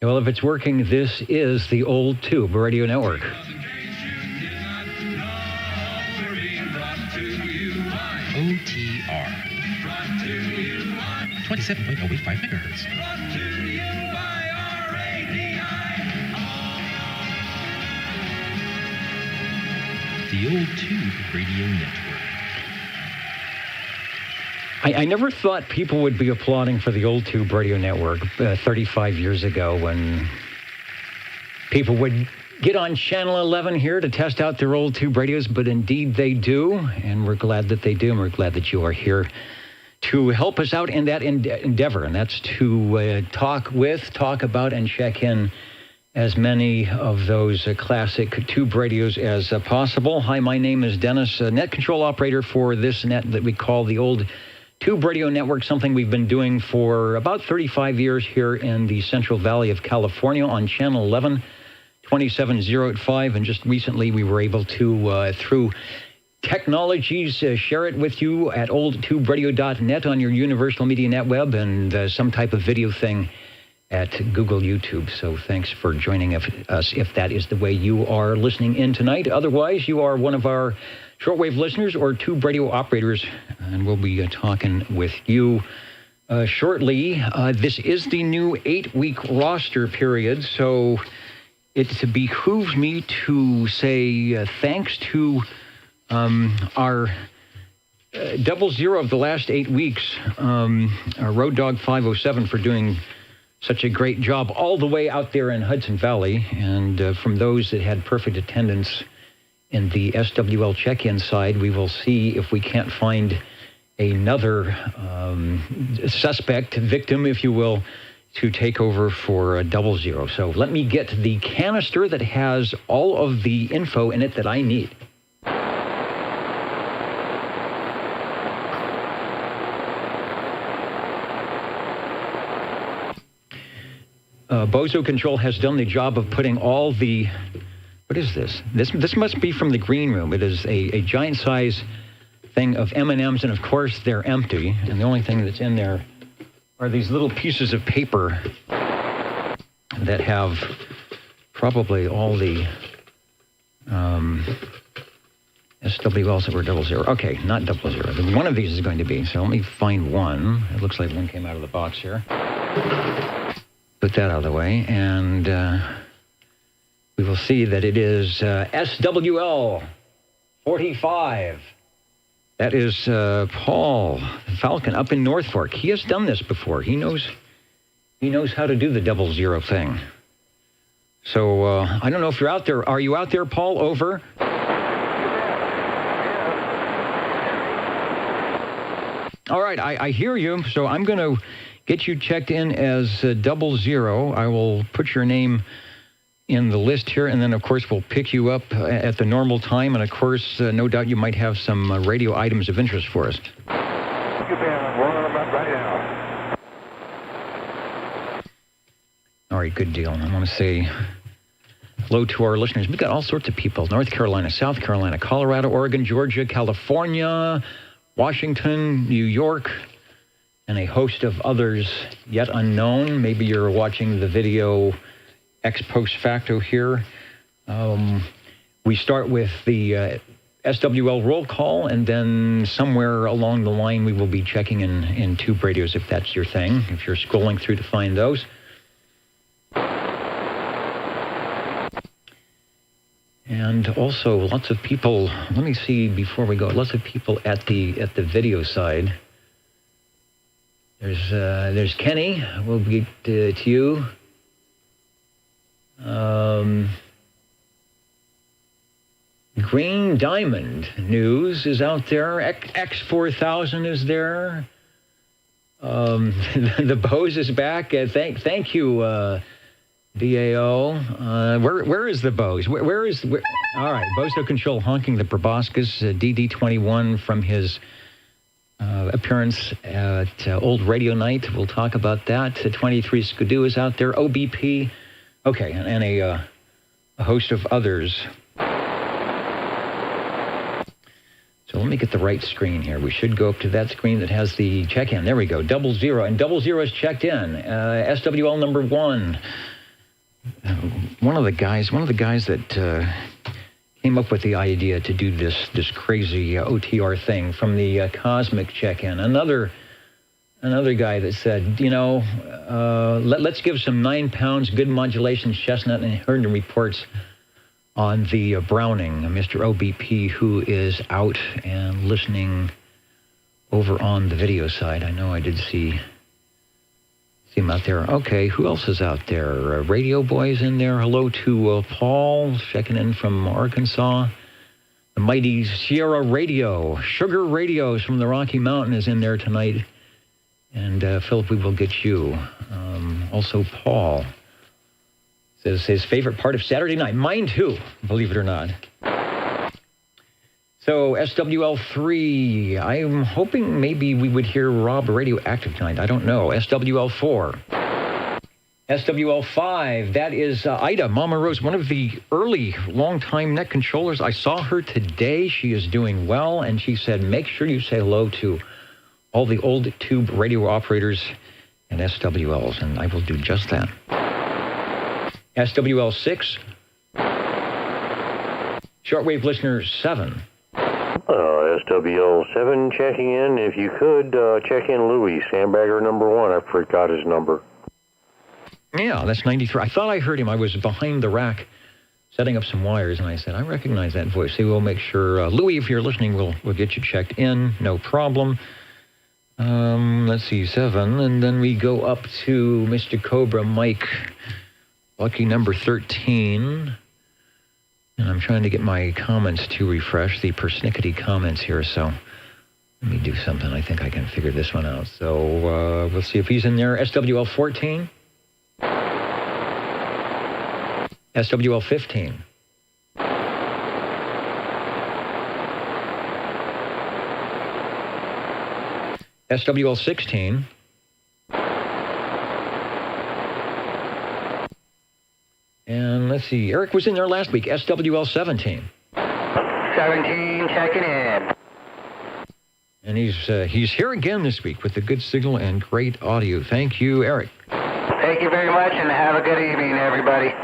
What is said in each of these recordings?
Well, if it's working, this is the Old Tube Radio Network. OTR. 27.085 megahertz. The Old Tube Radio Network. I never thought people would be applauding for the Old Tube Radio Network 35 years ago when people would get on Channel 11 here to test out their old tube radios, but indeed they do, and we're glad that they do, and we're glad that you are here to help us out in that endeavor, and that's to talk about, and check in as many of those classic tube radios as possible. Hi, my name is Dennis, net control operator for this net that we call the Old Tube Radio Network, something we've been doing for about 35 years here in the Central Valley of California on Channel 11, 27085, and just recently we were able to, through technologies, share it with you at oldtuberadio.net on your Universal Media Netweb and some type of video thing at Google YouTube. So thanks for joining us if that is the way you are listening in tonight. Otherwise, you are one of our shortwave listeners or tube radio operators, and we'll be talking with you shortly. This is the new 8-week roster period, so it behooves me to say thanks to our 00 of the last 8 weeks, our Road Dog 507, for doing such a great job all the way out there in Hudson Valley. And from those that had perfect attendance in the SWL check-in side, we will see if we can't find another suspect, victim, if you will, to take over for 00. So let me get the canister that has all of the info in it that I need. Bozo Control has done the job of putting all the... What is this? This must be from the green room. It is a giant size thing of M&Ms, and of course they're empty. And the only thing that's in there are these little pieces of paper that have probably all the SWLs that were 00. Okay, not 00. One of these is going to be. So let me find one. It looks like one came out of the box here. Put that out of the way, and we will see that it is SWL 45. That is Paul Falcon up in North Fork. He has done this before. He knows how to do the 00 thing. So I don't know if you're out there. Are you out there, Paul? Over. All right, I hear you. So I'm going to get you checked in as 00. I will put your name in the list here, and then, of course, we'll pick you up at the normal time. And, of course, no doubt you might have some radio items of interest for us. All right, good deal. I want to say hello to our listeners. We've got all sorts of people: North Carolina, South Carolina, Colorado, Oregon, Georgia, California, Washington, New York, and a host of others yet unknown. Maybe you're watching the video ex post facto here. We start with the SWL roll call, and then somewhere along the line we will be checking in tube radios, if that's your thing, if you're scrolling through to find those. And also lots of people, let me see before we go, lots of people at the video side. There's Kenny. We'll get to you. Green Diamond News is out there. X4000 is there. The Bose is back. Thank you, DAO. Where is the Bose? Where is? All right, Bozo Control honking the proboscis. DD21 from his appearance at Old Radio Night. We'll talk about that. 23 Skidoo is out there. OBP. Okay, and a host of others. So let me get the right screen here. We should go up to that screen that has the check-in. There we go, 00. And 00 is checked in. SWL number 1. one of the guys that came up with the idea to do this crazy OTR thing from the Cosmic Check-In. Another guy that said, let's give some 9 pounds, good modulation, chestnut, and Herndon reports on the Browning, Mr. OBP, who is out and listening over on the video side. I know I did see him out there. Okay, who else is out there? Radio Boy's in there. Hello to Paul, checking in from Arkansas. The mighty Sierra Radio, Sugar Radios from the Rocky Mountain is in there tonight. And Philip, we will get you. Also, Paul says his favorite part of Saturday night. Mine too, believe it or not. So SWL3, I'm hoping maybe we would hear Rob Radioactive tonight. I don't know. SWL4. SWL5, that is Ida, Mama Rose, one of the early long-time net controllers. I saw her today. She is doing well, and she said, make sure you say hello to all the old tube radio operators and SWLs, and I will do just that. SWL6, shortwave listener 7. SWL7 checking in. If you could, check in Louis, sandbagger number 1. I forgot his number. Yeah, that's 93. I thought I heard him. I was behind the rack setting up some wires, and I said, I recognize that voice. So we'll make sure, Louis, if you're listening, we'll get you checked in. No problem. Let's see, 7. And then we go up to Mr. Cobra Mike, lucky number 13. And I'm trying to get my comments to refresh, the persnickety comments here, so let me do something. I think I can figure this one out. So we'll see if he's in there. SWL 14. SWL 15. SWL 16. And let's see, Eric was in there last week, SWL 17. 17, checking in. And he's here again this week with a good signal and great audio. Thank you, Eric. Thank you very much, and have a good evening, everybody.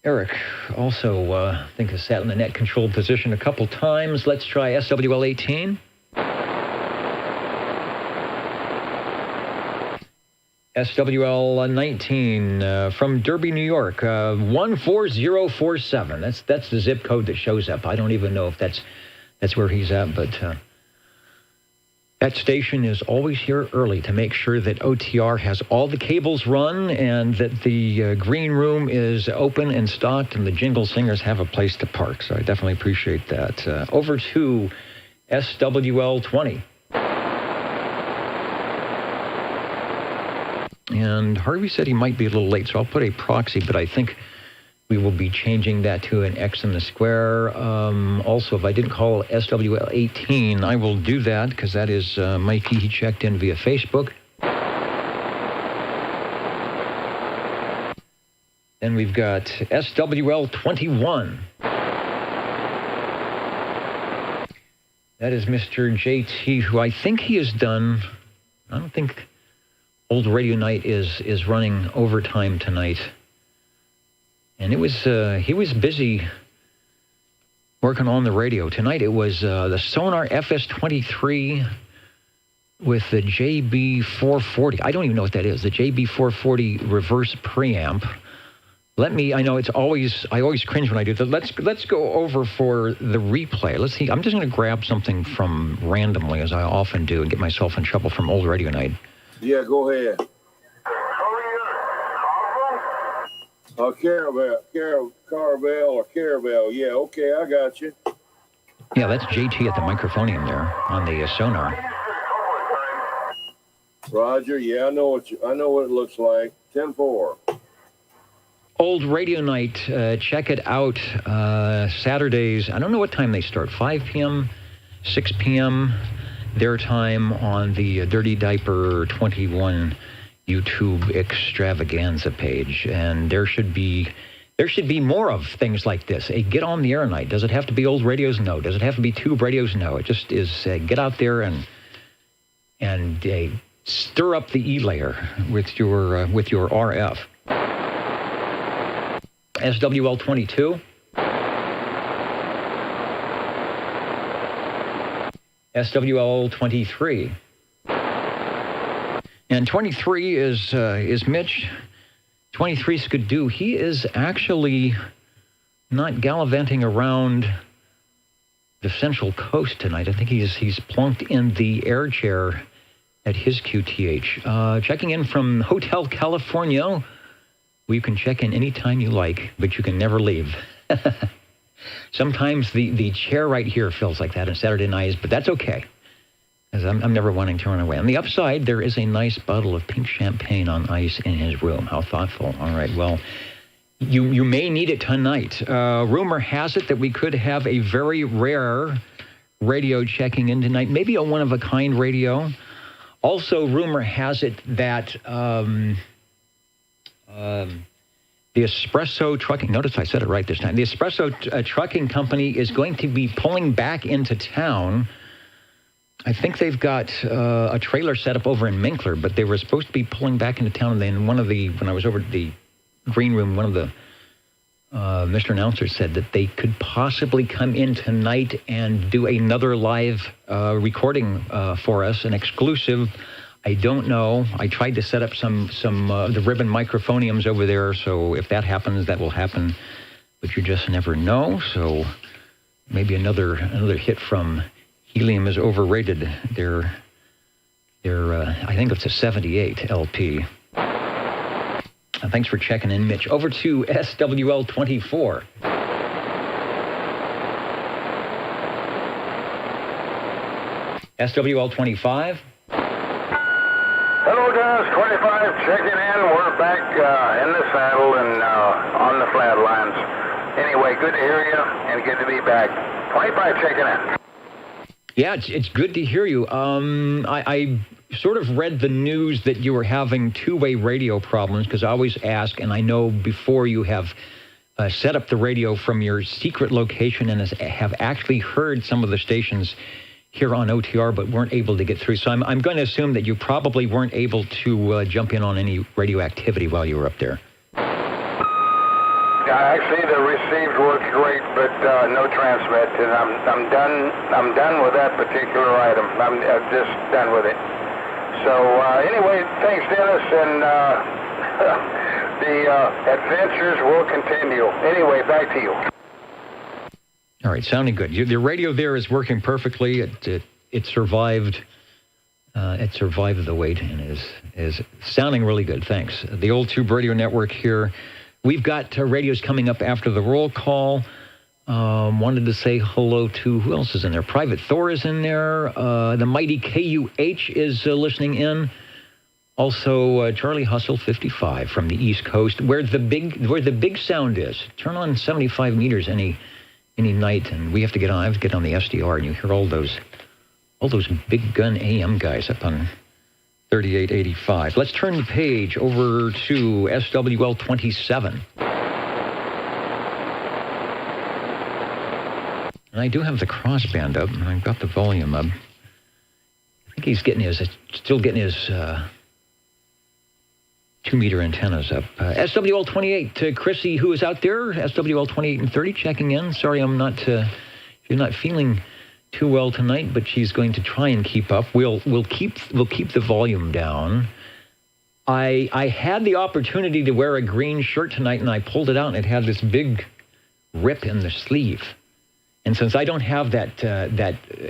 Eric also, I think, has sat in the net control position a couple times. Let's try SWL 18. SWL 19 from Derby, New York, 14047. That's the zip code that shows up. I don't even know if that's where he's at, but that station is always here early to make sure that OTR has all the cables run and that the green room is open and stocked and the jingle singers have a place to park. So I definitely appreciate that. Over to SWL 20. And Harvey said he might be a little late, so I'll put a proxy, but I think we will be changing that to an X in the square. Also, if I didn't call SWL 18, I will do that because that is Mikey. He checked in via Facebook. Then we've got SWL 21. That is Mr. JT, who I think he has done, I don't think Old Radio Night is running overtime tonight. And it was he was busy working on the radio. Tonight it was the Sonar FS23 with the JB440. I don't even know what that is. The JB440 reverse preamp. I know I always cringe when I do that. Let's go over for the replay. Let's see. I'm just going to grab something from randomly, as I often do, and get myself in trouble from Old Radio Night. Yeah, go ahead. Caravel or Caravel. Yeah, okay, I got you. Yeah, that's JT at the microphonium there on the Sonar. Roger. Yeah, I know what it looks like. 10-4. Old Radio Night. Check it out. Saturdays. I don't know what time they start. 5 p.m., 6 p.m. their time on the Dirty Diaper 21 YouTube extravaganza page. And there should be more of things like this. A get on the air night. Does it have to be old radios? No. Does it have to be tube radios? No. It just is get out there and stir up the E layer with your RF. SWL 22. SWL 23. And 23 is Mitch. 23 Skidoo. He is actually not gallivanting around the Central Coast tonight. I think he's plunked in the air chair at his QTH. Checking in from Hotel California, where you can check in anytime you like, but you can never leave. Sometimes the chair right here feels like that on Saturday nights, but that's okay, because I'm never wanting to run away. On the upside, there is a nice bottle of pink champagne on ice in his room. How thoughtful. All right, well, you may need it tonight. Rumor has it that we could have a very rare radio checking in tonight, maybe a one-of-a-kind radio. Also, rumor has it that the Espresso Trucking, notice I said it right this time, the Espresso Trucking Company is going to be pulling back into town. I think they've got a trailer set up over in Minkler, but they were supposed to be pulling back into town. And then when I was over at the green room, one of the Mr. Announcers said that they could possibly come in tonight and do another live recording for us, an exclusive. I don't know. I tried to set up some the ribbon microphoniums over there, so if that happens, that will happen. But you just never know. So maybe another hit from Helium is Overrated. Their I think it's a 78 LP. Thanks for checking in, Mitch. Over to SWL 24. SWL 25. Hello, Dennis. 25 checking in. We're back in the saddle and on the flatlines. Anyway, good to hear you and good to be back. 25 checking in. Yeah, it's good to hear you. I sort of read the news that you were having two-way radio problems, because I always ask, and I know before you have set up the radio from your secret location and have actually heard some of the stations here on OTR, but weren't able to get through. So I'm going to assume that you probably weren't able to jump in on any radio activity while you were up there. Actually, the received works great, but no transmit, and I'm done with that particular item. I'm just done with it. So anyway, thanks, Dennis, and the adventures will continue. Anyway, back to you. All right, sounding good. The radio there is working perfectly. It survived. It survived the wait and is sounding really good. Thanks. The Old Tube Radio Network here. We've got radios coming up after the roll call. Wanted to say hello to, who else is in there? Private Thor is in there. The mighty KUH is listening in. Also, Charlie Hustle 55 from the East Coast, where the big sound is. Turn on 75 meters any night, and we have to get on. I have to get on the SDR, and you hear all those big gun AM guys up on 3885. Let's turn the page over to SWL 27. And I do have the crossband up, and I've got the volume up. I think he's still getting his 2-meter antennas up. SWL 28 to Chrissy, who is out there. SWL 28 and 30 checking in. Sorry, you're not feeling too well tonight, but she's going to try and keep up. We'll keep the volume down. I had the opportunity to wear a green shirt tonight, and I pulled it out, and it had this big rip in the sleeve. And since I don't have that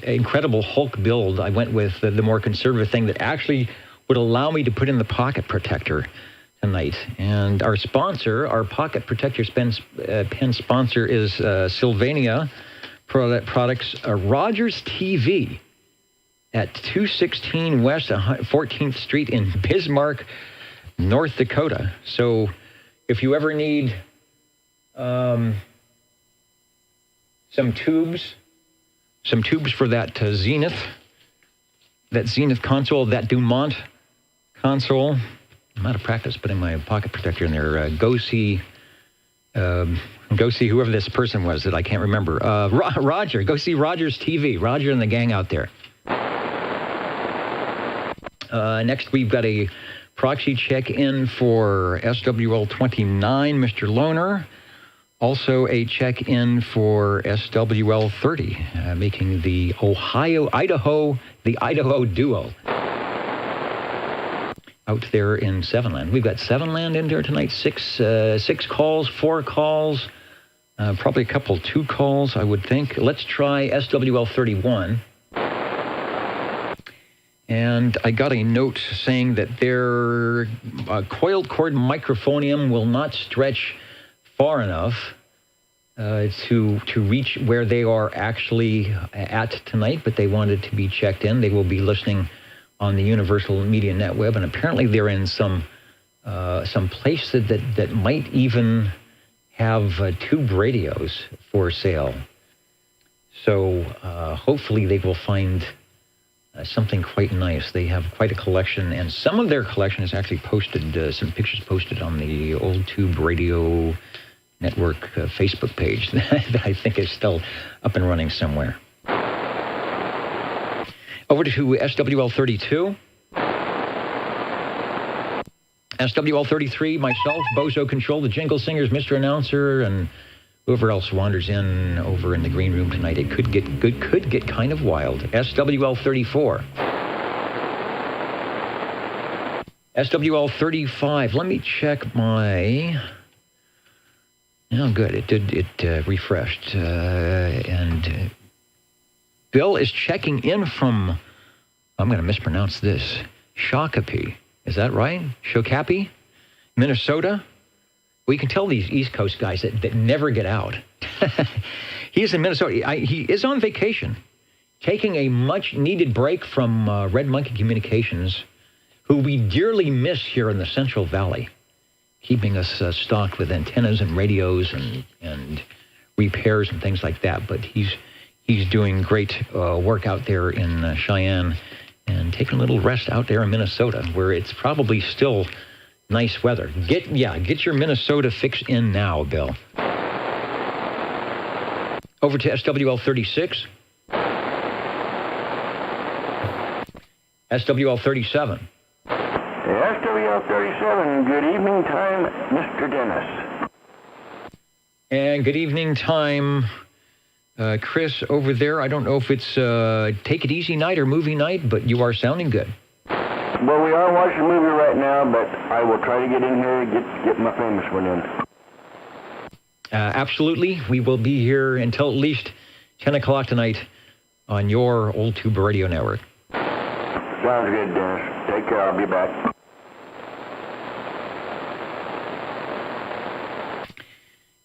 incredible Hulk build, I went with the more conservative thing that actually would allow me to put in the pocket protector tonight. And our sponsor, our pocket protector pen sponsor, is Sylvania Products, Rogers TV at 216 West 14th Street in Bismarck, North Dakota. So if you ever need some tubes for that Zenith console, that Dumont console. I'm out of practice putting my pocket protector in there. Go see whoever this person was that I can't remember. Roger, go see Rogers TV. Roger and the gang out there. Next, we've got a proxy check-in for SWL 29, Mr. Loner. Also a check-in for SWL 30, making the Idaho duo out there in Sevenland. We've got Sevenland in there tonight, six calls, 4 calls, probably a couple 2 calls, I would think. Let's try SWL 31. And I got a note saying that their coiled cord microphonium will not stretch far enough to reach where they are actually at tonight, but they wanted to be checked in. They will be listening on the Universal Media Netweb, and apparently they're in some place that might even have tube radios for sale. So hopefully they will find something quite nice. They have quite a collection, and some of their collection is actually posted, some pictures posted on the Old Tube Radio Network Facebook page that I think is still up and running somewhere. Over to SWL 32. SWL 33, myself, Bozo Control, the Jingle Singers, Mr. Announcer, and whoever else wanders in over in the green room tonight. It could get kind of wild. SWL 34. SWL 35. Let me check my... Oh, good. It refreshed. And Bill is checking in from, I'm going to mispronounce this, Shakopee. Is that right? Shakopee, Minnesota? Well, you can tell these East Coast guys that never get out. He's in Minnesota. He is on vacation, taking a much-needed break from Red Monkey Communications, who we dearly miss here in the Central Valley, keeping us stocked with antennas and radios and repairs and things like that. But he's doing great work out there in Cheyenne and taking a little rest out there in Minnesota, where it's probably still nice weather. Get your Minnesota fix in now, Bill. Over to SWL 36. SWL 37. SWL 37, good evening time, Mr. Dennis. And good evening time, Chris over there. I don't know if it's Take It Easy night or movie night, but you are sounding good. Well, we are watching a movie right now, but I will try to get in here and get my famous one in. Absolutely. We will be here until at least 10 o'clock tonight on your Old Tube Radio Network. Sounds good, Dennis. Take care. I'll be back.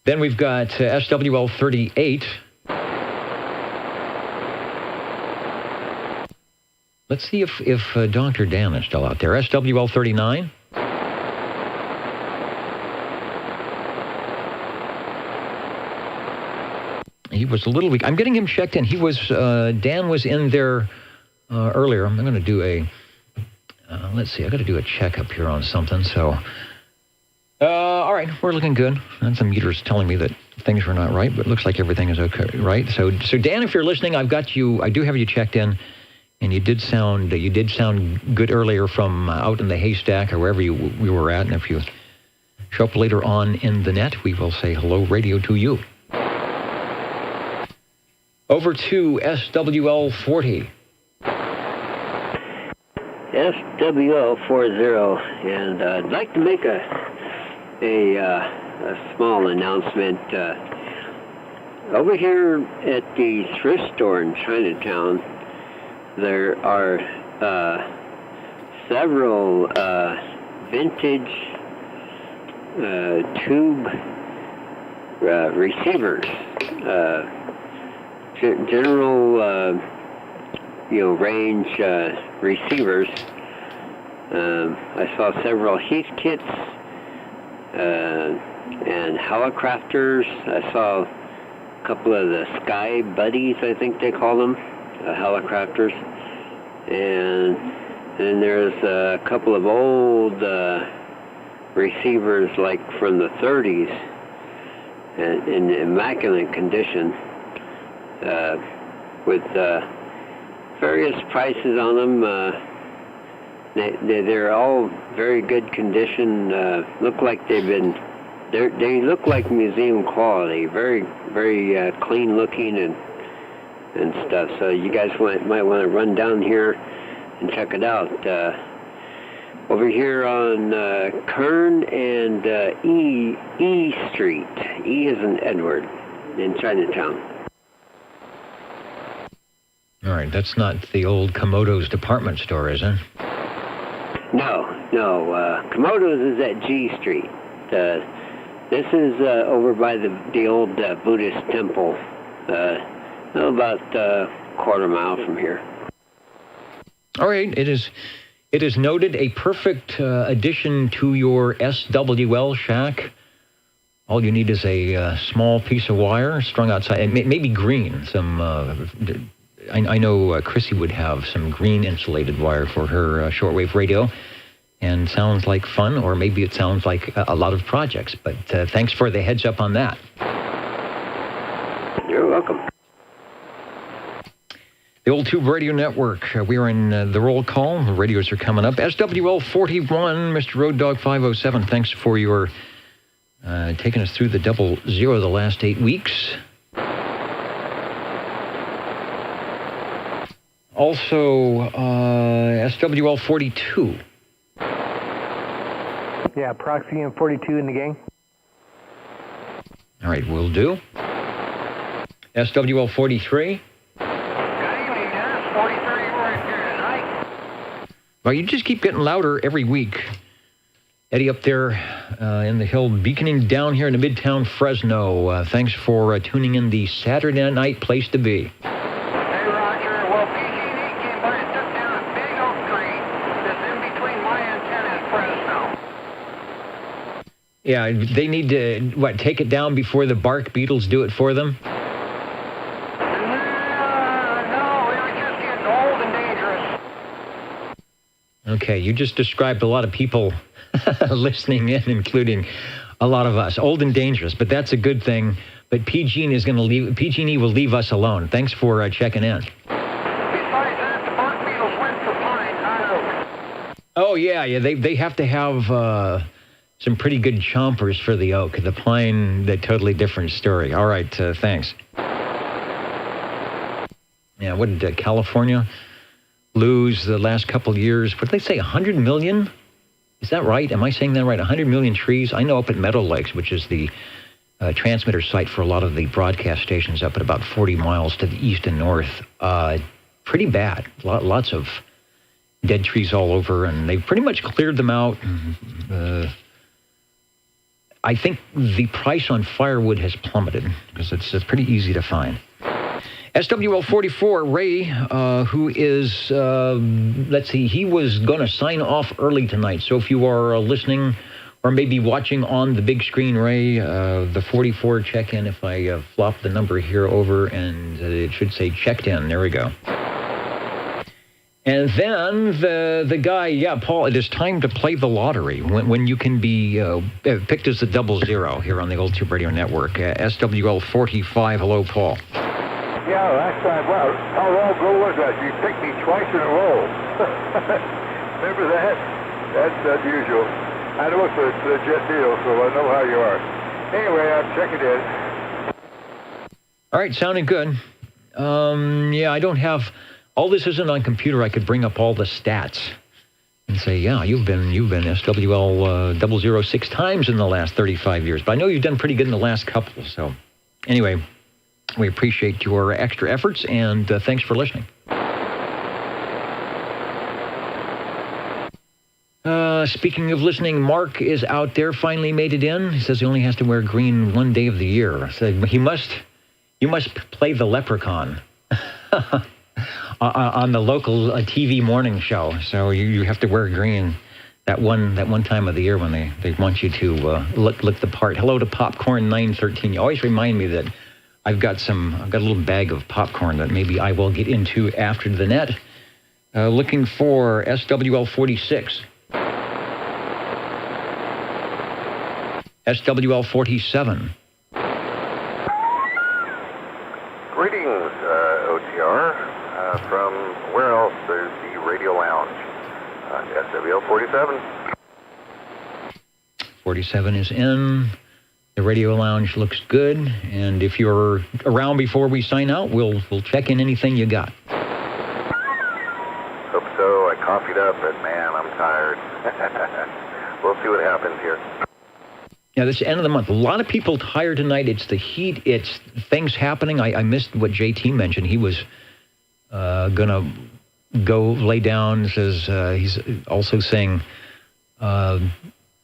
Then we've got SWL 38. Let's see if Dr. Dan is still out there. SWL 39. He was a little weak. I'm getting him checked in. Dan was in there earlier. I'm going to do let's see, I got to do a checkup here on something. So, all right, we're looking good. And the meter's telling me that things were not right, but it looks like everything is okay, right? So Dan, if you're listening, I do have you checked in, and you did sound good earlier from out in the haystack or wherever we were at. And if you show up later on in the net, we will say hello radio to you. Over to SWL 40. SWL 40, and I'd like to make a small announcement. Over here at the thrift store in Chinatown, there are several vintage tube receivers, general range receivers. I saw several Heathkits and Helicrafters. I saw a couple of the Sky Buddies, I think they call them, Helicrafters. And then there's a couple of old receivers like from the 30s in immaculate condition with various prices on them. They're all very good condition. Look like they've been They look like museum quality, very, very clean looking and stuff. So you guys might want to run down here and check it out. Over here on Kern and E Street. E is in Edward in Chinatown. All right, that's not the old Komodo's department store, is it? No. Komodo's is at G Street. This is over by the old Buddhist temple, about a quarter mile from here. All right, it is noted, a perfect addition to your SWL shack. All you need is a small piece of wire strung outside, and maybe green. Some I know Chrissy would have some green insulated wire for her shortwave radio. And sounds like fun, or maybe it sounds like a lot of projects. But thanks for the heads up on that. You're welcome. The Old Tube Radio Network. We are in the roll call. The radios are coming up. SWL 41, Mr. Road Dog 507. Thanks for your taking us through the 00 the last 8 weeks. Also, SWL 42. Yeah, Proxy and 42 in the gang. All right, will do. SWL 43. Good evening, Dennis. 43 right here tonight. Well, you just keep getting louder every week. Eddie up there in the hill, beaconing down here in the Midtown Fresno. Thanks for tuning in, the Saturday night place to be. Hey, Roger. Well, PG&E came by and took down a big oak tree that's in between my antenna and Fresno. Yeah, they need to, take it down before the bark beetles do it for them? No, it was just getting old and dangerous. Okay, you just described a lot of people listening in, including a lot of us. Old and dangerous, but that's a good thing. But PG&E will leave us alone. Thanks for checking in. Besides that, the bark beetles went for pine, not oak. Oh, yeah, they have to have some pretty good chompers for the oak. The pine, that totally different story. All right, thanks. Yeah, what did California lose the last couple of years? What did they say, 100 million? Is that right? Am I saying that right? 100 million trees? I know up at Meadow Lakes, which is the transmitter site for a lot of the broadcast stations up at about 40 miles to the east and north. Pretty bad. Lots of dead trees all over, and they've pretty much cleared them out. I think the price on firewood has plummeted because it's pretty easy to find. SWL 44, Ray, who is, let's see, he was going to sign off early tonight. So if you are listening or maybe watching on the big screen, Ray, the 44 check-in, if I flop the number here over, and it should say checked in. There we go. And then the guy, Paul, it is time to play the lottery when you can be picked as the 00 here on the Old Tube Radio Network. SWL 45, hello, Paul. Yeah, last time, well, how long ago was that? You picked me twice in a row. Remember that? That's unusual. I know it's a legit deal, so I know how you are. Anyway, I'm checking in. All right, sounding good. I don't have... All this isn't on computer. I could bring up all the stats and say, yeah, you've been SWL 006 times in the last 35 years. But I know you've done pretty good in the last couple. So anyway, we appreciate your extra efforts, and thanks for listening. Speaking of listening, Mark is out there, finally made it in. He says he only has to wear green one day of the year. So you must play the leprechaun. On the local TV morning show. So you have to wear green that one time of the year when they want you to look the part. Hello to Popcorn 913. You always remind me that I've got a little bag of popcorn that maybe I will get into after the net. Looking for SWL 46. SWL 47. Greetings, OTR. From where else? There's the Radio Lounge. SWL 47. 47 is in. The radio lounge looks good, and if you're around before we sign out, we'll check in anything you got. Hope so. I coffeeed up, but man, I'm tired. We'll see what happens here. Yeah, this is the end of the month. A lot of people tired tonight. It's the heat. It's things happening. I missed what JT mentioned. He was going to go lay down. Says he's also saying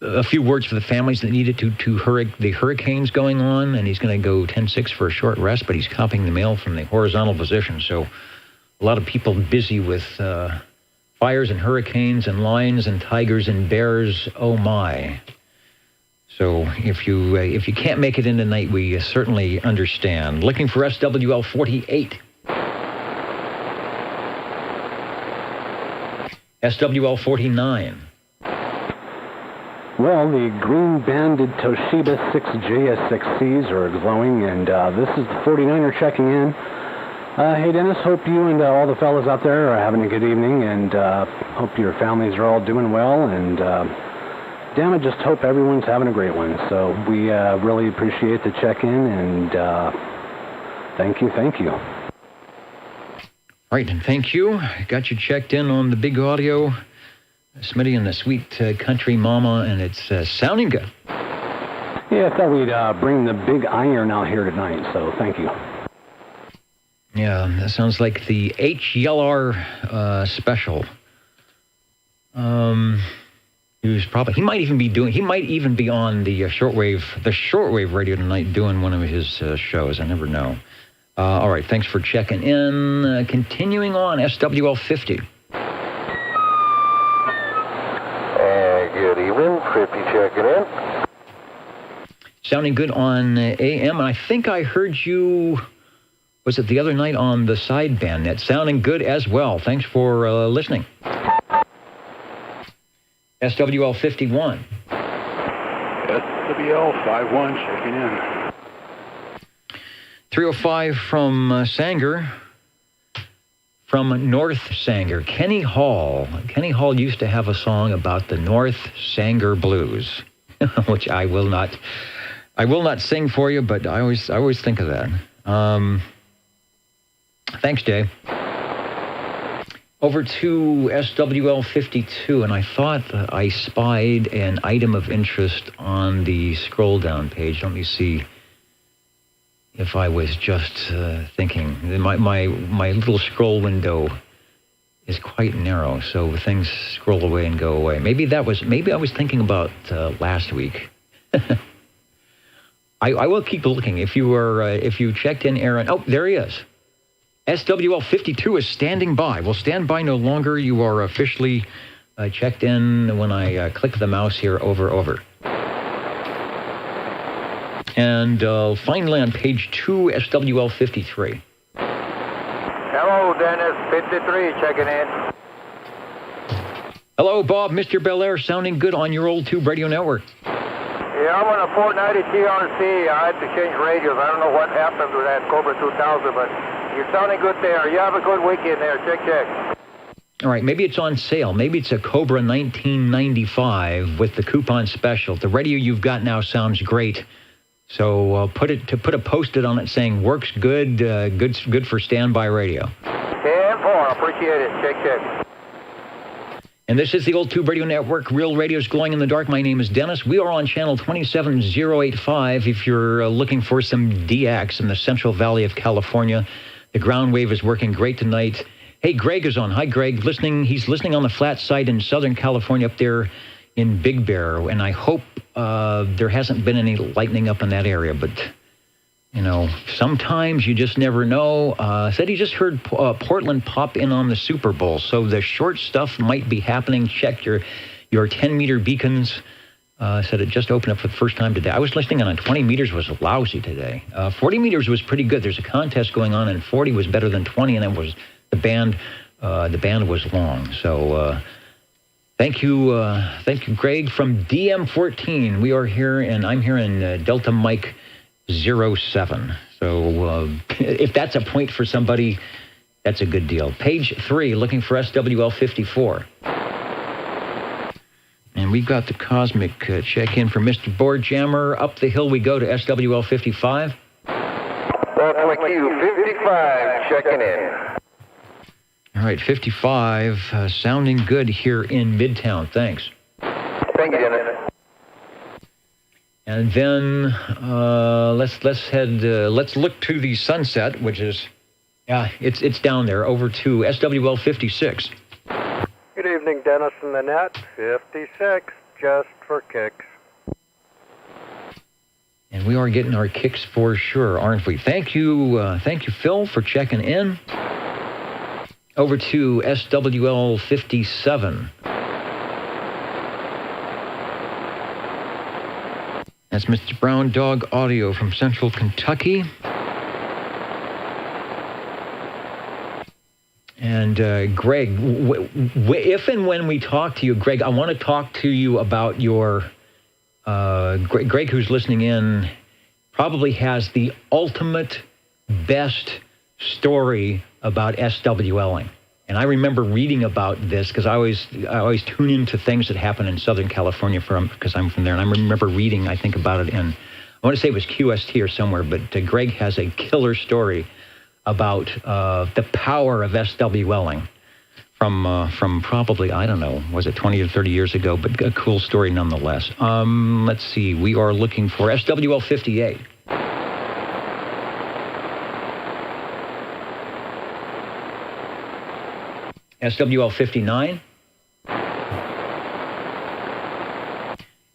a few words for the families that needed the hurricanes going on, and he's going to go 10-6 for a short rest, but he's copying the mail from the horizontal position. So a lot of people busy with fires and hurricanes and lions and tigers and bears. Oh, my. So if you can't make it in tonight, we certainly understand. Looking for SWL 48. SWL 49. Well, the green-banded Toshiba 6JS6Cs are glowing, and this is the 49er checking in. Hey, Dennis, hope you and all the fellas out there are having a good evening, and hope your families are all doing well, and damn it, just hope everyone's having a great one. So we really appreciate the check-in, and thank you. All right, and thank you. Got you checked in on the big audio. Smitty and the sweet country mama, and it's sounding good. Yeah, I thought we'd bring the big iron out here tonight, so thank you. Yeah, that sounds like the HLR special. He might even be on the shortwave radio tonight doing one of his shows. I never know. All right, thanks for checking in. Continuing on, SWL 50. Good evening, Frippy checking in. Sounding good on AM, and I think I heard you, was it the other night on the sideband net? Sounding good as well. Thanks for listening. SWL 51. SWL 51 checking in. 305 from Sanger. From North Sanger, Kenny Hall. Kenny Hall used to have a song about the North Sanger Blues, which I will not sing for you, but I always think of that. Thanks, Jay. Over to SWL 52, and I thought I spied an item of interest on the scroll down page. Let me see if I was just thinking. My little scroll window is quite narrow, so things scroll away and go away. Maybe I was thinking about last week. I will keep looking. If you checked in, Aaron. Oh, there he is. SWL 52 is standing by. Well, stand by no longer. You are officially checked in when I click the mouse here over. And finally on page 2, SWL 53. Hello, Dennis, 53, checking in. Hello, Bob, Mr. Belair, sounding good on your old Tube Radio Network. Yeah, I'm on a 490 TRC. I had to change radios. I don't know what happened with that Cobra 2000, but you're sounding good there. You have a good weekend there. Check. All right, maybe it's on sale. Maybe it's a Cobra 1995 with the coupon special. The radio you've got now sounds great. So put a post-it on it saying works good, good for standby radio. 10-4, appreciate it. Check. And this is the old Tube Radio Network, Real Radio's Glowing in the Dark. My name is Dennis. We are on channel 27085. If you're looking for some DX in the Central Valley of California, the ground wave is working great tonight. Hey, Greg is on. Hi, Greg. He's listening on the flat side in Southern California up there in Big Bear, and I hope there hasn't been any lightning up in that area, but, sometimes you just never know. Said he just heard Portland pop in on the Super Bowl, so the short stuff might be happening. Check your 10-meter beacons. Said it just opened up for the first time today. I was listening on 20 meters was lousy today. 40 meters was pretty good. There's a contest going on, and 40 was better than 20, and it was the band was long, so... Thank you, Greg, from DM14. We are here, and I'm here in Delta Mike 07. So if that's a point for somebody, that's a good deal. Page 3, looking for SWL 54. And we've got the Cosmic check-in for Mr. Board Jammer. Up the hill we go to SWL 55. That's McHugh, 55, checking in. All right, 55, sounding good here in Midtown. Thanks. Thank you, Dennis. And then let's look to the Sunset, which is, it's down there, over to SWL 56. Good evening, Dennis and the net. 56, just for kicks. And we are getting our kicks for sure, aren't we? Thank you, Phil, for checking in. Over to SWL 57. That's Mr. Brown Dog Audio from Central Kentucky. And Greg, if and when we talk to you, Greg, I want to talk to you about your... Greg, who's listening in, probably has the ultimate best story about SWLing. And I remember reading about this because I always tune into things that happen in Southern California because I'm from there. And I remember reading, I think, about it in, I want to say it was QST or somewhere, but Greg has a killer story about the power of SWLing from probably, I don't know, was it 20 or 30 years ago, but a cool story nonetheless. Let's see, we are looking for SWL 58. SWL 59.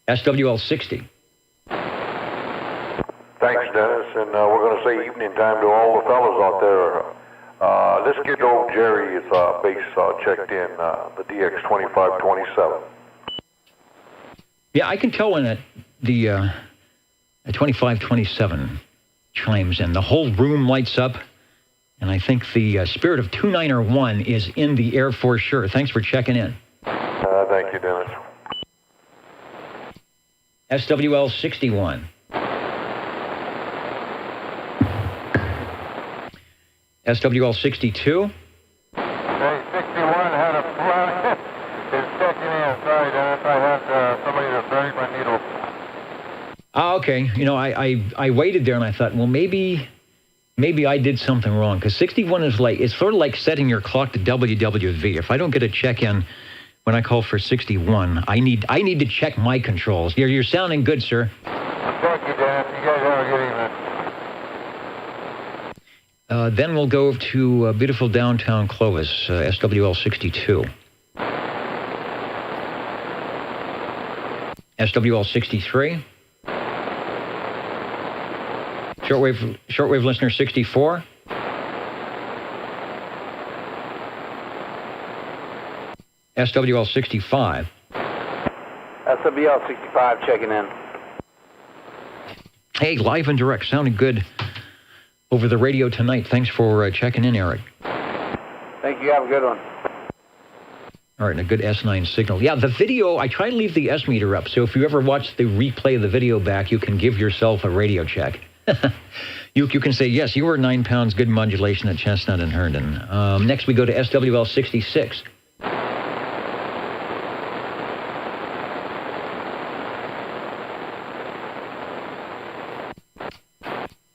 SWL 60. Thanks, Dennis, and we're going to say evening time to all the fellas out there. This kid, old Jerry, is base checked in, the DX2527. Yeah, I can tell when the 2527 chimes in. The whole room lights up. And I think the spirit of 291 is in the air for sure. Thanks for checking in. Thank you, Dennis. SWL 61. SWL 62. Hey, 61 had a plan. Is checking in. Sorry, Dennis. I had somebody to bury my needle. Oh, okay. You know, I waited there and I thought, well, maybe I did something wrong, because 61 is it's sort of like setting your clock to WWV. If I don't get a check-in when I call for 61, I need to check my controls. You're sounding good, sir. Thank you, Dennis. You guys have a good evening. Then we'll go to beautiful downtown Clovis, SWL 62. SWL 63. Shortwave listener 64. SWL 65. SWL 65 checking in. Hey, live and direct, sounding good over the radio tonight. Thanks for checking in, Eric. Thank you. Have a good one. All right, and a good S9 signal. Yeah, the video, I try to leave the S meter up, so if you ever watch the replay of the video back, you can give yourself a radio check. You can say, yes, you were 9 pounds, good modulation at Chestnut and Herndon. Next, we go to SWL 66.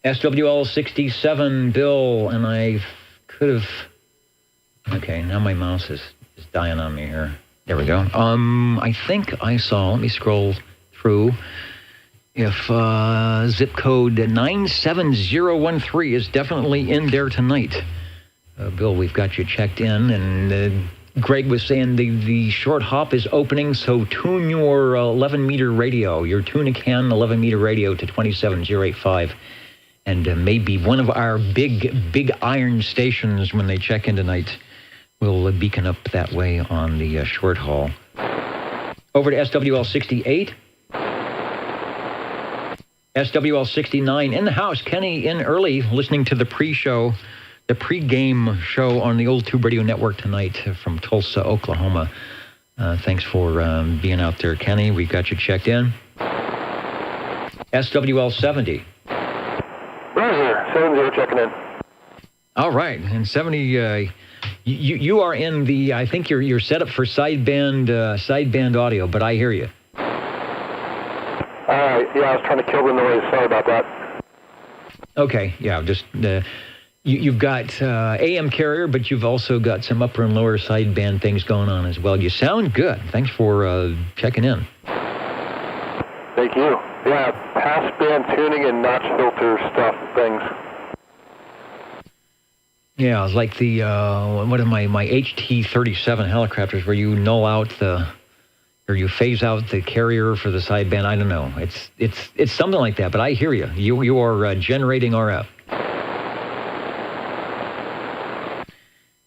SWL 67, Bill, and I could have... Okay, now my mouse is dying on me here. There we go. I think I saw, let me scroll through, if zip code 97013 is definitely in there tonight. Bill, we've got you checked in, and Greg was saying the short hop is opening, so tune your 11-meter radio, your Tune-A-Can 11-meter radio to 27085, and maybe one of our big iron stations when they check in tonight will beacon up that way on the short haul. Over to SWL 68. SWL 69 in the house. Kenny in early, listening to the pre-show, the pre-game show on the Old Tube Radio Network tonight from Tulsa, Oklahoma. Thanks for being out there, Kenny. We got you checked in. SWL 70. Roger, 70 checking in. All right, and 70, You are in the. I think you're set up for sideband audio, but I hear you. All right. Yeah, I was trying to kill the noise. Sorry about that. Okay. Yeah. Just you've got AM carrier, but you've also got some upper and lower sideband things going on as well. You sound good. Thanks for checking in. Thank you. Yeah, pass band tuning and notch filter stuff, things. Yeah, it's like the one of my HT-37 helicopters where you null out or you phase out the carrier for the sideband. I don't know. It's something like that. But I hear you. You are generating RF.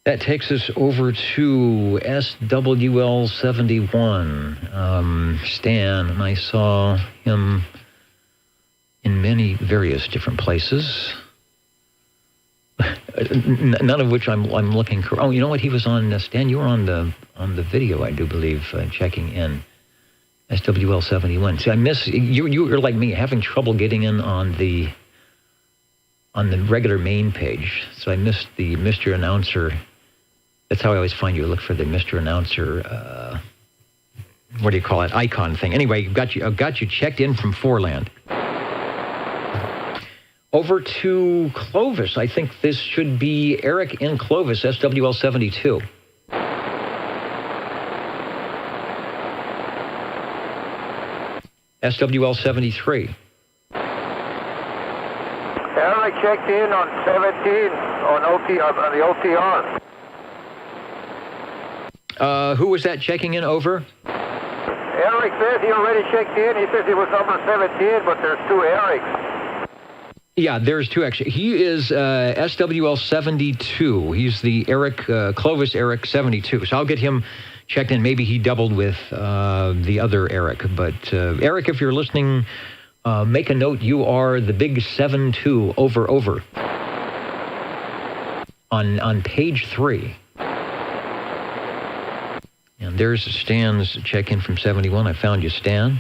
That takes us over to SWL-71, Stan, and I saw him in many various different places, none of which I'm looking. Oh, you know what? He was on Stan. You were on the video, I do believe, checking in. SWL-71. See, I miss you. You're like me, having trouble getting in on the regular main page. So I missed the Mr. Announcer. That's how I always find you. Look for the Mr. Announcer, what do you call it, icon thing. Anyway, I've got you checked in from Foreland. Over to Clovis. I think this should be Eric in Clovis, SWL-72. SWL-73. Eric checked in on 17 on the OTR. Who was that checking in over? Eric says he already checked in. He says he was number 17, but there's two Erics. Yeah, there's two actually. He is SWL-72. He's the Clovis Eric 72. So I'll get him checked in. Maybe he doubled with the other Eric. But Eric, if you're listening, make a note. You are the big 7-2 over. On page 3. And there's Stan's check-in from 71. I found you, Stan.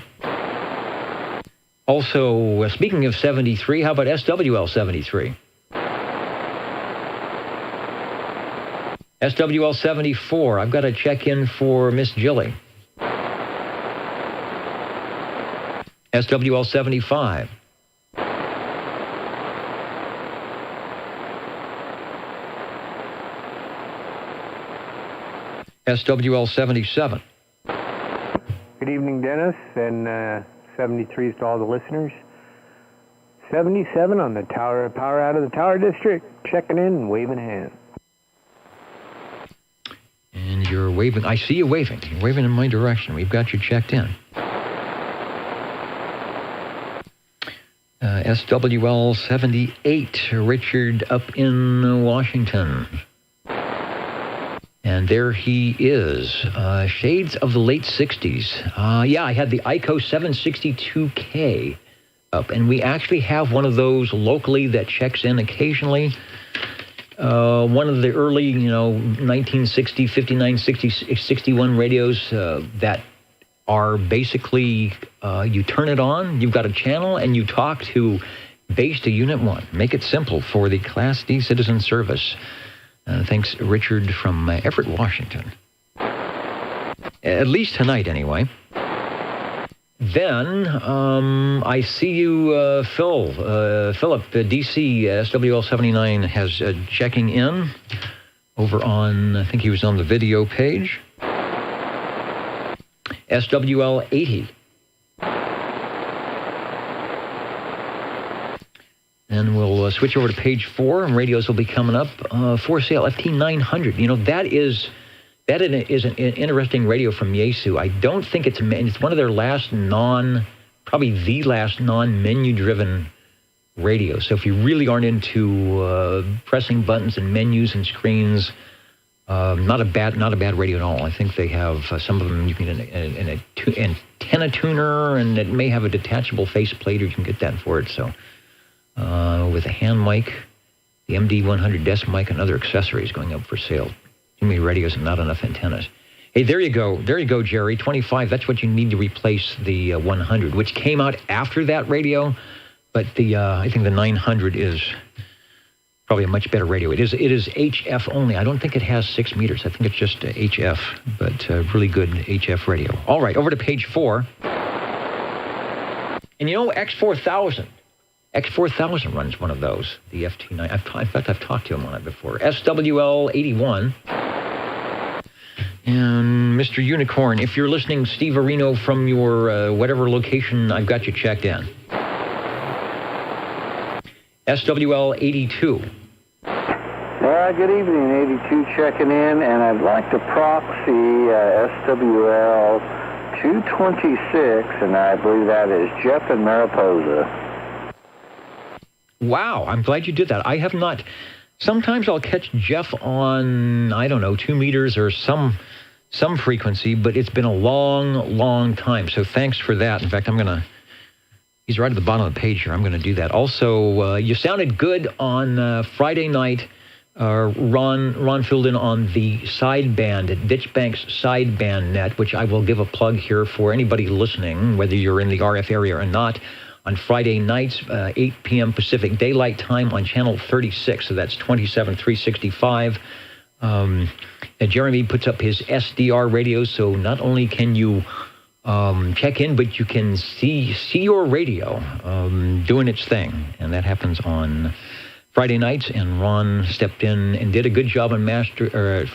Also, speaking of 73, how about SWL-73? SWL-74, I've got a check-in for Miss Jilly. SWL-75. SWL-77. Good evening, Dennis, and 73 to all the listeners. 77 on the tower, power out of the Tower District, checking in and waving a hand. And you're waving. I see you waving. You're waving in my direction. We've got you checked in. SWL-78, Richard up in Washington. And there he is. Shades of the late 60s. Yeah, I had the ICO 762K up, and we actually have one of those locally that checks in occasionally. One of the early, 1960, 59, 60, 61 radios that are basically, you turn it on, you've got a channel, and you talk to base to Unit 1. Make it simple for the Class D citizen service. Thanks, Richard from Everett, Washington. At least tonight, anyway. Then I see you, Philip, DC, SWL-79 has checking in over on, I think he was on the video page. SWL-80. And we'll switch over to page 4, and radios will be coming up. For sale, FT900. That is an interesting radio from Yaesu. I don't think it's one of their last probably the last non-menu-driven radios. So if you really aren't into pressing buttons and menus and screens, not a bad radio at all. I think they have some of them. You can get an antenna tuner, and it may have a detachable faceplate, or you can get that for it. So. With a hand mic, the MD100 desk mic, and other accessories going up for sale. Too many radios and not enough antennas. Hey, there you go. There you go, Jerry. 25, that's what you need to replace the 100, which came out after that radio. But I think the 900 is Probably a much better radio. It is HF only. I don't think it has 6 meters. I think it's just HF, but really good HF radio. All right, over to page 4. And X4000. X4000 runs one of those, the FT9. In fact, I've talked to him on it before. SWL81. And Mr. Unicorn, if you're listening, Steve Areno from your whatever location, I've got you checked in. SWL82. Good evening, 82 checking in, and I'd like to proxy SWL 226, and I believe that is Jeff in Mariposa. Wow, I'm glad you did that. I have not. Sometimes I'll catch Jeff on, 2 meters or some frequency, but it's been a long, long time. So thanks for that. In fact, he's right at the bottom of the page here. I'm going to do that. Also, you sounded good on Friday night. Ron filled in on the sideband at Ditchbank's sideband net, which I will give a plug here for anybody listening, whether you're in the RF area or not. On Friday nights, 8 p.m. Pacific Daylight Time on channel 36, so that's 27365. Jeremy puts up his SDR radio, so not only can you check in, but you can see your radio doing its thing, and that happens on Friday nights. And Ron stepped in and did a good job on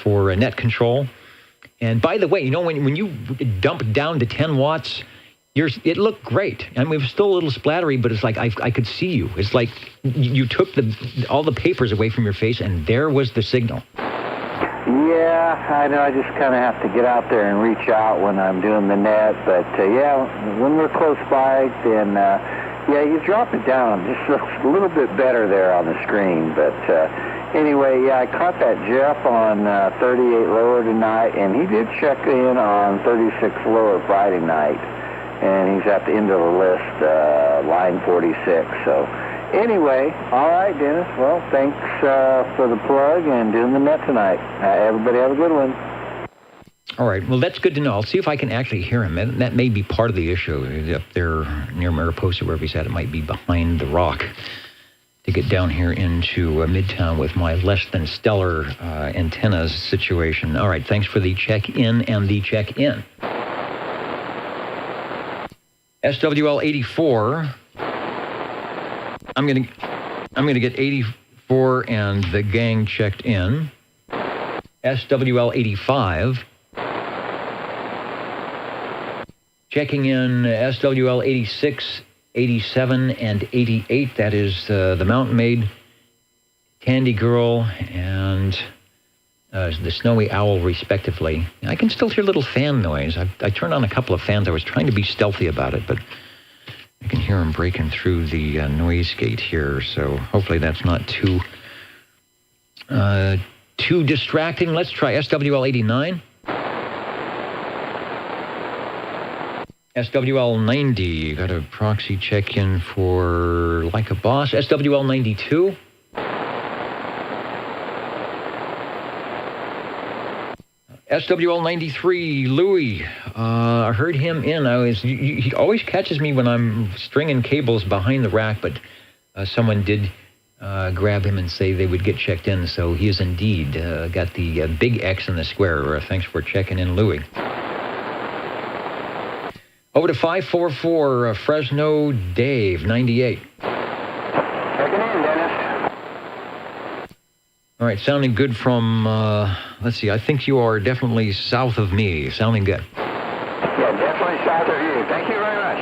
for net control. And by the way, when you dump down to 10 watts. It looked great. I mean, it was still a little splattery, but it's like I could see you. It's like you took all the papers away from your face, and there was the signal. Yeah, I know. I just kind of have to get out there and reach out when I'm doing the net. But, when we're close by, then, you drop it down. It just looks a little bit better there on the screen. But anyway, I caught that Jeff on 38 lower tonight, and he did check in on 36 lower Friday night. And he's at the end of the list, line 46. So anyway, all right, Dennis. Well, thanks for the plug and doing the net tonight. Everybody have a good one. All right. Well, that's good to know. I'll see if I can actually hear him. That may be part of the issue. Up there near Mariposa, wherever he's at, it might be behind the rock to get down here into Midtown with my less than stellar antennas situation. All right. Thanks for the check-in and the check-in. SWL 84. I'm gonna get 84 and the gang checked in. SWL 85. Checking in SWL 86, 87, and 88. That is the Mountain Maid, Candy Girl, and the Snowy Owl, respectively. I can still hear little fan noise. I turned on a couple of fans. I was trying to be stealthy about it, but I can hear them breaking through the noise gate here. So hopefully that's not too distracting. Let's try SWL 89. SWL 90. Got a proxy check-in for Like a Boss. SWL 92. SWL 93, Louis. I heard him in. He always catches me when I'm stringing cables behind the rack, but someone did grab him and say they would get checked in. So he is indeed got the big X in the square. Thanks for checking in, Louis. Over to 544, Fresno Dave, 98. Checking in, Dennis. All right, sounding good from, let's see, I think you are definitely south of me. Sounding good. Yeah, definitely south of you. Thank you very much.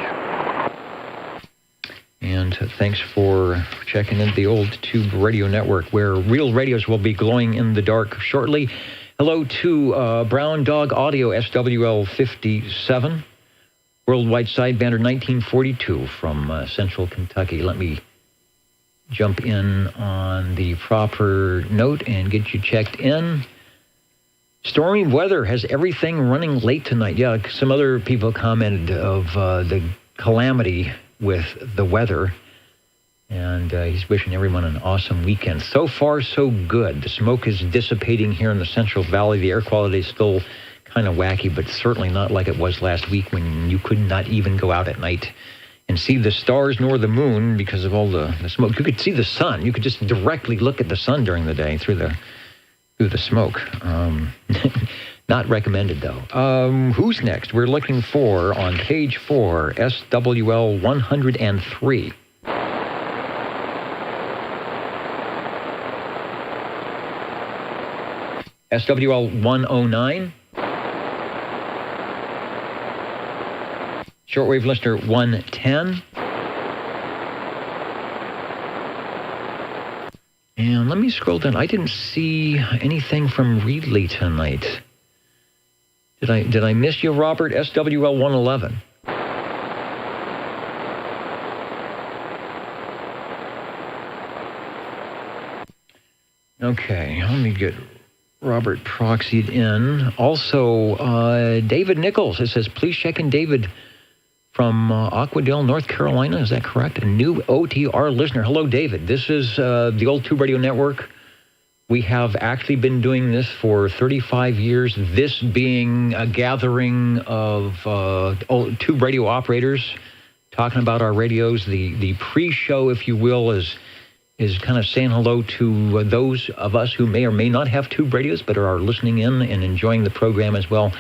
And thanks for checking in the Old Tube Radio Network, where real radios will be glowing in the dark shortly. Hello to Brown Dog Audio, SWL 57. Worldwide Sidebander 1942 from Central Kentucky. Let me jump in on the proper note and get you checked in. Stormy weather has everything running late tonight. Yeah, some other people commented of the calamity with the weather, and he's wishing everyone an awesome weekend. So far, so good. The smoke is dissipating here in the Central Valley. The air quality is still kind of wacky, but certainly not like it was last week when you could not even go out at night and see the stars nor the moon because of all the smoke. You could see the sun. You could just directly look at the sun during the day through the smoke. Not recommended, though. Who's next? We're looking for, on page 4, SWL 103. SWL 109. Shortwave listener 110. And let me scroll down. I didn't see anything from Reedley tonight. Did I miss you, Robert? SWL 111. Okay, let me get Robert proxied in. Also, David Nichols. It says, please check in David from Aquadale, North Carolina. Is that correct? A new OTR listener. Hello, David. This is the Old Tube Radio Network. We have actually been doing this for 35 years, this being a gathering of old tube radio operators talking about our radios. The pre-show, if you will, is kind of saying hello to those of us who may or may not have tube radios but are listening in and enjoying the program as well.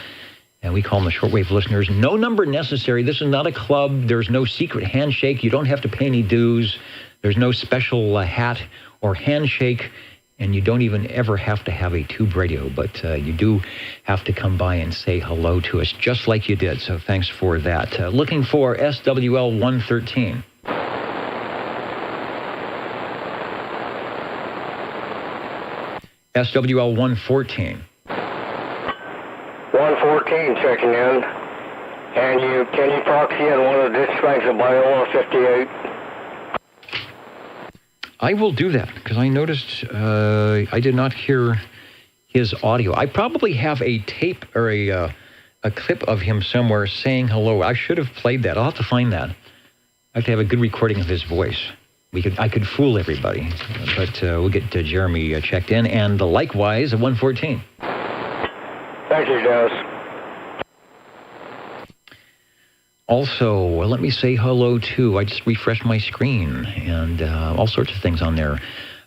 And we call them the shortwave listeners. No number necessary. This is not a club. There's no secret handshake. You don't have to pay any dues. There's no special hat or handshake. And you don't even ever have to have a tube radio, but you do have to come by and say hello to us, just like you did. So thanks for that. Looking for SWL 113. SWL 114. 114 checking in. And can you proxy in one of the disk banks of Biola 58? I will do that because I noticed I did not hear his audio. I probably have a tape or a clip of him somewhere saying hello. I should have played that. I'll have to find that. I have to have a good recording of his voice. I could fool everybody, but we'll get Jeremy checked in, and likewise at 114. Thank you, Dennis. Also, let me say hello to, I just refreshed my screen, and all sorts of things on there.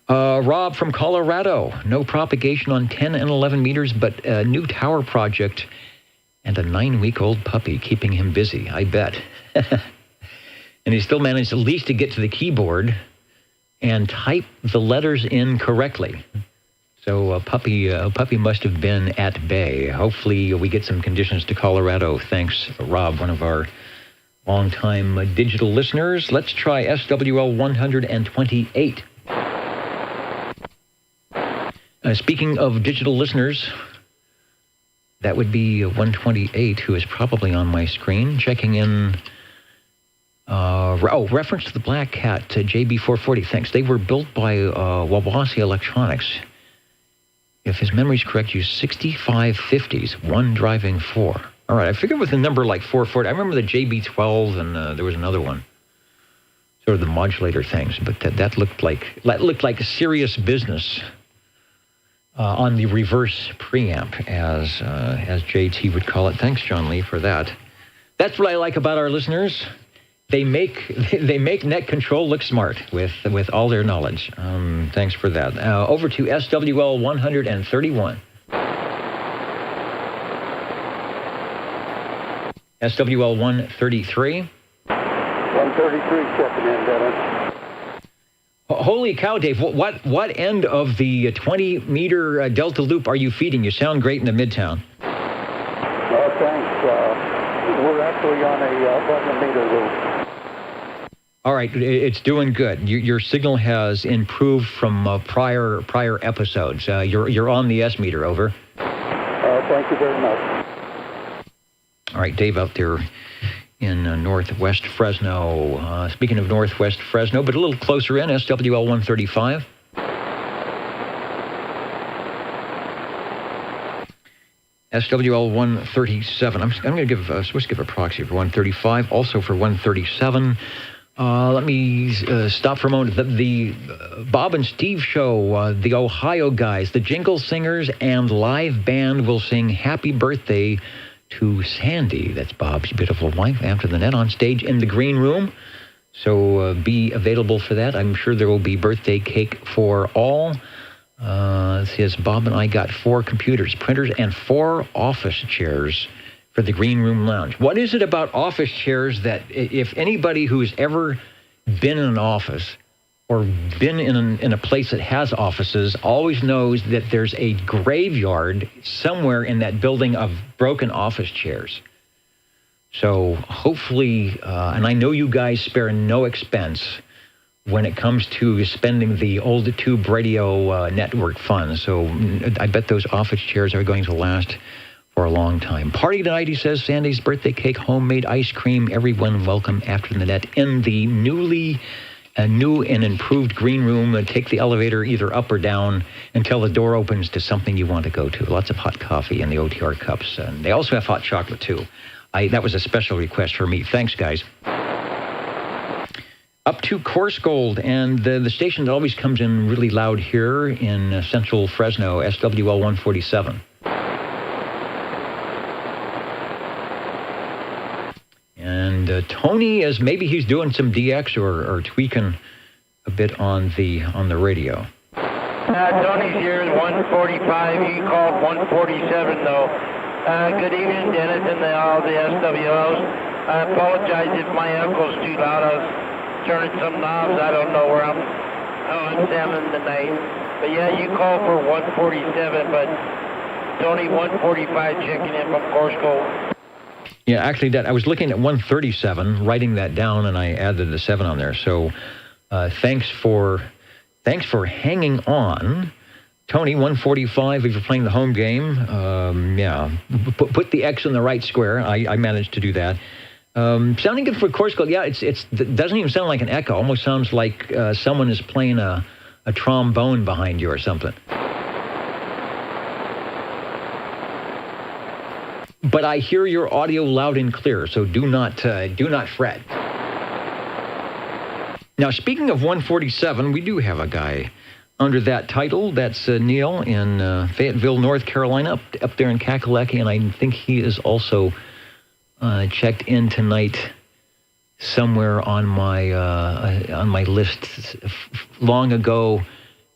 Rob from Colorado, no propagation on 10 and 11 meters, but a new tower project and a 9-week-old puppy keeping him busy, I bet. And he still managed at least to get to the keyboard and type the letters in correctly. So a puppy must have been at bay. Hopefully we get some conditions to Colorado. Thanks, Rob, one of our long-time digital listeners. Let's try SWL 128. Speaking of digital listeners, that would be 128, who is probably on my screen, checking in. Reference to the Black Cat, JB440. Thanks. They were built by Wawasi Electronics. If his memory's correct, use 6550s, one driving 4. All right, I figured with a number like 440. I remember the JB12, and there was another one, sort of the modulator things. But that looked like serious business on the reverse preamp, as JT would call it. Thanks, John Lee, for that. That's what I like about our listeners. They make net control look smart with all their knowledge. Thanks for that. Over to SWL 131. SWL 133. 133 checking in, Dennis. Holy cow, Dave! What end of the 20-meter Delta loop are you feeding? You sound great in the Midtown. Thanks. We're actually on a 100-meter loop. All right, it's doing good. Your signal has improved from prior episodes. You're on the S meter. Over. Thank you very much. All right, Dave out there in northwest Fresno. Speaking of northwest Fresno, but a little closer in, SWL 135. SWL 137. I'm going to give supposed to give a proxy for 135, also for 137. Let me stop for a moment. The Bob and Steve show, the Ohio guys, the Jingle Singers and live band will sing Happy Birthday to Sandy, that's Bob's beautiful wife, after the net on stage in the green room. So be available for that. I'm sure there will be birthday cake for all. It says Bob and I got 4 computers, printers, and 4 office chairs for the green room lounge. What is it about office chairs that if anybody who's ever been in an office or been in a place that has offices always knows that there's a graveyard somewhere in that building of broken office chairs. So hopefully, and I know you guys spare no expense when it comes to spending the old tube radio network funds. So I bet those office chairs are going to last for a long time. Party tonight, he says, Sandy's birthday cake, homemade ice cream, everyone welcome after the net in the new and improved green room. Take the elevator either up or down until the door opens to something you want to go to. Lots of hot coffee in the OTR cups. And they also have hot chocolate, too. That was a special request for me. Thanks, guys. Up to Coarse Gold, and the station that always comes in really loud here in central Fresno, SWL 147. And Tony, is maybe he's doing some DX or tweaking a bit on the radio. Tony's here at 145. He called 147 though. Good evening, Dennis, and all the SWOs. I apologize if my echo's too loud. I was turning some knobs. I don't know where I'm examining the name. But yeah, you called for 147, but Tony 145 checking in from Coarse Gold. Yeah, actually, I was looking at 137, writing that down, and I added the 7 on there. So thanks for hanging on. Tony, 145, if you're playing the home game, put the X in the right square. I managed to do that. Sounding good for Coarse Gold. Yeah, it doesn't even sound like an echo. Almost sounds like someone is playing a trombone behind you or something. But I hear your audio loud and clear, so do not fret. Now, speaking of 147, we do have a guy under that title. That's Neil in Fayetteville, North Carolina, up there in Kakalaki, and I think he is also checked in tonight somewhere on my list long ago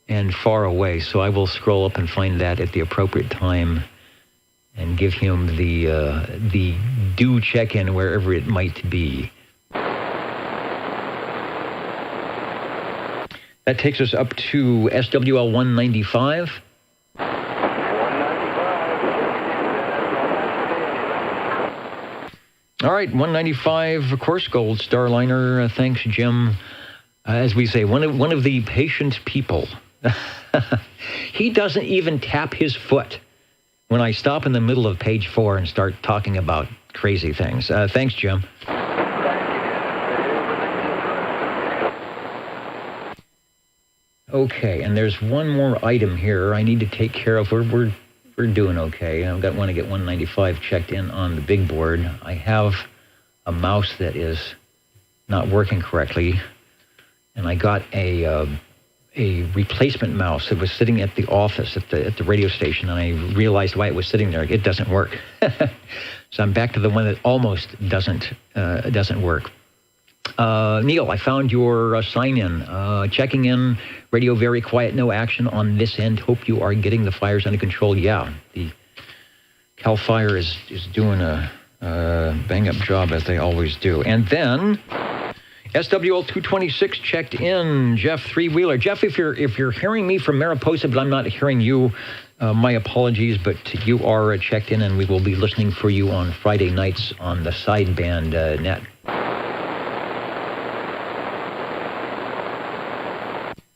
and far away. So I will scroll up and find that at the appropriate time and give him the due check-in wherever it might be. That takes us up to SWL 195. All right, 195, of course, Gold Starliner. Thanks, Jim. As we say, one of the patient people. He doesn't even tap his foot when I stop in the middle of page 4 and start talking about crazy things. Thanks, Jim. Okay, and there's one more item here I need to take care of. We're doing okay. I've got to get 195 checked in on the big board. I have a mouse that is not working correctly, and I got a replacement mouse that was sitting at the office at the radio station, and I realized why it was sitting there. It doesn't work. So I'm back to the one that almost doesn't work. Neil, I found your sign-in. Checking in, radio very quiet, no action on this end. Hope you are getting the fires under control. Yeah, the CAL FIRE is doing a bang-up job, as they always do. And then SWL 226 checked in. Jeff Three-Wheeler. Jeff, if you're hearing me from Mariposa, but I'm not hearing you, my apologies, but you are checked in, and we will be listening for you on Friday nights on the sideband net.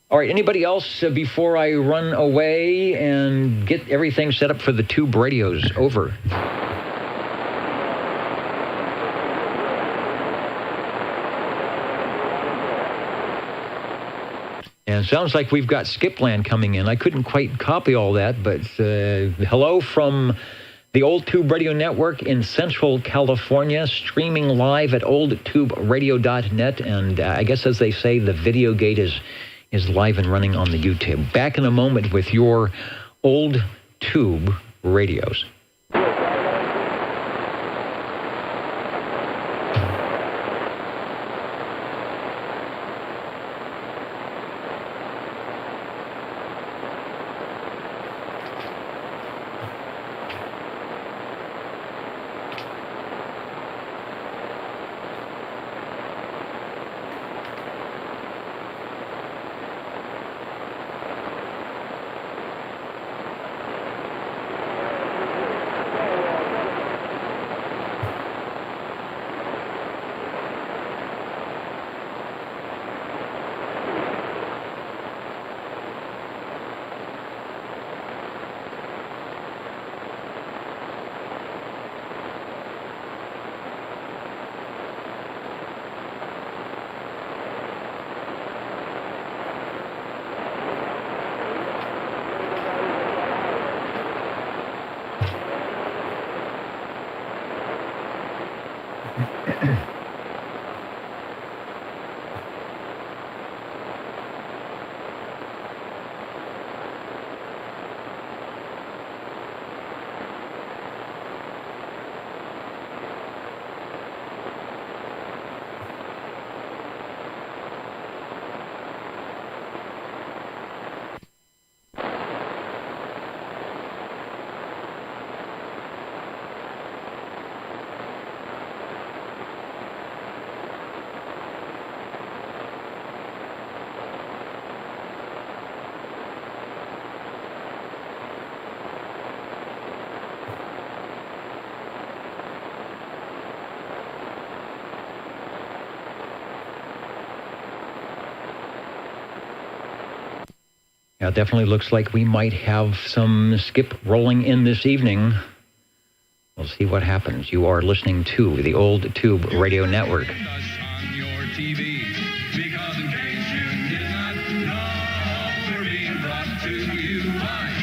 All right, anybody else before I run away and get everything set up for the tube radios? Over. And it sounds like we've got Skipland coming in. I couldn't quite copy all that, but hello from the Old Tube Radio Network in Central California, streaming live at oldtuberadio.net. And I guess, as they say, the video gate is live and running on the YouTube. Back in a moment with your Old Tube radios. Yeah, it definitely looks like we might have some skip rolling in this evening. We'll see what happens. You are listening to the Old Tube Radio Network.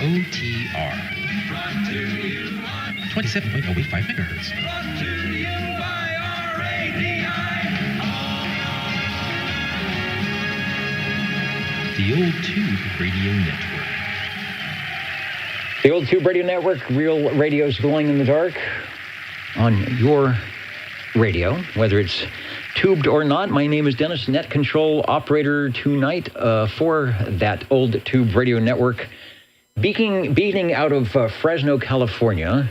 OTR. 27.085 megahertz. The Old Tube Radio Network. The Old Tube Radio Network, real radio's glowing in the dark on your radio, whether it's tubed or not. My name is Dennis, net control operator tonight for that Old Tube Radio Network, beating out of Fresno, California.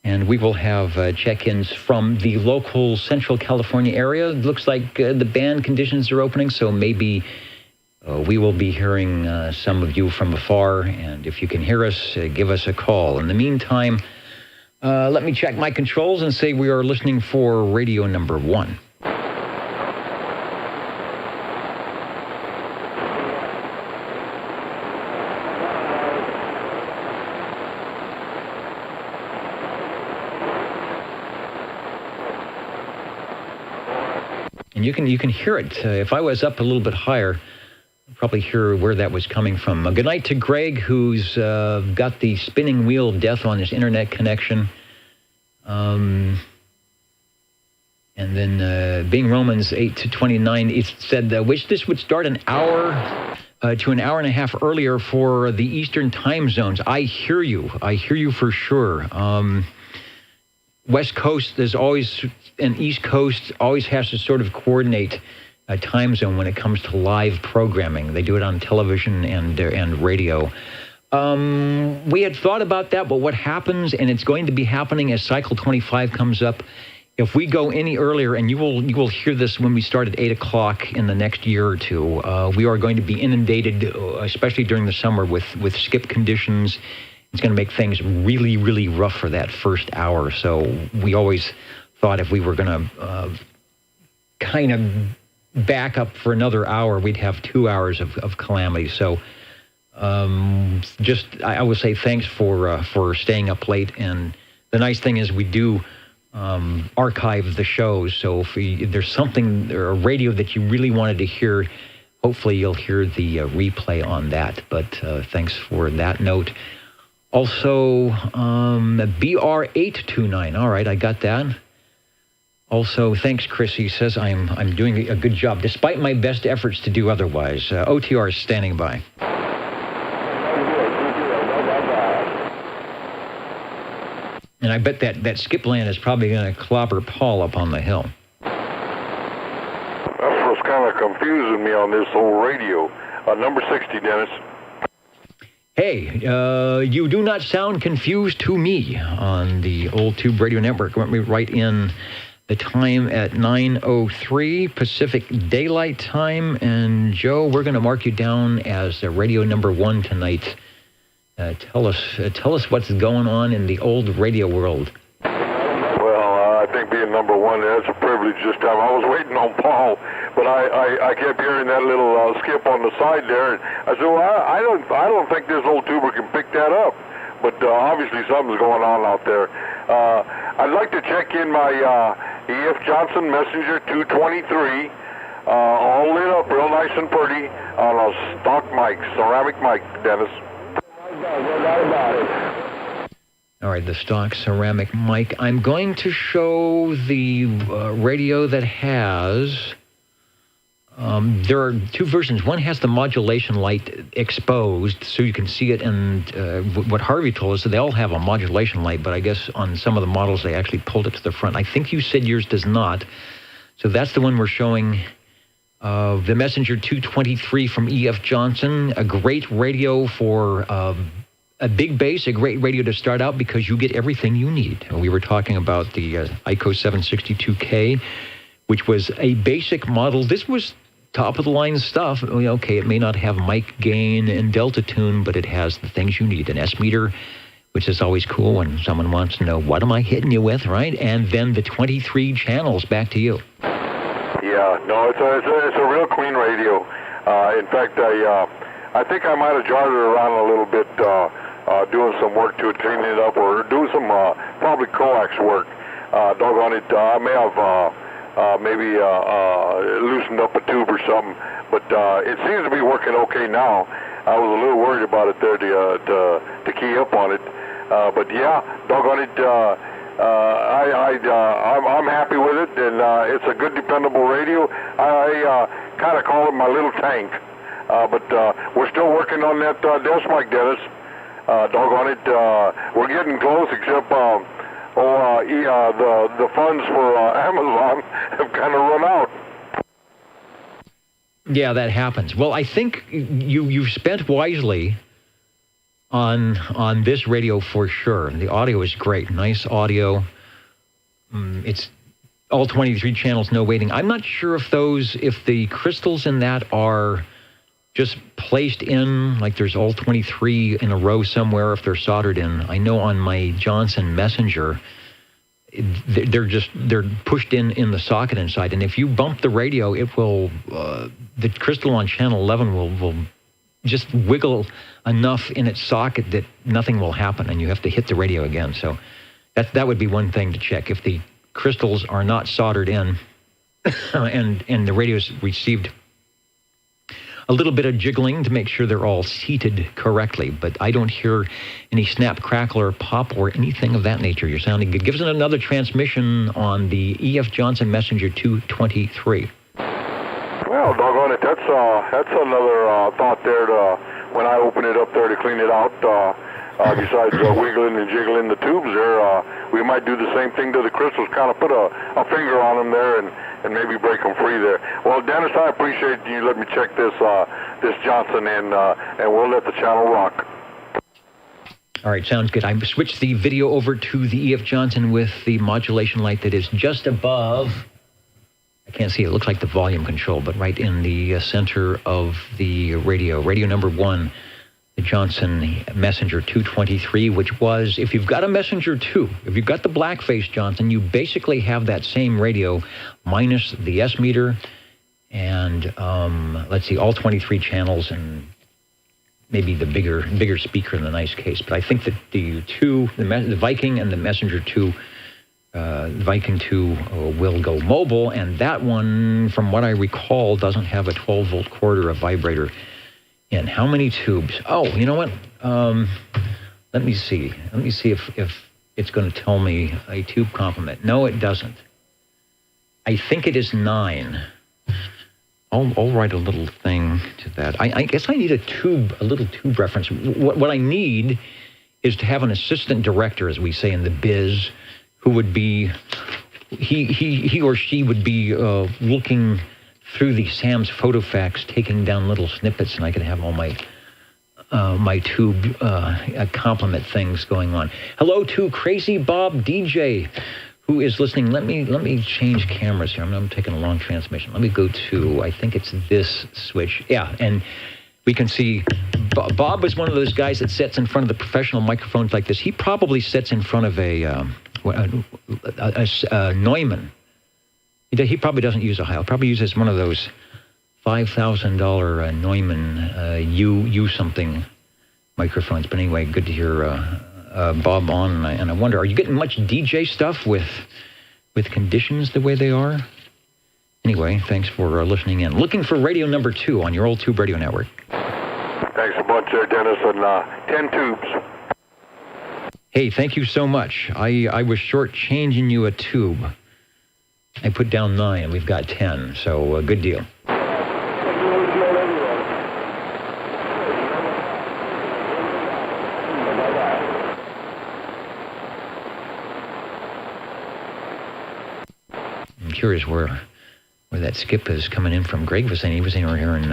And we will have check-ins from the local Central California area. It looks like the band conditions are opening, so maybe we will be hearing some of you from afar. And if you can hear us, give us a call. In the meantime, let me check my controls and say we are listening for radio number 1. And you can hear it. If I was up a little bit higher, I'd probably hear where that was coming from. Good night to Greg, who's got the spinning wheel of death on his internet connection. And then Being Romans 8 to 29, it said, wish this would start an hour to an hour and a half earlier for the Eastern time zones. I hear you for sure. West Coast, there's always, and East Coast always has to sort of coordinate a time zone when it comes to live programming. They do it on television and radio. We had thought about that, but what happens, and it's going to be happening as Cycle 25 comes up, if we go any earlier, and you will hear this when we start at 8 o'clock in the next year or two, we are going to be inundated, especially during the summer, with skip conditions. It's going to make things really, really rough for that first hour. So we always thought if we were going to kind of back up for another hour, we'd have 2 hours of calamity. So I will say thanks for staying up late. And the nice thing is we do archive the shows. So if there's something or a radio that you really wanted to hear, hopefully you'll hear the replay on that. But thanks for that note. Also, BR829. All right, I got that. Also, thanks, Chris. He says I'm doing a good job, despite my best efforts to do otherwise. OTR is standing by. And I bet that skip land is probably going to clobber Paul up on the hill. That's what's kind of confusing me on this whole radio. Number 60, Dennis. Hey, you do not sound confused to me on the Old Tube Radio Network. Let me write in the time at 9:03 Pacific Daylight Time. And Joe, we're going to mark you down as radio number 1 tonight. Tell us what's going on in the old radio world. Well, I think being number 1, that's a privilege this time. I was waiting on Paul, but I kept hearing that little skip on the side there, and I said, well, I don't think this old tuber can pick that up. But obviously something's going on out there. I'd like to check in my E.F. Johnson Messenger 223, all lit up real nice and pretty on a stock mic, ceramic mic, Dennis. All right, the stock ceramic mic. I'm going to show the radio that has... there are 2 versions. One has the modulation light exposed, so you can see it. And what Harvey told us, they all have a modulation light, but I guess on some of the models, they actually pulled it to the front. I think you said yours does not. So that's the one we're showing. The Messenger 223 from E.F. Johnson, a great radio for a big base, a great radio to start out because you get everything you need. We were talking about the ICO 762K, which was a basic model. This was top-of-the-line stuff. Okay, it may not have mic gain and delta tune, but it has the things you need. An S-meter, which is always cool when someone wants to know, what am I hitting you with, right? And then the 23 channels. Back to you. Yeah, no, it's a real clean radio. In fact, I think I might have jarred it around a little bit, doing some work to it, cleaning it up, or doing some probably coax work. Doggone it, I may have maybe loosened up a tube or something, but it seems to be working okay now. I was a little worried about it there to key up on it, but yeah, doggone it, I'm happy with it, and it's a good, dependable radio. I kind of call it my little tank, but we're still working on that desk mic, Dennis. Doggone it, we're getting close, except the funds for Amazon have kind of run out. Yeah, that happens. Well, I think you've spent wisely on this radio for sure. The audio is great, nice audio. It's all 23 channels, no waiting. I'm not sure if the crystals in that are just placed in, like there's all 23 in a row somewhere, if they're soldered in. I know on my Johnson Messenger, they're pushed in the socket inside, and if you bump the radio, it will the crystal on channel 11 will just wiggle enough in its socket that nothing will happen, and you have to hit the radio again. So that would be one thing to check. If the crystals are not soldered in and the radio's received a little bit of jiggling to make sure they're all seated correctly, but I don't hear any snap, crackle, or pop or anything of that nature. You're sounding good. Give us another transmission on the E.F. Johnson Messenger 223. Well, doggone it, that's another thought there when I open it up there to clean it out. Besides wiggling and jiggling the tubes there, we might do the same thing to the crystals, kind of put a finger on them there and maybe break them free there. Well, Dennis, I appreciate you letting me check this Johnson, and we'll let the channel rock. All right, sounds good. I switched the video over to the E.F. Johnson with the modulation light that is just above. I can't see it. It looks like the volume control, but right in the center of the radio number 1, the Johnson Messenger 223, which was, if you've got a Messenger 2, if you've got the blackface Johnson, you basically have that same radio minus the S meter and, let's see, all 23 channels and maybe the bigger speaker in the nice case. But I think that the Viking and the Messenger 2, Viking 2 will go mobile, and that one, from what I recall, doesn't have a 12-volt cord or a vibrator in. How many tubes? Oh, you know what? Let me see. Let me see if it's going to tell me a tube complement. No, it doesn't. I think it is 9. I'll write a little thing to that. I guess I need a little tube reference. What I need is to have an assistant director, as we say in the biz, who would be, he or she would be looking through the Sam's PhotoFax, taking down little snippets, and I could have all my my tube complement things going on. Hello to Crazy Bob DJ, who is listening. Let me change cameras here. I'm taking a long transmission. Let me go to, I think it's this switch. Yeah, and we can see Bob is one of those guys that sits in front of the professional microphones like this. He probably sits in front of a Neumann. He probably doesn't use a Heil. Probably uses one of those $5,000 Neumann U something microphones. But anyway, good to hear Bob on. And I wonder, are you getting much DJ stuff with conditions the way they are? Anyway, thanks for listening in. Looking for radio number 2 on your old tube radio network. Thanks a bunch there, Dennis, and 10 tubes. Hey, thank you so much. I was shortchanging you a tube. I put down 9, and we've got 10, so good deal. I'm curious where that skip is coming in from. Greg was saying he was in here in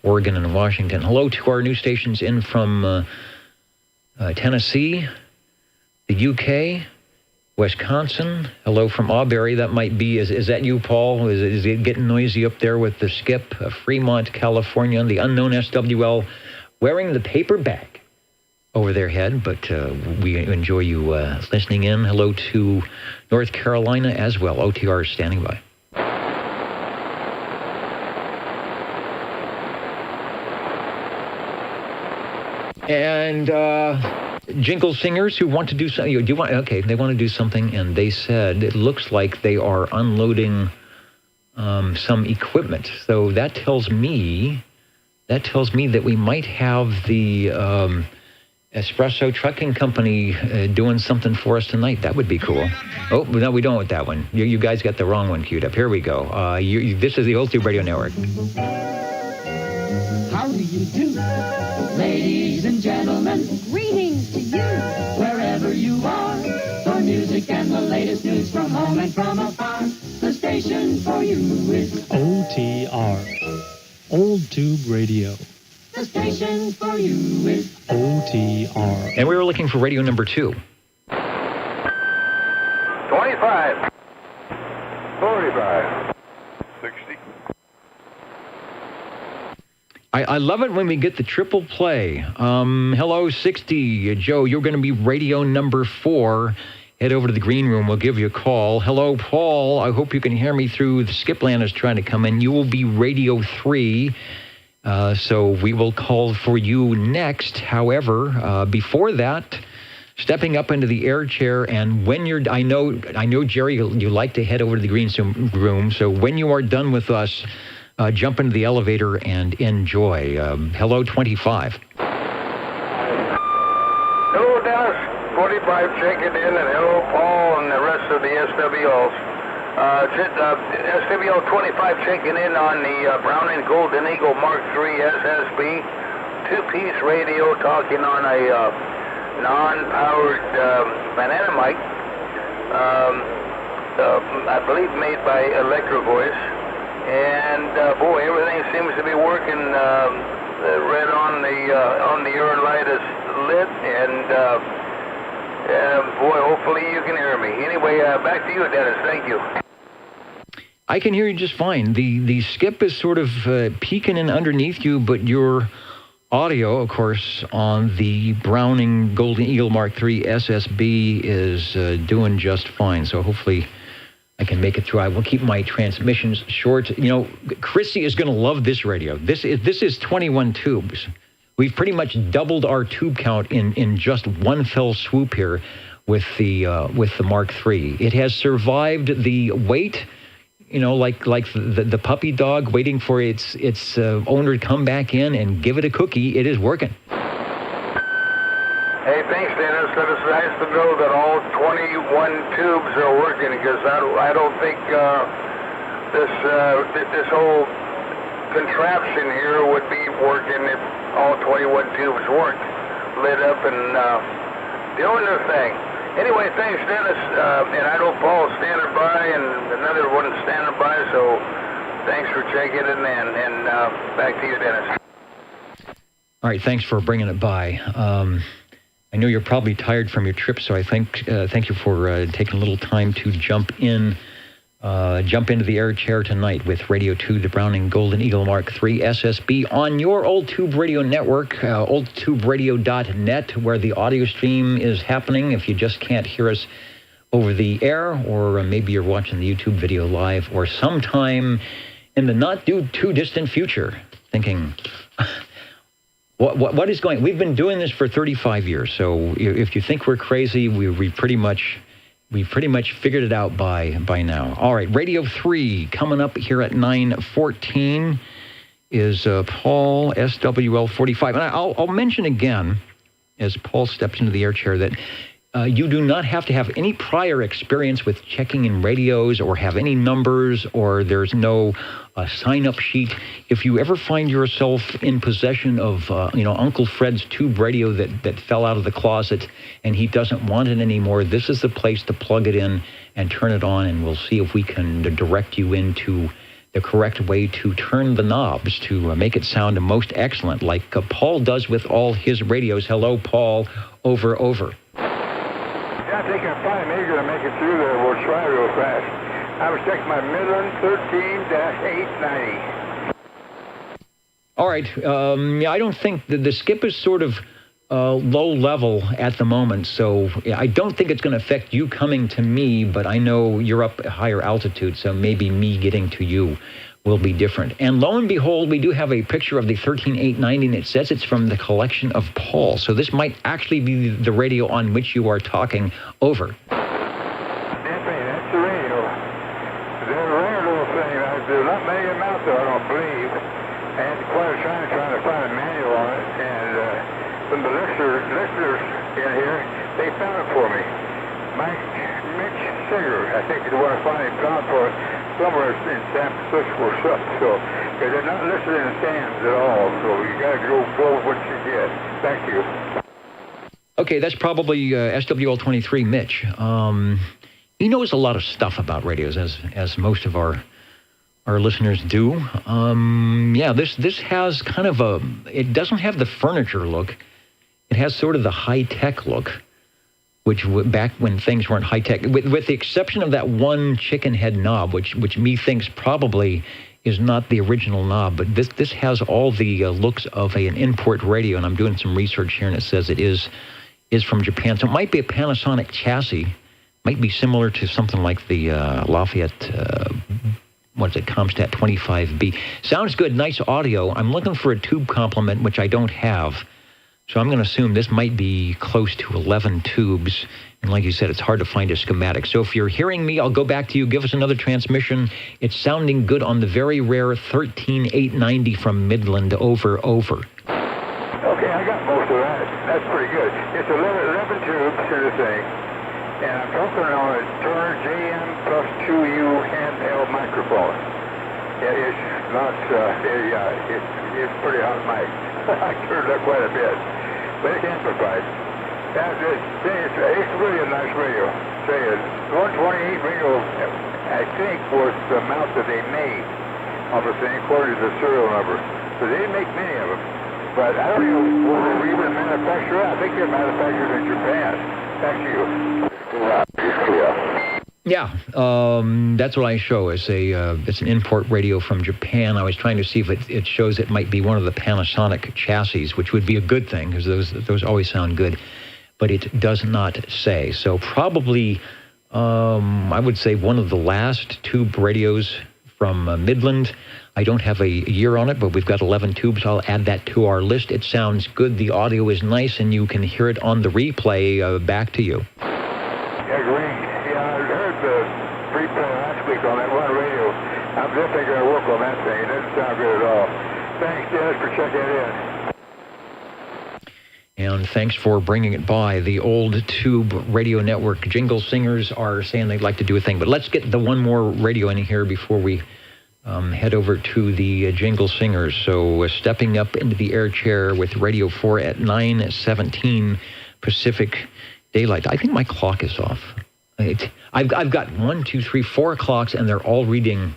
Oregon and Washington. Hello to our new stations in from Tennessee, the UK, Wisconsin. Hello from Auberry. That might be, is that you, Paul? Is it getting noisy up there with the skip? Fremont, California, the unknown SWL wearing the paper bag over their head, but we enjoy you listening in. Hello to North Carolina as well. OTR is standing by. And jingle singers who want to do something. They want to do something, and they said it looks like they are unloading some equipment. So that tells me that we might have the Espresso Trucking Company doing something for us tonight. That would be cool. Oh, no, we don't want that one. You guys got the wrong one queued up. Here we go. This is the Old Tube Radio Network. How do you do, ladies and gentlemen? Greetings to you, wherever you are. For music and the latest news from home and from afar, the station for you is OTR, Old Tube Radio. The station for you is OTR. And we were looking for radio number 2. 25. 45. 60. I love it when we get the triple play. Hello, 60. Joe, you're going to be radio number 4. Head over to the green room. We'll give you a call. Hello, Paul. I hope you can hear me through. The Skipland is trying to come in. You will be radio 3. So we will call for you next. However, before that, stepping up into the air chair, and when you're, I know, Jerry, you like to head over to the green room. So when you are done with us, jump into the elevator and enjoy. Hello, 25. Hello, Dennis. 45 checking in, and hello, Paul, and the rest of the SWOs. SWO 25 checking in on the Browning Golden Eagle Mark III SSB, 2-piece radio talking on a non-powered banana mic, I believe made by Electro Voice. And boy, everything seems to be working. The red on the air light is lit, and boy, hopefully you can hear me. Anyway, back to you, Dennis. Thank you. I can hear you just fine. The skip is sort of peeking in underneath you, but your audio, of course, on the Browning Golden Eagle Mark III SSB is doing just fine. So hopefully I can make it through. I will keep my transmissions short. You know, Chrissy is going to love this radio. This is 21 tubes. We've pretty much doubled our tube count in just one fell swoop here with the Mark III. It has survived the wait. You know, like the puppy dog waiting for its owner to come back in and give it a cookie. It is working. Hey, thanks, Dennis. That is nice to know that all 21 tubes are working, because I don't think this whole contraption here would be working if all 21 tubes weren't lit up and doing their thing. Anyway, thanks, Dennis. And I know Paul's standing by, and another one standing by, so thanks for checking it in. And back to you, Dennis. All right, thanks for bringing it by. I know you're probably tired from your trip, so I thank you for taking a little time to jump into the air chair tonight with Radio 2, the Browning Golden Eagle Mark III SSB on your Old Tube Radio Network, oldtuberadio.net, where the audio stream is happening. If you just can't hear us over the air, or maybe you're watching the YouTube video live, or sometime in the not too distant future, thinking, what is going? We've been doing this for 35 years, so if you think we're crazy, we pretty much figured it out by now. All right, Radio 3 coming up here at 9:14 is Paul, SWL 45. And I'll mention again, as Paul steps into the air chair, that you do not have to have any prior experience with checking in radios or have any numbers, or there's no sign-up sheet. If you ever find yourself in possession of, Uncle Fred's tube radio that fell out of the closet and he doesn't want it anymore, this is the place to plug it in and turn it on, and we'll see if we can direct you into the correct way to turn the knobs to make it sound most excellent, like Paul does with all his radios. Hello, Paul. Over. Yeah, I think I'm fine. Maybe going to make it through there. We'll try real fast. I was checking my Midland 13-890. All right. I don't think the skip is sort of low level at the moment, so I don't think it's going to affect you coming to me, but I know you're up at higher altitude, so maybe me getting to you will be different. And lo and behold, we do have a picture of the 13890, and it says it's from the collection of Paul. So this might actually be the radio on which you are talking. Over. Definitely, that's the radio. They're a rare little thing. There's not many of them out there, I don't believe. I had quite a time trying to find a manual on it, and when the listeners in here, they found it for me. Mitch Singer, I think, is the one I finally found for it. Somewhere in San Francisco or something, so they're not listed in the stands at all, so you got to go with what you get. Thank you. Okay, that's probably SWL23 Mitch. He knows a lot of stuff about radios, as most of our listeners do. This has kind of it doesn't have the furniture look. It has sort of the high-tech look, which back when things weren't high-tech, with the exception of that one chicken head knob, which methinks probably is not the original knob, but this has all the looks of an import radio, and I'm doing some research here, and it says it is from Japan. So it might be a Panasonic chassis, might be similar to something like the Lafayette, Comstat 25B. Sounds good, nice audio. I'm looking for a tube complement, which I don't have. So I'm going to assume this might be close to 11 tubes. And like you said, it's hard to find a schematic. So if you're hearing me, I'll go back to you. Give us another transmission. It's sounding good on the very rare 13890 from Midland. Over. Okay, I got most of that. That's pretty good. It's 11 tubes to the thing. And I'm talking on a Turner JM plus 2U handheld microphone. It is not, it's pretty hot mic. I turned up quite a bit. But it's amplified. It's really a nice radio. Say it. 128 radio, I think, was the amount that they made of the thing according to the serial number. So they didn't make many of them. But I don't know whether they even manufactured. I think they're manufactured in Japan. Thank you. Yeah, that's what I show. It's an import radio from Japan. I was trying to see if it shows it might be one of the Panasonic chassis, which would be a good thing because those always sound good. But it does not say. So probably, I would say one of the last tube radios from Midland. I don't have a year on it, but we've got 11 tubes. I'll add that to our list. It sounds good. The audio is nice, and you can hear it on the replay. Back to you. Yeah, great. Yeah, I heard the replay last week on that one radio. I'm definitely going to work on that thing. It doesn't sound good at all. Thanks, Dennis, for checking it in. And thanks for bringing it by. The old tube radio network jingle singers are saying they'd like to do a thing. But let's get the one more radio in here before we head over to the jingle singers. So stepping up into the air chair with Radio 4 at 9:17 Pacific Daylight. I think my clock is off. I've got 4 clocks, and they're all reading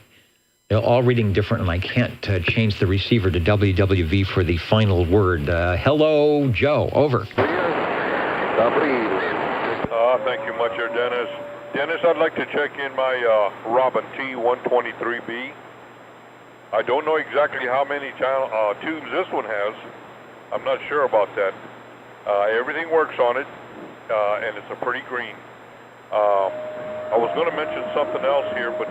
different, and I can't change the receiver to WWV for the final word. Hello, Joe. Over. Thank you much, Dennis. Dennis, I'd like to check in my Robin T123B. I don't know exactly how many tubes this one has. I'm not sure about that. Everything works on it, and it's a pretty green. I was going to mention something else here, but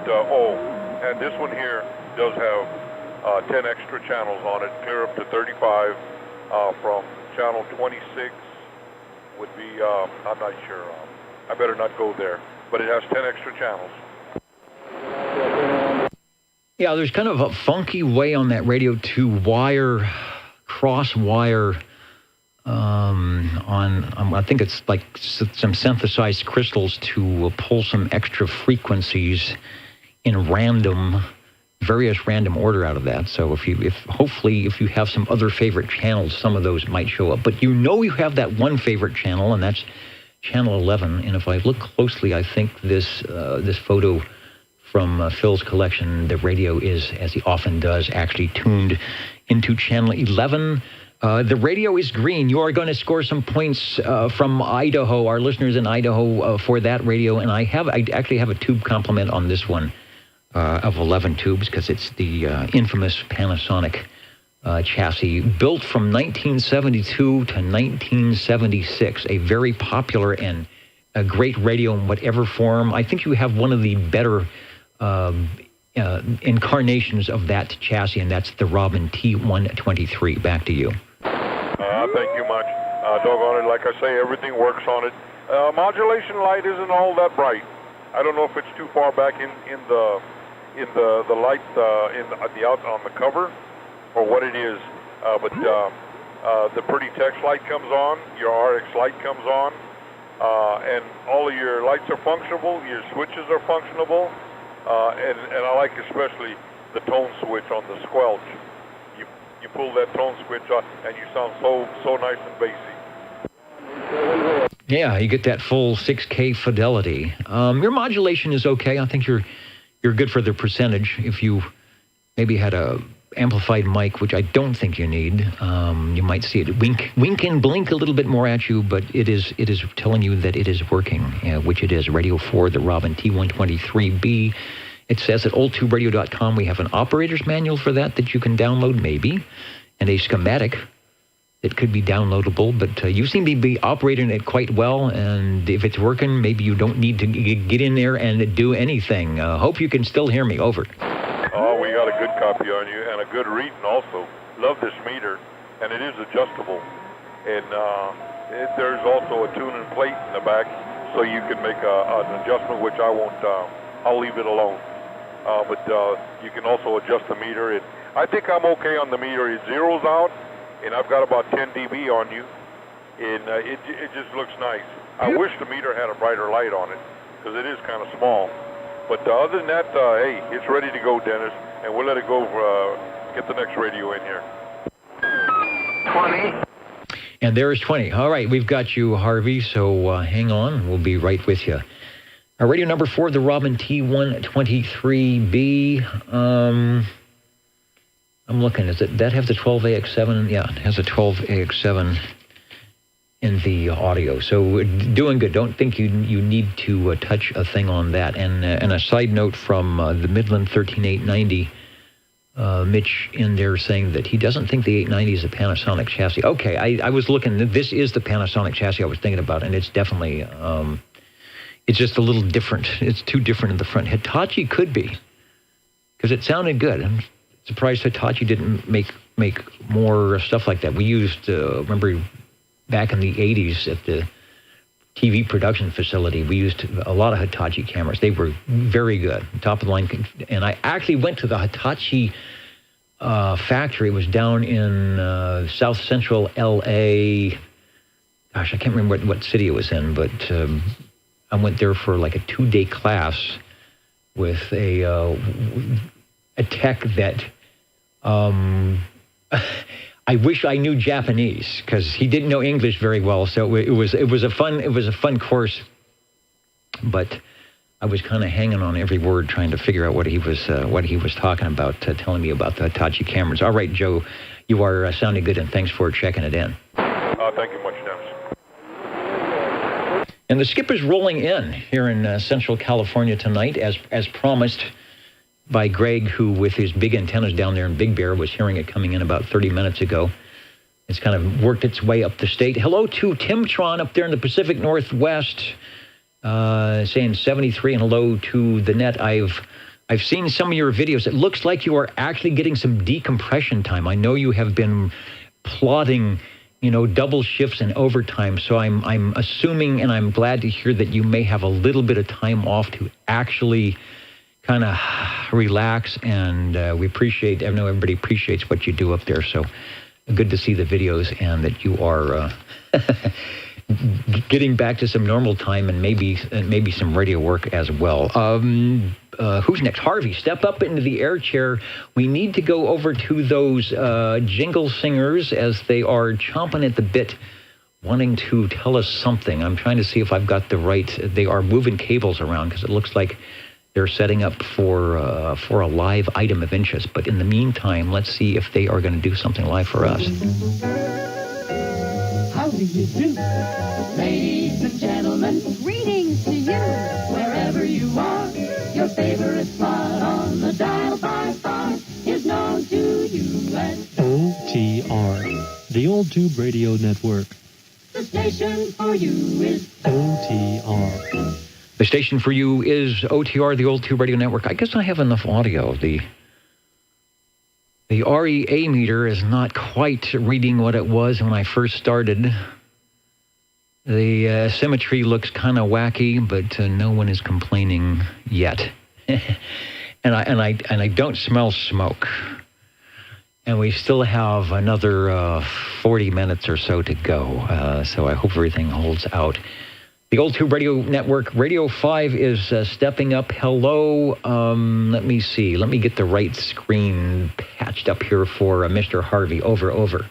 and this one here does have 10 extra channels on it, clear up to 35 from channel 26 would be, I'm not sure. I better not go there, but it has 10 extra channels. Yeah, there's kind of a funky way on that radio to cross-wire I think it's like some synthesized crystals to pull some extra frequencies in various random order out of that. So hopefully if you have some other favorite channels, some of those might show up. But you have that one favorite channel, and that's channel 11. And if I look closely, I think this photo from Phil's collection, the radio is, as he often does, actually tuned into channel 11. The radio is green. You are going to score some points from Idaho, our listeners in Idaho, for that radio. And I actually have a tube complement on this one of 11 tubes because it's the infamous Panasonic chassis, built from 1972 to 1976. A very popular and a great radio in whatever form. I think you have one of the better incarnations of that chassis, and that's the Robin T123. Back to you. Thank you much. Doggone it, like I say, everything works on it. Modulation light isn't all that bright. I don't know if it's too far back in the light out on the cover or what it is, but the pretty text light comes on, your RX light comes on, and all of your lights are functionable, your switches are functionable, and I like especially the tone switch on the squelch. You pull that tone switch off and you sound so nice and bassy. Yeah, you get that full 6K fidelity. Your modulation is okay. I think you're good for the percentage. If you maybe had a amplified mic, which I don't think you need, you might see it wink and blink a little bit more at you, but it is telling you that it is working, which it is. Radio 4, the Robin T123B. It says at old2radio.com we have an operator's manual for that you can download, maybe, and a schematic that could be downloadable, but you seem to be operating it quite well, and if it's working, maybe you don't need to get in there and do anything. Hope you can still hear me. Over. Oh, we got a good copy on you, and a good reading also. Love this meter, and it is adjustable. And there's also a tune-in plate in the back, so you can make an adjustment, which I won't, I'll leave it alone. But you can also adjust the meter. And I think I'm okay on the meter. It zeroes out, and I've got about 10 dB on you, and it just looks nice. I wish the meter had a brighter light on it, because it is kind of small. But other than that, hey, it's ready to go, Dennis, and we'll let it go for, get the next radio in here. 20. And there's 20. All right, we've got you, Harvey, so hang on. We'll be right with you. Radio number 4, the Robin T123B. I'm looking. That has a 12AX7? Yeah, it has a 12AX7 in the audio. So doing good. Don't think you need to touch a thing on that. And a side note from the Midland 13890, Mitch in there saying that he doesn't think the 890 is a Panasonic chassis. Okay, I was looking. This is the Panasonic chassis I was thinking about, and it's definitely... it's just a little different. It's too different in the front. Hitachi could be, because it sounded good. I'm surprised Hitachi didn't make more stuff like that. We used, remember, back in the 80s at the TV production facility, we used a lot of Hitachi cameras. They were very good, top of the line. And I actually went to the Hitachi factory. It was down in South Central LA. Gosh, I can't remember what city it was in, but... I went there for like a 2-day class with a tech that I wish I knew Japanese, because he didn't know English very well. So it was a fun course, but I was kind of hanging on every word, trying to figure out what he was talking about, telling me about the Hitachi cameras. All right, Joe, you are sounding good, and thanks for checking it in. Thank you much, Dennis. And the skip is rolling in here in Central California tonight, as promised by Greg, who, with his big antennas down there in Big Bear, was hearing it coming in about 30 minutes ago. It's kind of worked its way up the state. Hello to Timtron up there in the Pacific Northwest, saying 73, and hello to the net. I've seen some of your videos. It looks like you are actually getting some decompression time. I know you have been plodding, double shifts and overtime. So I'm assuming, and I'm glad to hear that you may have a little bit of time off to actually kind of relax. And I know everybody appreciates what you do up there. So good to see the videos, and that you are getting back to some normal time, and maybe some radio work as well. Who's next? Harvey, step up into the air chair. We need to go over to those jingle singers, as they are chomping at the bit, wanting to tell us something. I'm trying to see if I've got the right... They are moving cables around, because it looks like they're setting up for a live item of interest. But in the meantime, let's see if they are going to do something live for us. How do you do? Ladies and gentlemen, greetings to you. Wherever you are, your favorite spot on the dial by far is known to you as OTR, the Old Tube Radio Network. The station for you is OTR. The station for you is OTR, the Old Tube Radio Network. I guess I have enough audio. The REA meter is not quite reading what it was when I first started. The symmetry looks kind of wacky, but no one is complaining yet. and I don't smell smoke. And we still have another 40 minutes or so to go. So I hope everything holds out. The Old Tube Radio Network, Radio 5 is stepping up. Hello. Let me see. Let me get the right screen patched up here for Mr. Harvey. Over. Okay.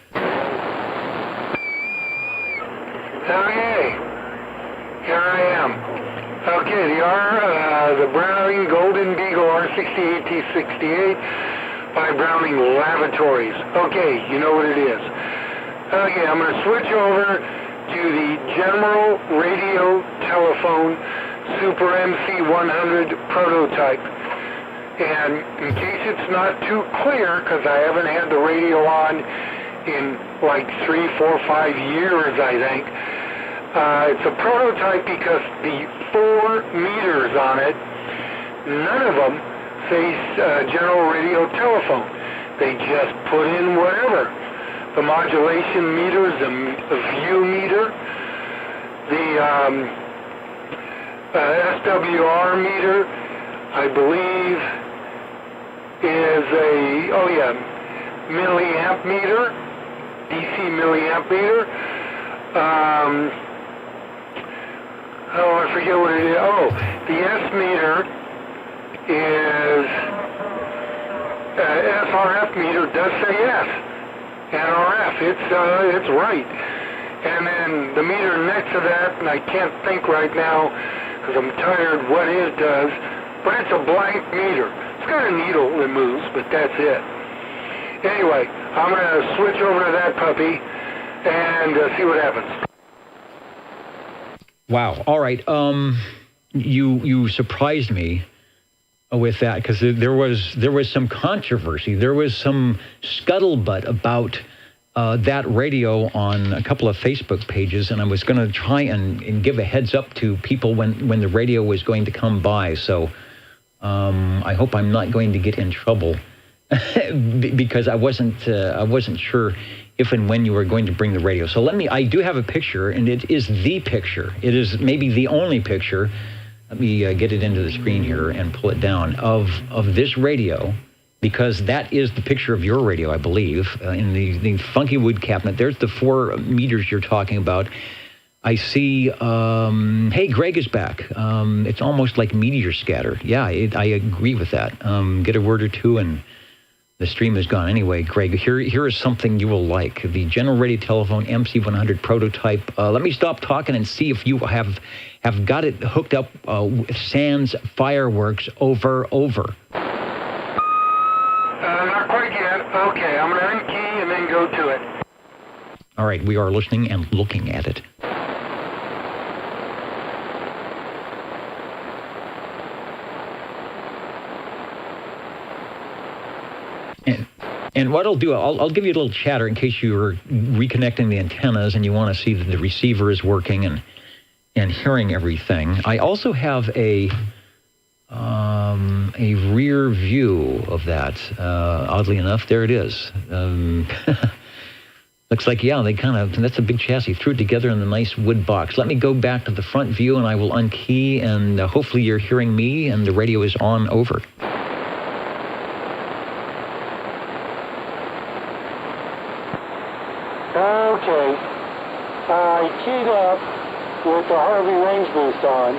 Here I am. Okay, the Browning Golden Beagle R68T68 by Browning Laboratories. Okay, you know what it is. Okay, I'm going to switch over to the General Radio Telephone Super MC100 prototype. And in case it's not too clear, because I haven't had the radio on in like 3, 4, 5 years, I think, it's a prototype because the 4 meters on it, none of them say General Radio Telephone. They just put in whatever. The modulation meter, the view meter, the SWR meter, I believe, is a, milliamp meter, DC milliamp meter. I forget what it is. Oh, the S meter is, SRF meter does say S. NRF, it's right. And then the meter next to that, and I can't think right now because I'm tired what it does, but it's a blank meter. It's got a needle that moves, but that's it. Anyway, I'm going to switch over to that puppy and see what happens. Wow. All right. You surprised me with that, because there was some controversy. There was some scuttlebutt about that radio on a couple of Facebook pages, and I was going to try and give a heads up to people when the radio was going to come by. So I hope I'm not going to get in trouble because I wasn't sure if and when you were going to bring the radio. So I do have a picture, and it is the picture. It is maybe the only picture. Let me get it into the screen here and pull it down, of this radio, because that is the picture of your radio, I believe, in the funky wood cabinet. There's the 4 meters you're talking about. I see, hey, Greg is back. It's almost like meteor scatter. Yeah, I agree with that. Get a word or two and the stream is gone. Anyway, Greg, here is something you will like. The General Radio Telephone MC100 prototype. Let me stop talking and see if you have got it hooked up with Sans Fireworks. Over. Not quite yet. Okay, I'm going to unkey and then go to it. All right, we are listening and looking at it. And what I'll do, I'll give you a little chatter in case you're reconnecting the antennas and you want to see that the receiver is working and hearing everything. I also have a rear view of that. Oddly enough, there it is. Looks like, yeah, that's a big chassis. Threw it together in the nice wood box. Let me go back to the front view and I will unkey, and hopefully you're hearing me and the radio is on. Over. Okay, I keyed up with the Harvey range boost on.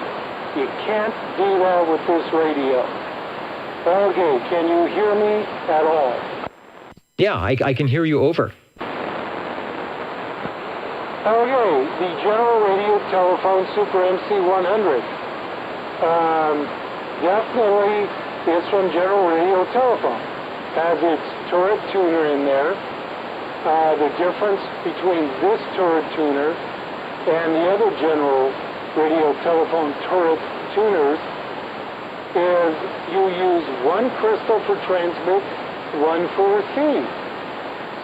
You can't do that with this radio. Okay, can you hear me at all? Yeah, I can hear you. Over. Okay, the General Radio Telephone Super MC100. Definitely it's from General Radio Telephone. Has its turret tuner in there. The difference between this turret tuner and the other General Radio Telephone turret tuners is you use one crystal for transmit, one for receive.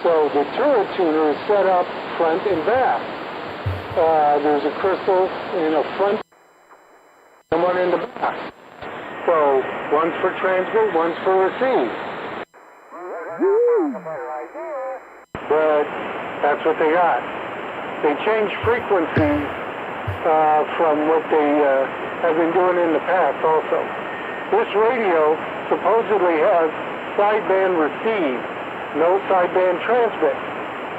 So the turret tuner is set up front and back. There's a crystal in a front one in the back. So one's for transmit, one's for receive. But that's what they got. They changed frequency from what they have been doing in the past also. This radio supposedly has sideband receive, no sideband transmit.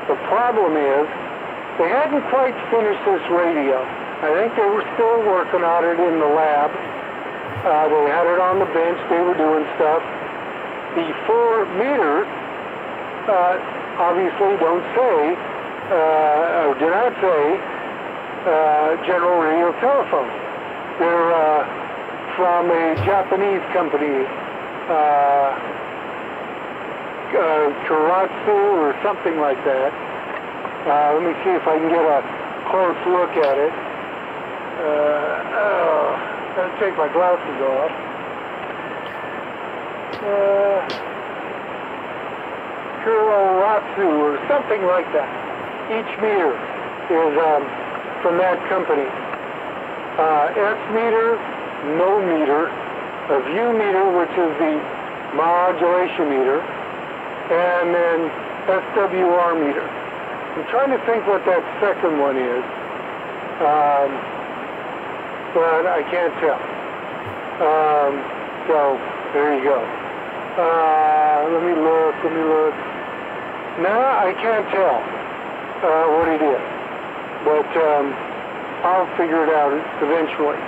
The problem is they hadn't quite finished this radio. I think they were still working on it in the lab. They had it on the bench. They were doing stuff. The 4 meters obviously don't say, or do not say, general radio telephone. They're from a Japanese company, Karatsu or something like that. Let me see if I can get a close look at it. Gotta take my glasses off. Kuroratsu or something like that. Each meter is from that company. S meter, no meter, a view meter, which is the modulation meter, and then SWR meter. I'm trying to think what that second one is, but I can't tell. So there you go. Let me look. No, I can't tell what it is, but I'll figure it out eventually.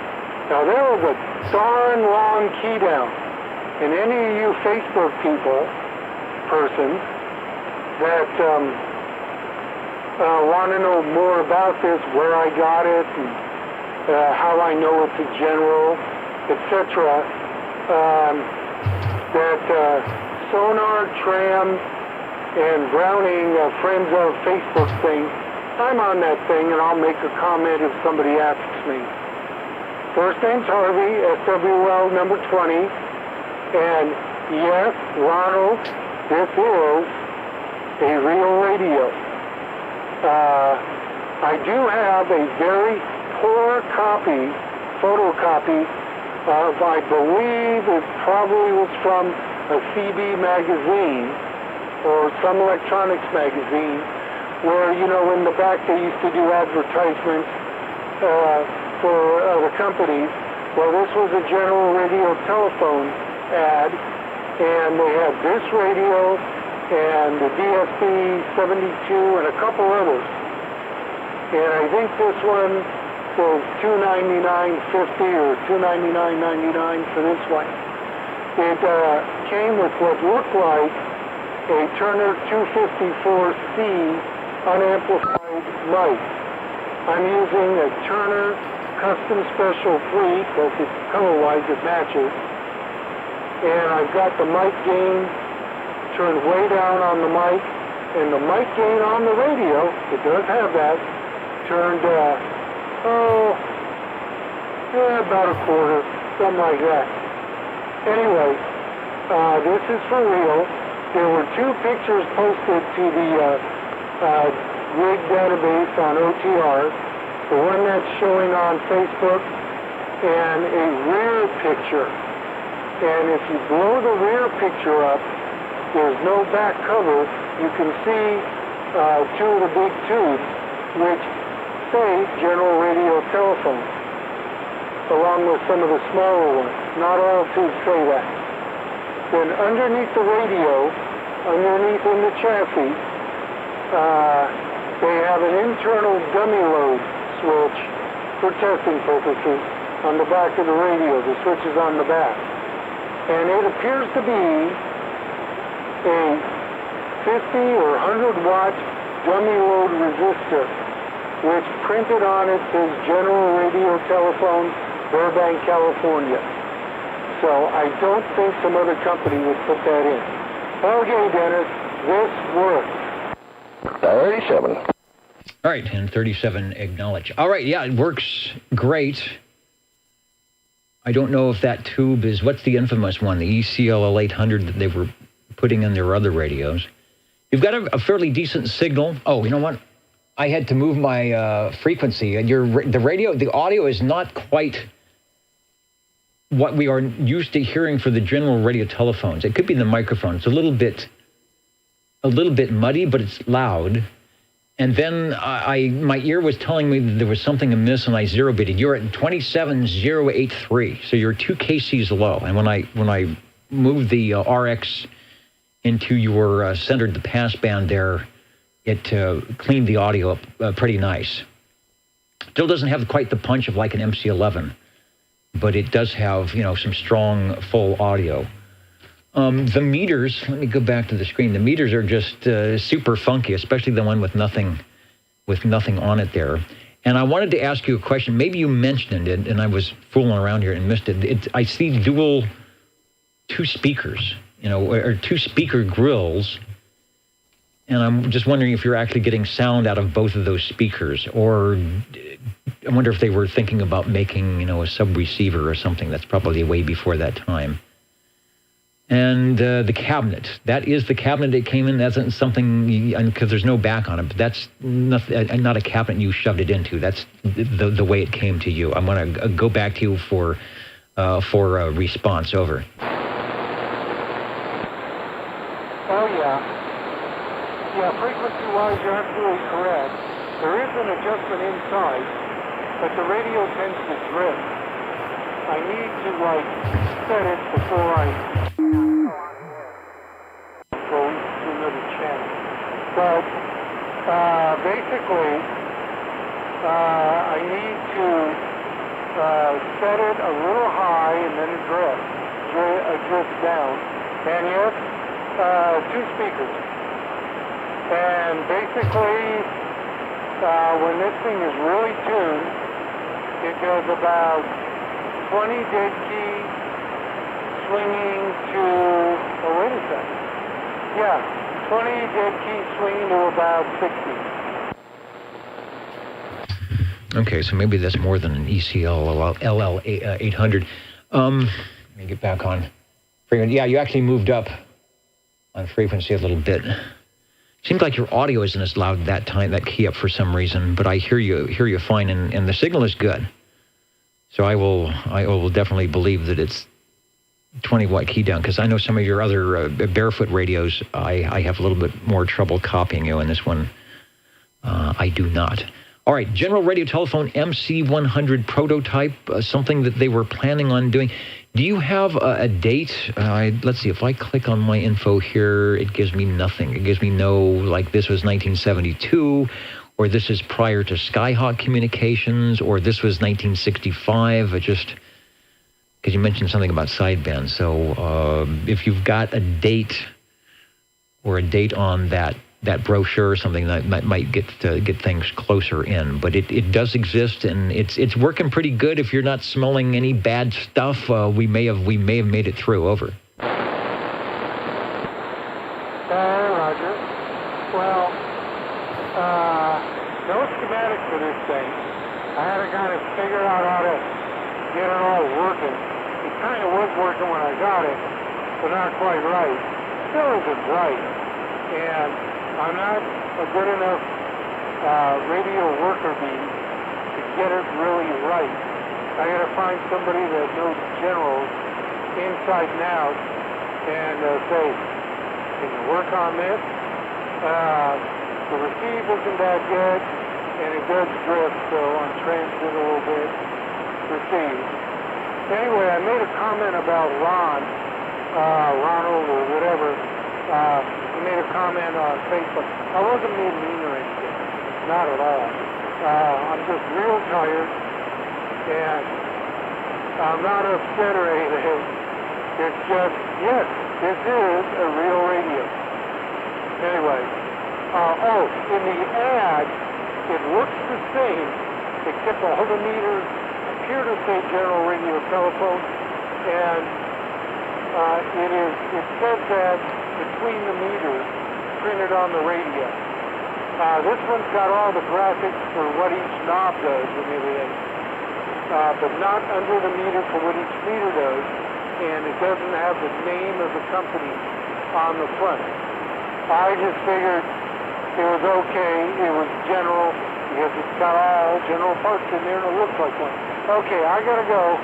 Now there was a darn long key down, and any of you Facebook persons that want to know more about this, where I got it, and how I know it's a general, etc., that Sonar, Tram, and Browning, friends of Facebook thing, I'm on that thing, and I'll make a comment if somebody asks me. First name's Harvey, SWL number 20, and yes, Ronald, this is a real radio. I do have a very poor photocopy of, I believe it probably was from a CB magazine or some electronics magazine, where, you know, in the back they used to do advertisements for other companies. Well, this was a general radio telephone ad, and they had this radio and the DSP 72 and a couple others. And I think this one was $299.50 or $299.99 for this one. It came with what looked like a Turner 254C unamplified mic. I'm using a Turner Custom Special 3 because color-wise it matches. And I've got the mic gain turned way down on the mic, and the mic gain on the radio, it does have that, turned, about a quarter, something like that. Anyway, this is for real. There were 2 pictures posted to the rig database on OTR, the one that's showing on Facebook, and a rear picture. And if you blow the rear picture up, there's no back cover. You can see 2 of the big tubes, which say general radio telephone, along with some of the smaller ones. Not all tubes say that. Then underneath the radio, underneath in the chassis, they have an internal dummy load switch for testing purposes on the back of the radio. The switch is on the back. And it appears to be a 50 or 100 watt dummy load resistor, which printed on it says General Radio Telephone, Burbank, California. So I don't think some other company would put that in. Okay, Dennis, this works. 37. All right, and 37 acknowledge. All right, yeah, it works great. I don't know if that tube is, what's the infamous one, the ECLL 800 that they were putting in their other radios. You've got a fairly decent signal. Oh, you know what? I had to move my frequency. And the audio is not quite what we are used to hearing for the general radio telephones. It could be the microphone. It's a little bit muddy, but it's loud. And then my ear was telling me that there was something amiss, and I zero bitted. You're at 27083, so you're 2 kcs low. And when I moved the RX into your centered the pass band there, it cleaned the audio up pretty nice. Still doesn't have quite the punch of like an MC11, but it does have, some strong full audio. The meters, let me go back to the screen. The meters are just super funky, especially the one with nothing on it there. And I wanted to ask you a question. Maybe you mentioned it, and I was fooling around here and missed it. I see dual 2 speakers, or 2 speaker grills. And I'm just wondering if you're actually getting sound out of both of those speakers, or I wonder if they were thinking about making, a sub-receiver or something. That's probably way before that time. And the cabinet, that is the cabinet that came in. That's something, because there's no back on it, but that's not a cabinet you shoved it into. That's the way it came to you. I'm going to go back to you for a response. Over. Oh, yeah. Yeah, frequency-wise, you're absolutely correct. There is an adjustment inside, but the radio tends to drift. I need to, set it before I go to another channel. But, basically, I need to set it a little high and then it drifts down. And yes, 2 speakers. And basically, when this thing is really tuned, it does about 20 dead key swinging to, wait a second. Yeah, 20 dead key swinging to about 60. Okay, so maybe that's more than an ECL LL 800. Let me get back on frequency. Yeah, you actually moved up on frequency a little bit. Seems like your audio isn't as loud that key up for some reason, but I hear you fine, and the signal is good. So I will definitely believe that it's 20 watt key down, because I know some of your other barefoot radios, I have a little bit more trouble copying you, and this one I do not. All right, General Radio Telephone MC100 prototype, something that they were planning on doing. Do you have a date? Let's see, if I click on my info here, it gives me nothing. It gives me this was 1972, or this is prior to Skyhawk Communications, or this was 1965. Because you mentioned something about sideband. So if you've got a date or a date on that brochure or something, that might get things closer in. But it does exist, and it's working pretty good. If you're not smelling any bad stuff, we may have made it through. Over. Roger. Well, no schematic for this thing. I had to kind of figure out how to get it all working. It kind of was working when I got it, but not quite right. Still isn't right. And I'm not a good enough radio worker bee to get it really right. I got to find somebody that knows generals inside and out and say, can you work on this? The receive isn't that good, and it does drift, so I'm transmit a little bit. Receive. Anyway, I made a comment about Ronald or whatever. He made a comment on Facebook. I wasn't being mean or anything. Not at all. I'm just real tired, and I'm not upset or anything. It's just, yes, this is a real radio. Anyway, in the ad, it looks the same, except all the meters appear to say General Radio Telephone, and it says that between the meters printed on the radio. This one's got all the graphics for what each knob does and everything, but not under the meter for what each meter does, and it doesn't have the name of the company on the front. I just figured it was okay, it was General, because it's got all General parts in there and it looks like one. Okay, I gotta go.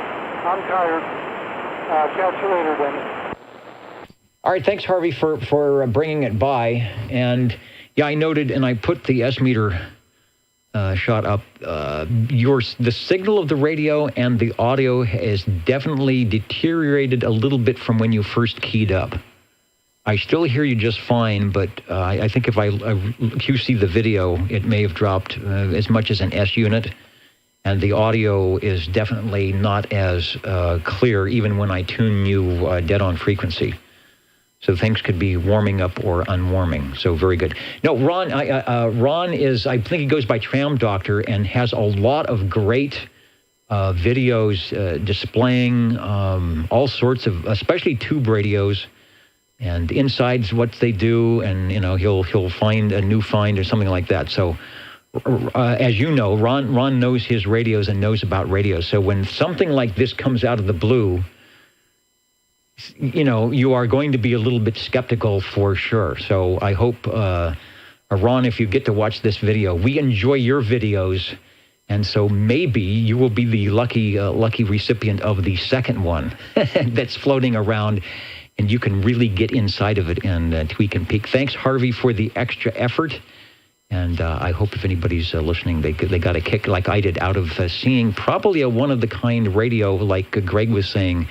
I'm tired. Catch you later, Dennis. All right, thanks, Harvey, for bringing it by. And, yeah, I noted, and I put the S-meter shot up. The signal of the radio and the audio has definitely deteriorated a little bit from when you first keyed up. I still hear you just fine, but I think if I QC the video, it may have dropped as much as an S unit. And the audio is definitely not as clear, even when I tune you dead on frequency. So things could be warming up or unwarming. So very good. No, Ron is, I think he goes by Tram Doctor and has a lot of great videos displaying all sorts of, especially tube radios and insides what they do. And, you know, he'll find a new find or something like that. So as you know, Ron knows his radios and knows about radios. So when something like this comes out of the blue, you know, you are going to be a little bit skeptical for sure. So I hope, Ron, if you get to watch this video, we enjoy your videos. And so maybe you will be the lucky recipient of the second one that's floating around, and you can really get inside of it and tweak and peek. Thanks, Harvey, for the extra effort. And I hope if anybody's listening, they got a kick like I did out of seeing probably a one-of-the-kind radio, like Greg was saying,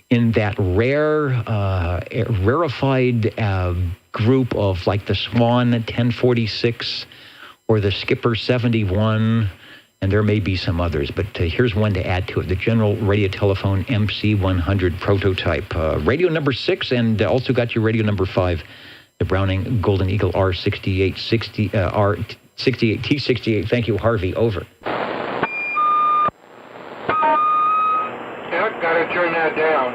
in that rarefied group of like the Swan 1046 or the Skipper 71, and there may be some others, but here's one to add to it, the General Radio Telephone MC100 prototype. Radio number 6, and also got your radio number 5, the Browning Golden Eagle R6860, R68T68. Thank you, Harvey. Over. Gotta turn that down.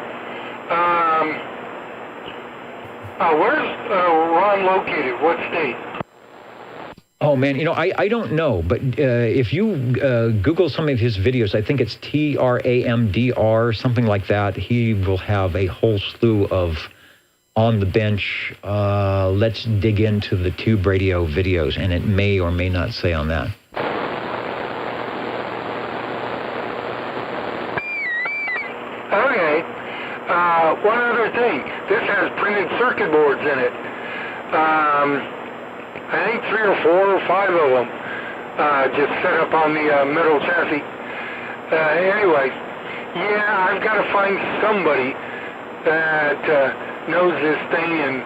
Where's Ron located? What state? Oh, man, you know, I don't know, but if you Google some of his videos, I think it's TRAMDR, something like that, he will have a whole slew of on the bench, let's dig into the tube radio videos, and it may or may not say on that. One other thing, this has printed circuit boards in it. I think 3 or 4 or 5 of them just set up on the metal chassis. Anyway, yeah, I've got to find somebody that knows this thing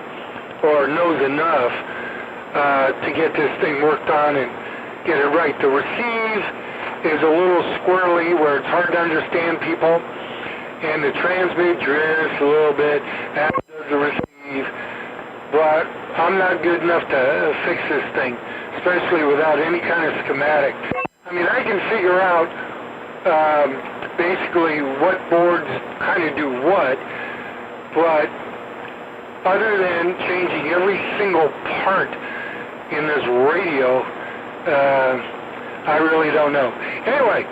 or knows enough to get this thing worked on and get it right. The receive is a little squirrely where it's hard to understand people. And the transmit drifts a little bit, as does the receive, but I'm not good enough to fix this thing, especially without any kind of schematic. I mean, I can figure out basically what boards kind of do what, but other than changing every single part in this radio, I really don't know. Anyway,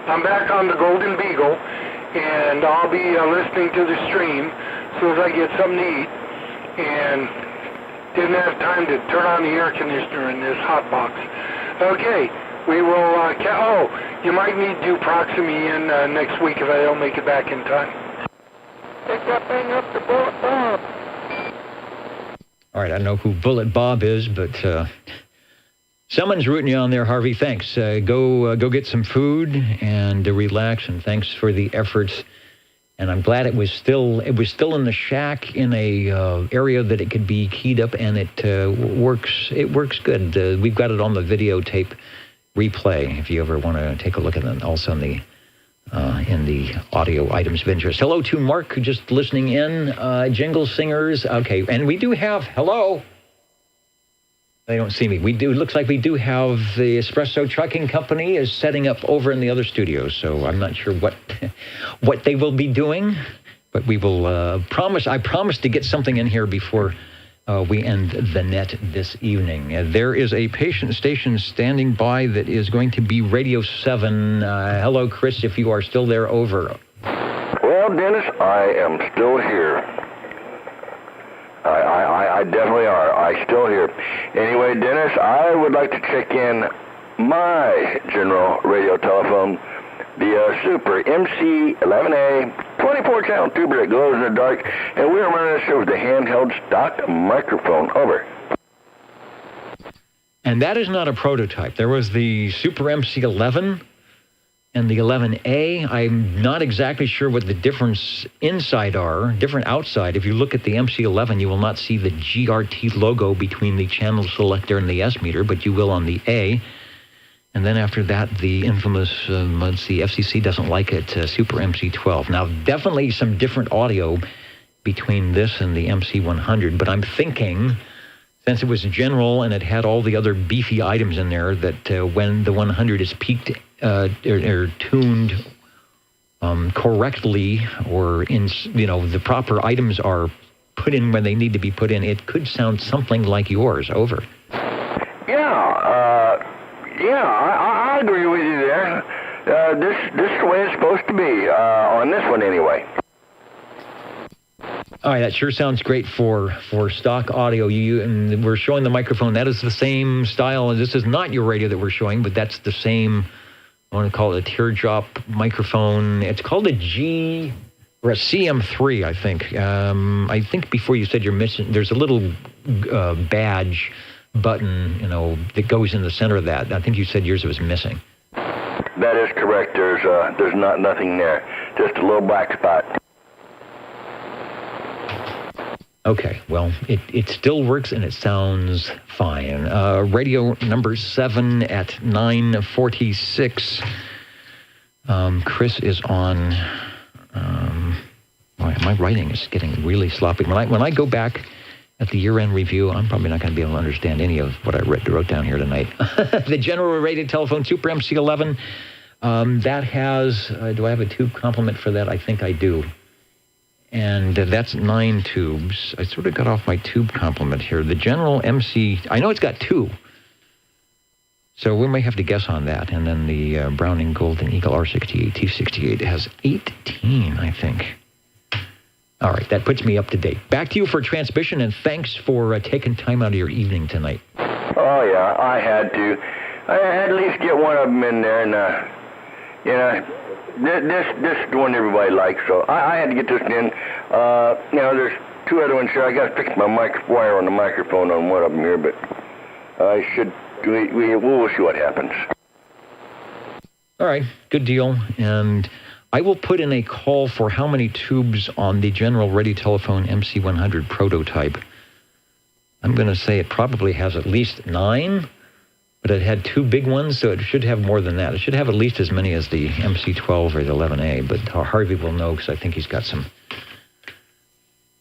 I'm back on the Golden Beagle, and I'll be listening to the stream as soon as I get something to eat, and didn't have time to turn on the air conditioner in this hot box. Okay, we will, you might need to proxy me in next week if I don't make it back in time. Pick that thing up to Bullet Bob. All right, I don't know who Bullet Bob is, but someone's rooting you on there, Harvey. Thanks. Go get some food and relax. And thanks for the efforts. And I'm glad it was still in the shack in a area that it could be keyed up, and it works. It works good. We've got it on the videotape replay if you ever want to take a look at it. Also in the audio items of interest. Hello to Mark, who just listening in. Jingle Singers. Okay, and we do have hello. They don't see me. We do. It looks like we do have the Espresso Trucking Company is setting up over in the other studio. So I'm not sure what they will be doing, but we will promise. I promise to get something in here before we end the net this evening. There is a patient station standing by that is going to be Radio 7. Hello, Chris, if you are still there. Over. Well, Dennis, I am still here. I definitely are. I still here. Anyway, Dennis, I would like to check in my General Radio Telephone the Super MC11A 24-channel tuber that glows in the dark, and we're running this over the handheld stock microphone. Over. And that is not a prototype. There was the Super MC11 and the 11A. I'm not exactly sure what the difference inside are, different outside. If you look at the MC11, you will not see the GRT logo between the channel selector and the S meter, but you will on the A. And then after that, the infamous, let's see, FCC doesn't like it, Super MC12. Now, definitely some different audio between this and the MC100, but I'm thinking, since it was general and it had all the other beefy items in there, that when the 100 is peaked or tuned correctly, or in, the proper items are put in when they need to be put in, it could sound something like yours. Over. I agree with you there. This is the way it's supposed to be, on this one anyway. All right, that sure sounds great for stock audio. And we're showing the microphone. That is the same style. And this is not your radio that we're showing, but that's the same, I want to call it a teardrop microphone. It's called a G or a CM3, I think. I think before you said you're missing, there's a little badge button, that goes in the center of that. I think you said yours was missing. That is correct. There's nothing there. Just a little black spot. Okay, well, it still works and it sounds fine. Radio number 7 at 9:46. Chris is on. My writing is getting really sloppy. When I go back at the year-end review, I'm probably not going to be able to understand any of what I wrote down here tonight. The general rated telephone, Super MC11, that has, do I have a tube complement for that? I think I do. And that's 9 tubes. I sort of got off my tube complement here. The general MC, I know it's got 2. So we may have to guess on that. And then the Browning Golden Eagle R68 T68 has 18, I think. All right, that puts me up to date. Back to you for transmission, and thanks for taking time out of your evening tonight. Oh, yeah, I had to. I had to at least get one of them in there, and, this is the one everybody likes, so I had to get this in. There's 2 other ones here. I got to fix my wire on the microphone on one of them here, but we'll see what happens. All right, good deal, and I will put in a call for how many tubes on the General Ready Telephone MC100 prototype. I'm going to say it probably has at least 9, but it had 2 big ones, so it should have more than that. It should have at least as many as the MC12 or the 11A, but Harvey will know because I think he's got some.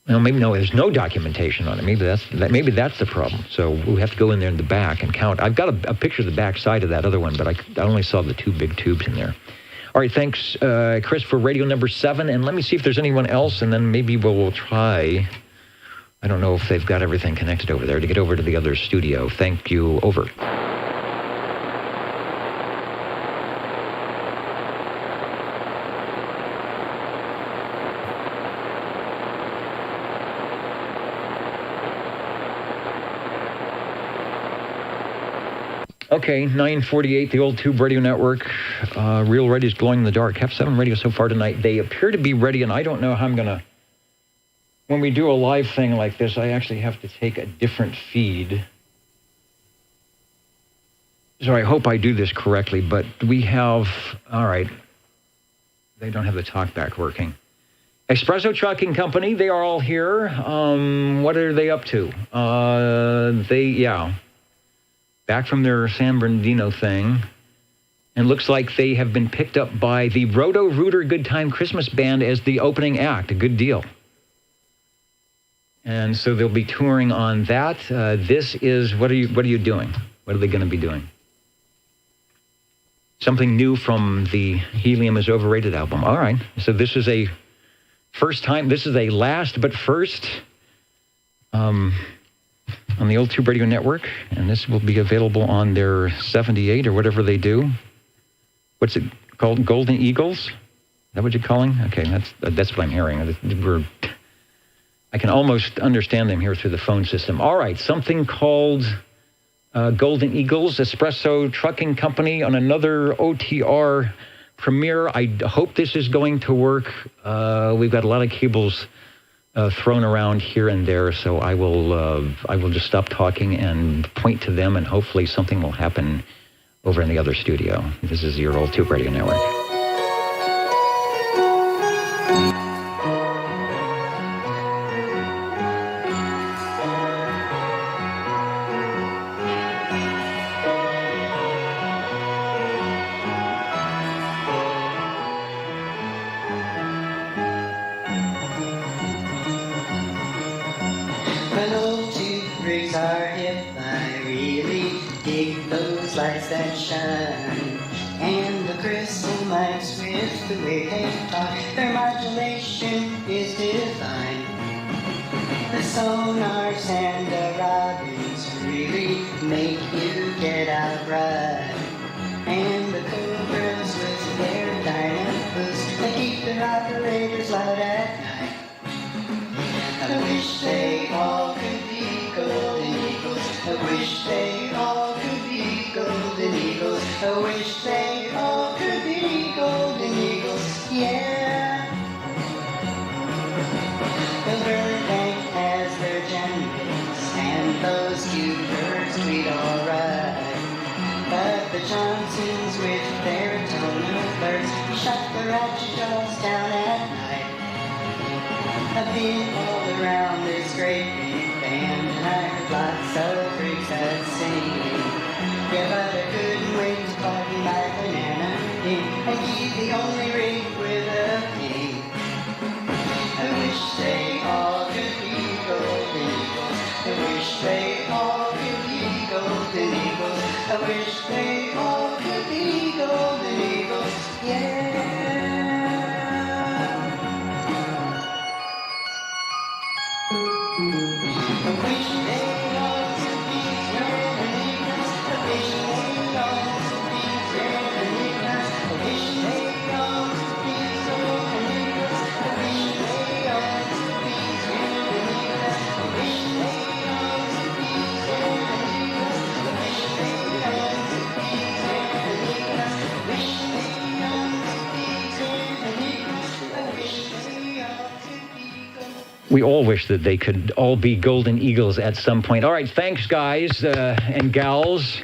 Well, maybe no, there's no documentation on it. Maybe that's the problem. So we'll have to go in there in the back and count. I've got a picture of the back side of that other one, but I only saw the 2 big tubes in there. All right, thanks, Chris, for radio number 7. And let me see if there's anyone else, and then maybe we'll try. I don't know if they've got everything connected over there to get over to the other studio. Thank you. Over. Okay, 9:48, the old Tube Radio Network. Real Radio's glowing in the dark. Have 7 radios so far tonight. They appear to be ready, and I don't know how I'm going to... When we do a live thing like this, I actually have to take a different feed. So I hope I do this correctly, but we have... All right. They don't have the talkback working. Espresso Trucking Company, they are all here. What are they up to? Back from their San Bernardino thing. And looks like they have been picked up by the Roto-Rooter Good Time Christmas Band as the opening act. A good deal. And so they'll be touring on that. This is, what are you doing? What are they going to be doing? Something new from the Helium is Overrated album. All right. So this is a first time. This is a last but first on the old Tube Radio Network. And this will be available on their 78 or whatever they do. What's it called? Golden Eagles? Is that what you're calling? Okay, that's what I'm hearing. I can almost understand them here through the phone system. All right, something called Golden Eagles, Espresso Trucking Company on another OTR Premier. I hope this is going to work. We've got a lot of cables thrown around here and there, so I will just stop talking and point to them, and hopefully something will happen over in the other studio. This is your Old Tube Radio Network. When old tube rigs are hip, I really dig those lights that shine. And the crystal mics with the way they talk, their modulation is divine. The sonars and the robins really make you get out right. And the cobras with their dynamic boost, they keep their operators loud at night. I wish they all could be golden eagles. I wish they all could be golden eagles. I wish they all could be golden eagles. Yeah. The Burbank has their generals, and those cute birds tweet alright. But the Johnsons with their tonal birds shut the ratchet jaws down at night. I've been all around this great big band, and I heard lots of freaks that sing. Yeah, but I couldn't wait to party my banana in and keep the only ring with a king. I wish they all could be golden eagles. I wish they all could be golden eagles. I wish they all could be golden eagles. Yeah. I wish they all could be golden eagles. I wish they all could be golden eagles. I wish they all could be golden eagles. I wish they all could be golden eagles. I wish they all could be golden eagles. I wish they all could be golden eagles. I wish they all could be golden eagles. I wish they all could be golden. We all wish that they could all be golden eagles at some point. All right, thanks, guys and gals.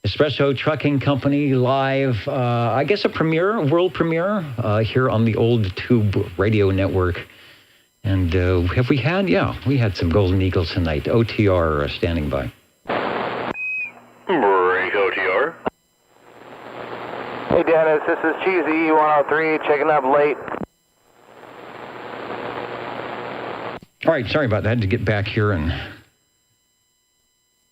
Espresso Trucking Company live, I guess a premiere, world premiere here on the Old Tube Radio Network. And have we had? Yeah, we had some golden eagles tonight. OTR standing by. Break OTR. Hey Dennis, this is Cheesy E103 checking up late. All right, sorry about that. I had to get back here and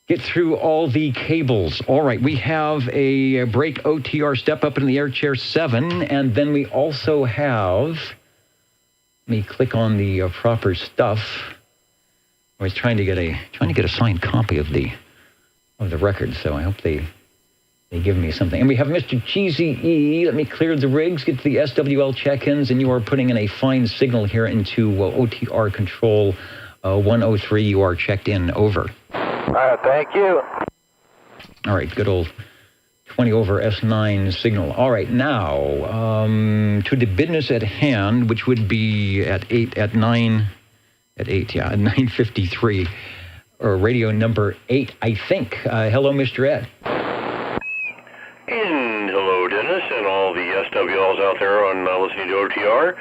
get through all the cables. All right, we have a break OTR step up in the air chair 7, and then we also have, let me click on the proper stuff. I was trying to get a signed copy of the record, so I hope they give me something. And we have Mr. Cheesy E. Let me clear the rigs, get to the SWL check-ins, and you are putting in a fine signal here into OTR control 103. You are checked in, over. Thank you. All right, good old 20 over S9 signal. All right, now to the business at hand, which would be at 9:53, or radio number 8, I think. Hello, Mr. Ed. And hello, Dennis, and all the SWLs out there on listening to OTR.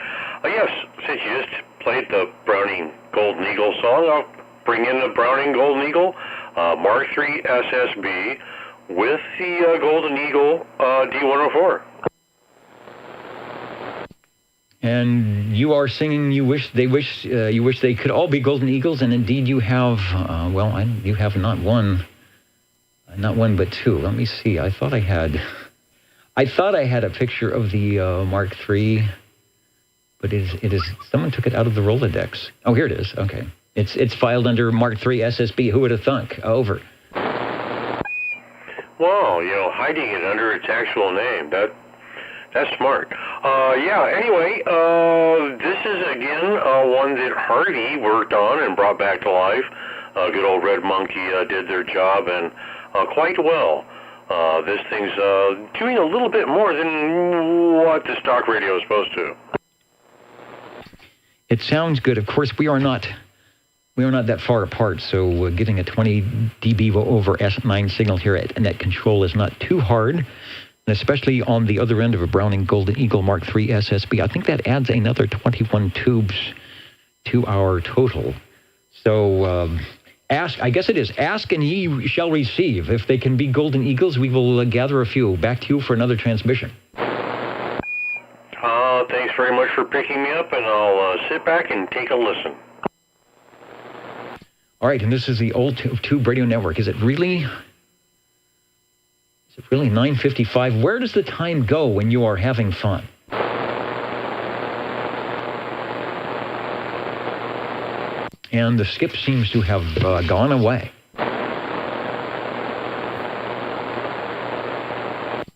Yes, since you just played the Browning Golden Eagle song, I'll bring in the Browning Golden Eagle Mark III SSB with the Golden Eagle D104. And you are singing. You wish they could all be Golden Eagles, and indeed you have. You have not one but two. Let me see. I thought I had a picture of the Mark III, but it is. Someone took it out of the Rolodex. Oh, here it is. Okay, it's filed under Mark III SSB. Who would have thunk? Over. Wow, hiding it under its actual name. That's smart. Anyway, this is, again, one that Hardy worked on and brought back to life. Good old Red Monkey did their job, and quite well. This thing's doing a little bit more than what the stock radio is supposed to. It sounds good. Of course, we are not that far apart, so getting a 20 dB over S9 signal here at net control is not too hard, and especially on the other end of a Browning Golden Eagle Mark III SSB. I think that adds another 21 tubes to our total. So I guess it is ask and ye shall receive. If they can be Golden Eagles, we will gather a few. Back to you for another transmission. Thanks very much for picking me up, and I'll sit back and take a listen. All right, and this is the Old Tube Radio Network. Is it really 9:55? Where does the time go when you are having fun? And the skip seems to have gone away.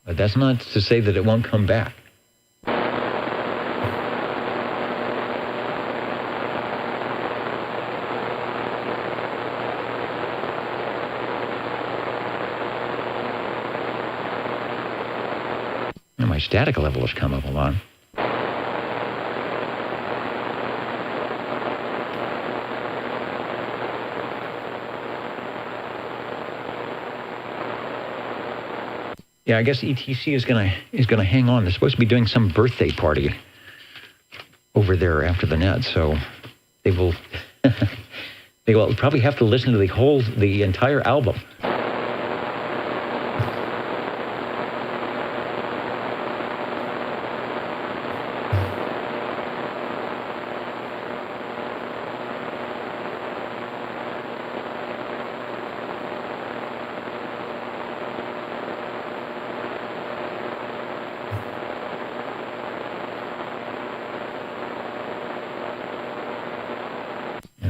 But that's not to say that it won't come back. And my static level has come up a lot. Yeah, I guess ETC is gonna hang on. They're supposed to be doing some birthday party over there after the net, so they will probably have to listen to the entire album.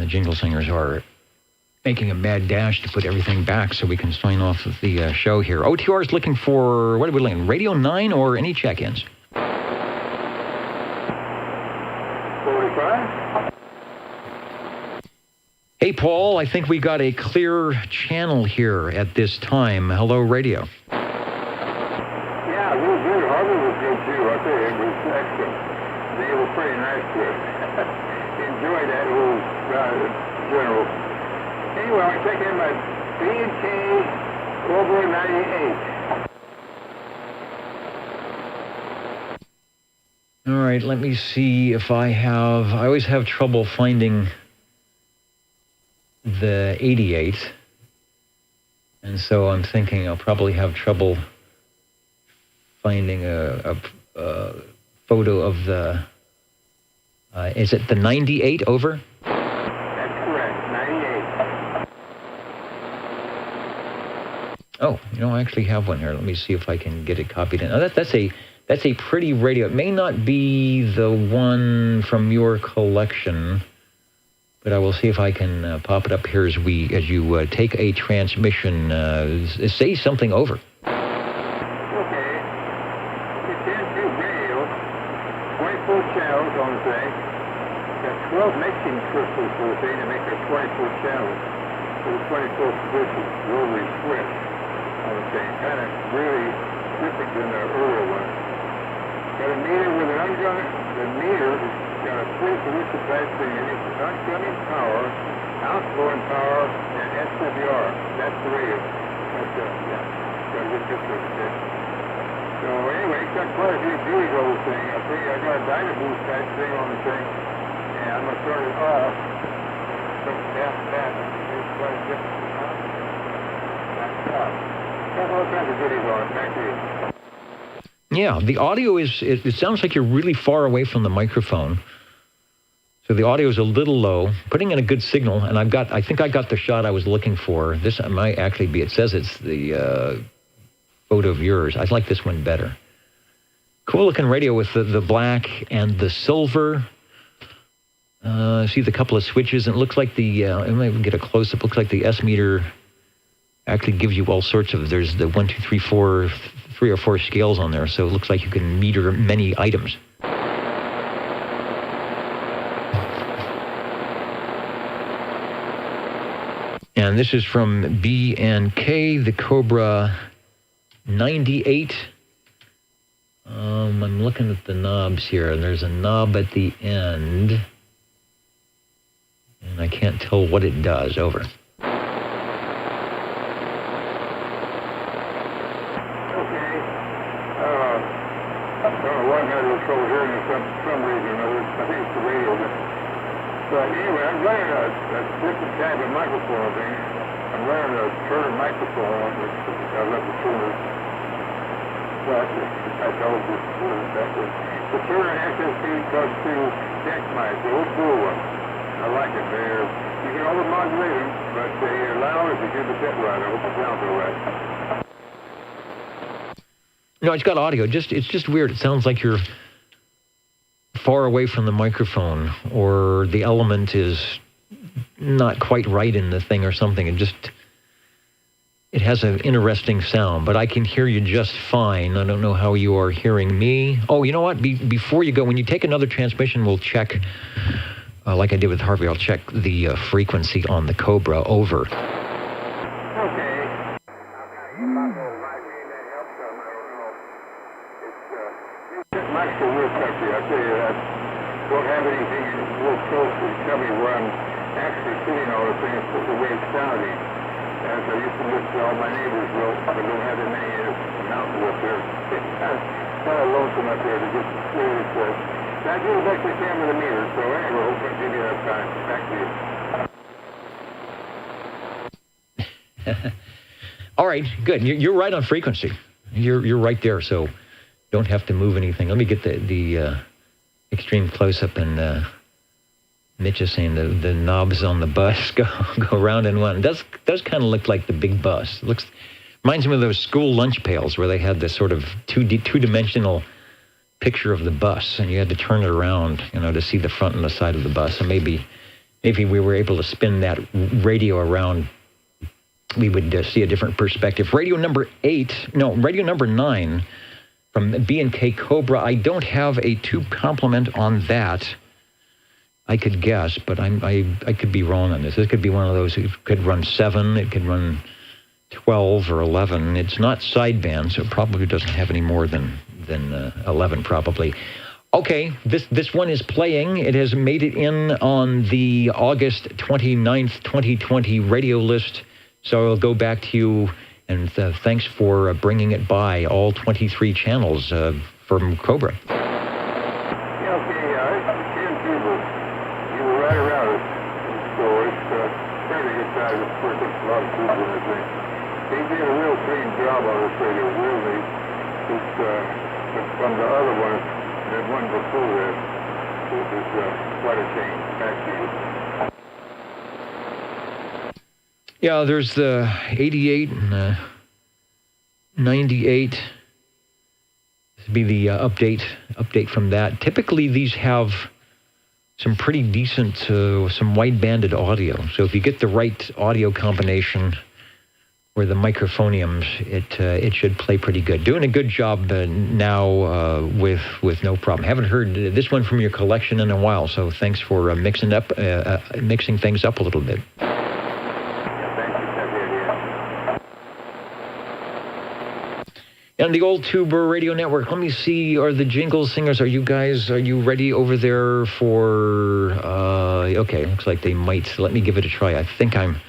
Jingle Singers are making a mad dash to put everything back so we can sign off of the show here. OTR is looking for, what are we looking, Radio 9 or any check-ins? 45. Hey, Paul, I think we got a clear channel here at this time. Hello, radio. Yeah, it was good. Harvey was good, too. I tell you, it was excellent. I think it was pretty nice to enjoy that little general. Anyway, I check in my B&K Cobra 98. All right, let me see if I always have trouble finding the 88. And so I'm thinking I'll probably have trouble finding a photo of the, is it the 98 over? That's correct, 98. Oh, I actually have one here. Let me see if I can get it copied in. Oh, that's a pretty radio. It may not be the one from your collection, but I will see if I can pop it up here as you take a transmission. Say something over. Okay. It's into radio, 24 channels on the thing. Got 12 mixing crystals for the thing to make it 24 channels for the 24 position, rotary switch on the thing. Kind of really different than the earlier one. Got a meter with an the meter has got a 3-position type thing in it. It's incoming power, outgoing power, and SWR. That's the radio. That's yeah. Got a good picture of it. So anyway, it's got quite a few beauties on the thing. I think I got a Dynaboost type thing on the thing. And I'm going to start it off. So that. It's quite a different. That's tough. Got all kinds of goodies on it. Thank you. Yeah, the audio it sounds like you're really far away from the microphone. So the audio is a little low, putting in a good signal, and I think I got the shot I was looking for. This might actually be, it says it's the photo of yours. I like this one better. Cool looking radio with the black and the silver. See the couple of switches, and it looks like I might get a close-up, looks like the S meter actually gives you all sorts of, there's the 1, 2, 3, 4, 3 or 4 scales on there, so it looks like you can meter many items. And this is from B&K, the Cobra 98. I'm looking at the knobs here, and there's a knob at the end, and I can't tell what it does. Over. Okay. 1 had a little trouble hearing you for some reason or another. I think it's the radio. But anyway, I'm running a different kind of microphone thing. I'm running a Turner microphone, which I love the Turner. But I told you that the Turner SSB comes to deck mic, the old blue one. I like it. You can over-modulate them, but they're loud if you do the bit right. I hope it sounds all right. No, it's got audio. It's just weird. It sounds like you're far away from the microphone, or the element is not quite right in the thing or something. It has an interesting sound, but I can hear you just fine. I don't know how you are hearing me. Oh, you know what? Before you go, when you take another transmission, we'll check, like I did with Harvey, I'll check the frequency on the Cobra. Over. Don't have anything real close to tell me where I'm actually sitting all the things, but the way it's sounding. As I used to listen to all my neighbors, well, I don't have that many mountains up there. It's kind of lonesome up there to get clear as I do the best I can with the meter, so anyway, hope I give you enough time. Back to you. All right, good. You're right on frequency. You're right there, so don't have to move anything. Let me get the extreme close-up, and Mitch is saying the knobs on the bus go round and round. It does kind of look like the big bus. It reminds me of those school lunch pails where they had this sort of two-dimensional picture of the bus, and you had to turn it around, to see the front and the side of the bus. And maybe we were able to spin that radio around. We would see a different perspective. Radio number 9 from B&K Cobra. I don't have a tube complement on that. I could guess, but I could be wrong on this. This could be one of those. It could run 7. It could run 12 or 11. It's not sideband, so it probably doesn't have any more than 11 probably. Okay, this one is playing. It has made it in on the August 29th, 2020 radio list. So I'll go back to you. And thanks for bringing it by, all 23 channels from Cobra. Yeah, okay, Ken Cuba, you were right around it. So it's fairly good size. Of course, it's a lot of tubes in this thing. They did a real clean job on this radio, really. It's from the other one, the one before that, it was quite a change. Back to you. Yeah, there's the 88 and 98. This would be the update from that. Typically, these have some pretty decent, some wide-banded audio. So if you get the right audio combination or the microphoniums, it should play pretty good. Doing a good job now with no problem. Haven't heard this one from your collection in a while, so thanks for mixing things up a little bit. And the Old Tuber Radio Network. Let me see. Are the Jingle Singers? Are you ready over there for? Okay, looks like they might. Let me give it a try. I think I'm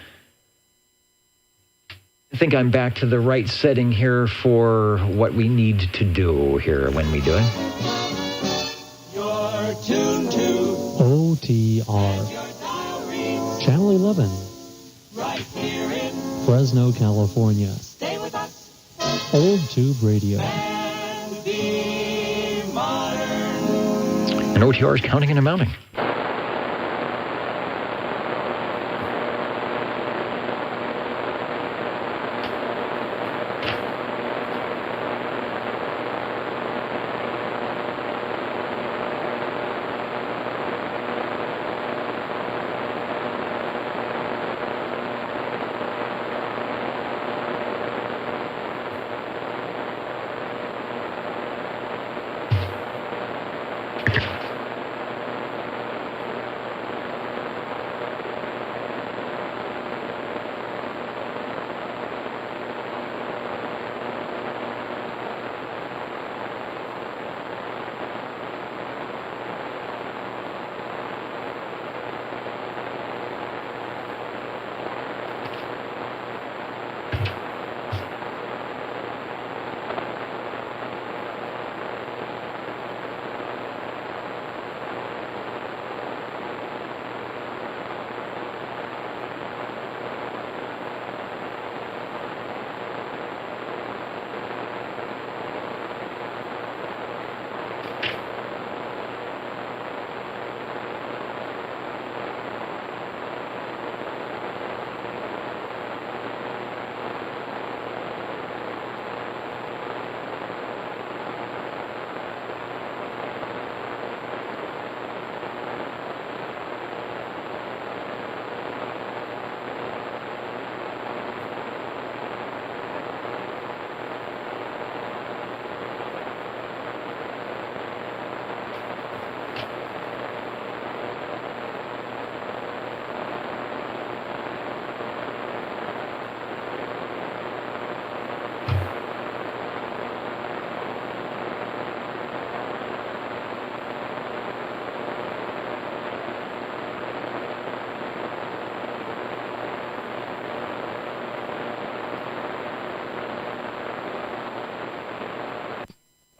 back to the right setting here for what we need to do here when we do it. You're tuned to OTR Channel 11, right here in Fresno, California. Stay with us. Old Tube Radio. And OTR is counting and amounting.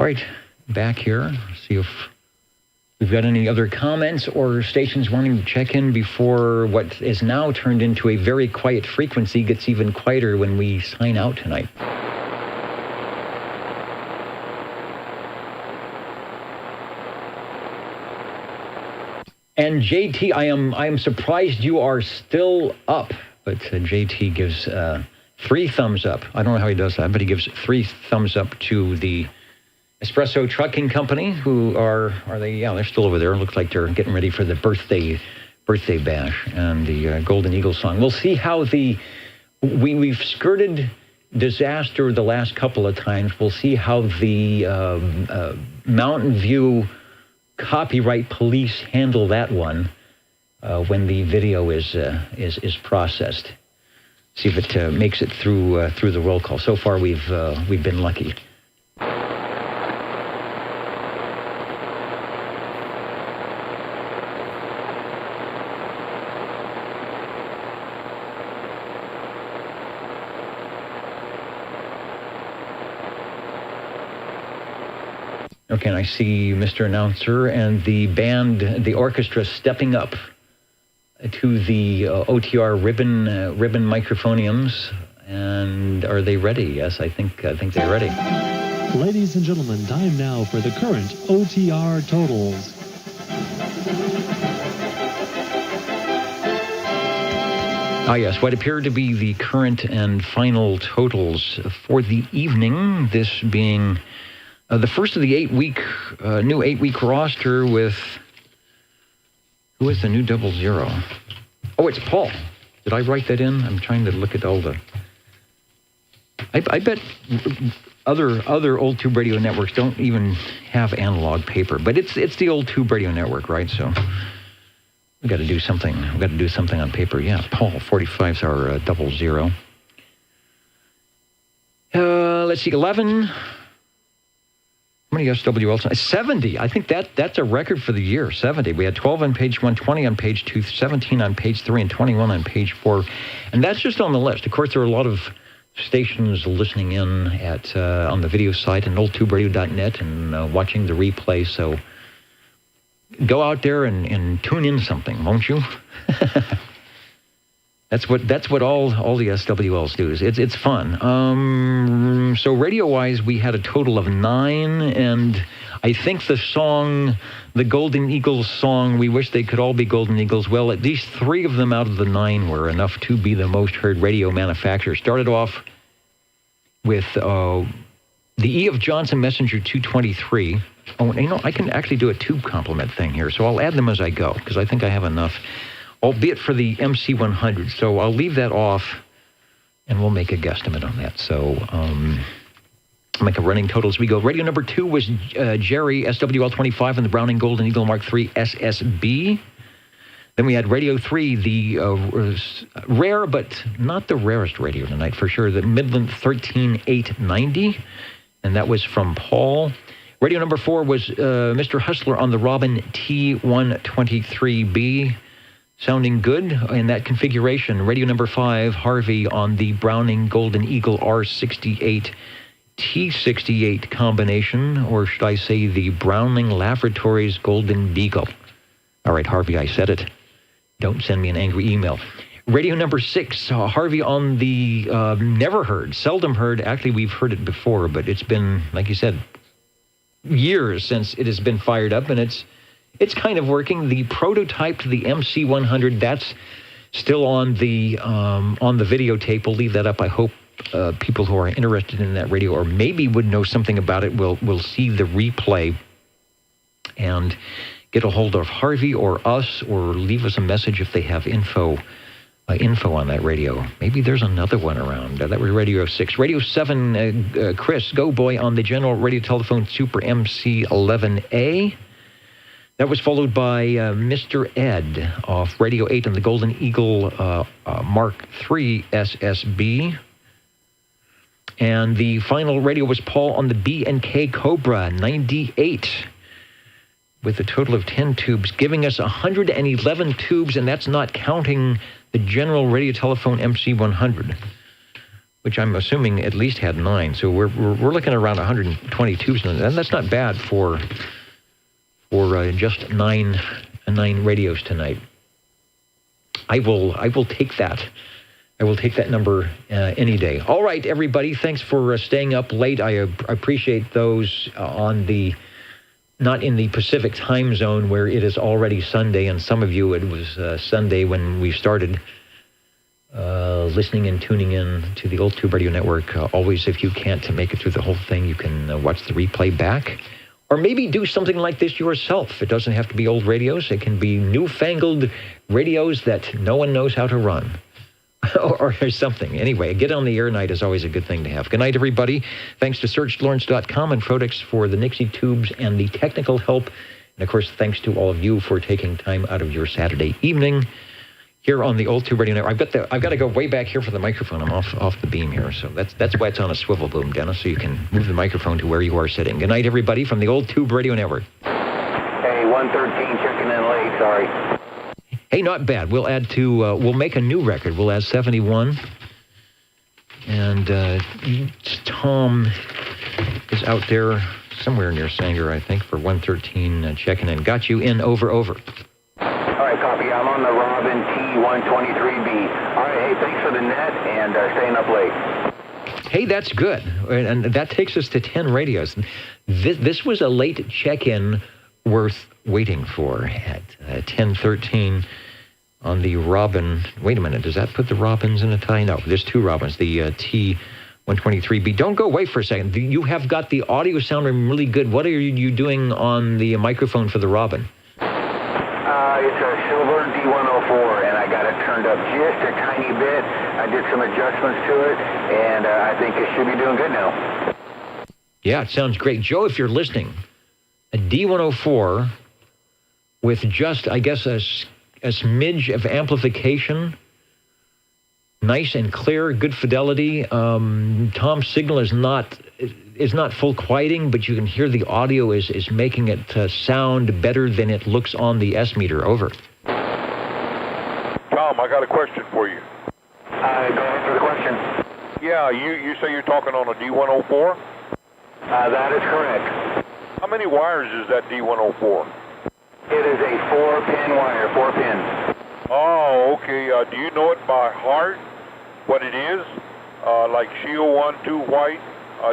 All right, back here. See if we've got any other comments or stations wanting to check in before what is now turned into a very quiet frequency gets even quieter when we sign out tonight. And JT, I am surprised you are still up. But JT gives 3 thumbs up. I don't know how he does that, but he gives 3 thumbs up to the Espresso Trucking Company, who are they? Yeah, they're still over there. Looks like they're getting ready for the birthday bash and the Golden Eagle song. We'll see how we've skirted disaster the last couple of times. We'll see how the Mountain View copyright police handle that one when the video is processed. See if it makes it through the roll call. So far, we've been lucky. Okay, and I see Mr. Announcer and the band, the orchestra, stepping up to the OTR ribbon microphoniums. And are they ready? Yes, I think they're ready. Ladies and gentlemen, time now for the current OTR totals. Ah, yes, what appear to be the current and final totals for the evening, this being the first of the new 8-week roster with, who is the new 00? Oh, it's Paul. Did I write that in? I'm trying to look at all the, I bet other old tube radio networks don't even have analog paper, but it's the old tube radio network, right? So we got to do something. We got to do something on paper. Yeah, Paul, 45's our 00. Let's see, 11. How many SWLs? 70. I think that's a record for the year, 70. We had 12 on page 1, 20 on page 2, 17 on page 3, and 21 on page 4. And that's just on the list. Of course, there are a lot of stations listening in at on the video site and oldtuberadio.net and watching the replay. So go out there and tune in something, won't you? That's what all the SWLs do. It's fun. So radio-wise, we had a total of 9, and I think the Golden Eagles song, we wish they could all be Golden Eagles. Well, at least 3 of them out of the 9 were enough to be the most heard radio manufacturer. Started off with the E. of Johnson Messenger 223. Oh, I can actually do a tube complement thing here, so I'll add them as I go, because I think I have enough, albeit for the MC100. So I'll leave that off, and we'll make a guesstimate on that. So make a running total as we go. Radio number 2 was Jerry, SWL25, and the Browning Golden Eagle Mark III SSB. Then we had Radio 3, the rare, but not the rarest radio tonight, for sure, the Midland 13890, and that was from Paul. Radio number 4 was Mr. Hustler on the Robin T123B. Sounding good in that configuration. Radio number 5, Harvey on the Browning Golden Eagle R68 T68 combination, or should I say the Browning Laboratories Golden Beagle. All right, Harvey, I said it. Don't send me an angry email. Radio number 6, Harvey on the never heard, seldom heard. Actually, we've heard it before, but it's been, like you said, years since it has been fired up, and it's kind of working. The prototype to the MC100, that's still on the videotape. We'll leave that up. I hope people who are interested in that radio or maybe would know something about it will see the replay and get a hold of Harvey or us, or leave us a message if they have info on that radio. Maybe there's another one around. That was Radio 6. Radio 7, Chris, Go Boy on the General Radio Telephone Super MC11A. That was followed by Mr. Ed off Radio 8 on the Golden Eagle Mark III SSB. And the final radio was Paul on the B&K Cobra 98 with a total of 10 tubes, giving us 111 tubes, and that's not counting the General Radio Telephone MC100. which I'm assuming at least had 9. So we're looking at around 120 tubes, and that's not bad for just nine radios tonight. I will take that. I will take that number any day. All right, everybody, thanks for staying up late. I appreciate those not in the Pacific time zone where it is already Sunday, and some of you, it was Sunday when we started listening and tuning in to the Old Tube Radio Network. Always, if you can't make it through the whole thing, you can watch the replay back. Or maybe do something like this yourself. It doesn't have to be old radios. It can be newfangled radios that no one knows how to run. or something. Anyway, get on the air night is always a good thing to have. Good night, everybody. Thanks to SearchLawrence.com and Prodex for the Nixie tubes and the technical help. And, of course, thanks to all of you for taking time out of your Saturday evening here on the Old Tube Radio Network. I've got to go way back here for the microphone. I'm off the beam here. So that's why it's on a swivel boom, Dennis, so you can move the microphone to where you are sitting. Good night, everybody, from the Old Tube Radio Network. Hey, 113 checking in late. Sorry. Hey, not bad. We'll add to, we'll make a new record. We'll add 71. And Tom is out there somewhere near Sanger, I think, for 113 checking in. Got you in, over. All right, copy. I'm on the Robin T123B. All right, hey, thanks for the net and staying up late. Hey, that's good. And that takes us to 10 radios. This was a late check-in worth waiting for at 10:13 on the Robin. Wait a minute, does that put the Robins in a tie? No, there's 2 Robins, the T123B. Don't go away for a second. You have got the audio sounding really good. What are you doing on the microphone for the Robin? It's a silver D104, and I got it turned up just a tiny bit. I did some adjustments to it, and I think it should be doing good now. Yeah, it sounds great. Joe, if you're listening, a D104 with just, I guess, a smidge of amplification, nice and clear, good fidelity. Tom's signal is not full quieting, but you can hear the audio is making it sound better than it looks on the S meter. Over. Tom, I got a question for you. Go ahead for the question. Yeah, you say you're talking on a D104? That is correct. How many wires is that D104? It is a 4-pin wire, 4 pins. Oh, okay. Do you know it by heart, what it is? Like Shield 1, 2, white.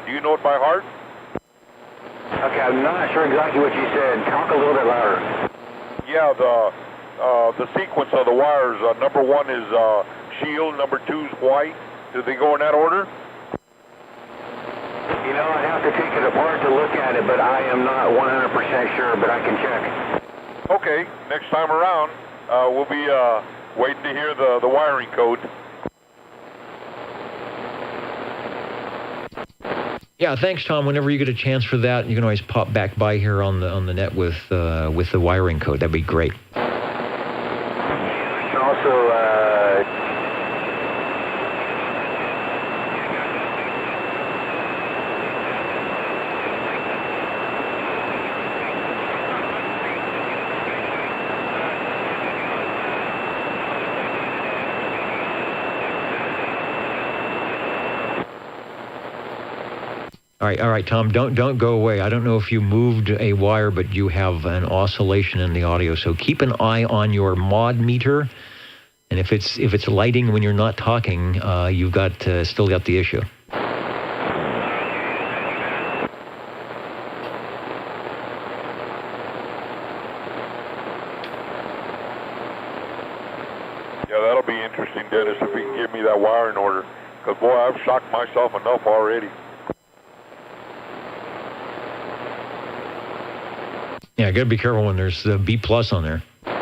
Do you know it by heart? Okay, I'm not sure exactly what you said. Talk a little bit louder. Yeah, the sequence of the wires. Number 1 is Shield, number 2 is white. Do they go in that order? You know, I'd have to take it apart to look at it, but I am not 100% sure, but I can check. Okay, next time around, we'll be waiting to hear the wiring code. Yeah, thanks, Tom. Whenever you get a chance for that, you can always pop back by here on the net with the wiring code. That'd be great. You can also All right, Tom, don't go away. I don't know if you moved a wire, but you have an oscillation in the audio. So keep an eye on your mod meter, and if it's lighting when you're not talking, you've got still got the issue. Yeah, that'll be interesting, Dennis, if you can give me that wiring order. Because, boy, I've shocked myself enough already. Yeah, got to be careful when there's the B+ on there. Okay,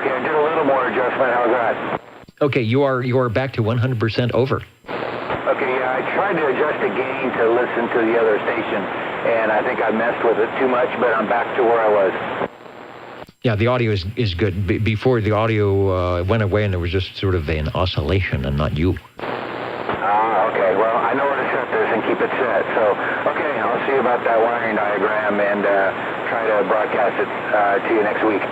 I did a little more adjustment. How's that? Okay, you are back to 100% over. Okay, yeah, I tried to adjust the gain to listen to the other station, and I think I messed with it too much, but I'm back to where I was. Yeah, the audio is good. Before the audio went away, and there was just sort of an oscillation, and not you. Okay, well, I know where to set this and keep it set, so, okay, I'll see about that wiring diagram and try to broadcast it to you next week.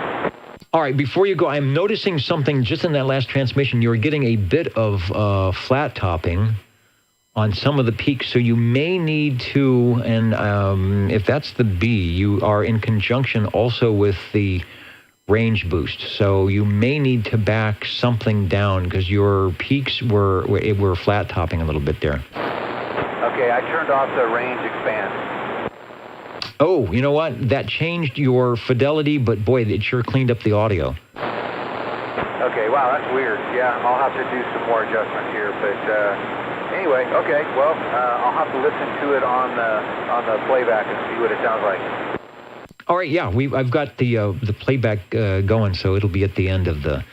All right, before you go, I'm noticing something just in that last transmission. You're getting a bit of flat topping on some of the peaks, so you may need to, and if that's the B, you are in conjunction also with the range boost. So you may need to back something down because your peaks were flat topping a little bit there. Okay, I turned off the range expand. Oh, you know what? That changed your fidelity, but boy, it sure cleaned up the audio. Okay, wow, that's weird. Yeah, I'll have to do some more adjustments here, but anyway, okay, well, I'll have to listen to it on the playback and see what it sounds like. All right, yeah, I've got the playback going, so it'll be at the end of the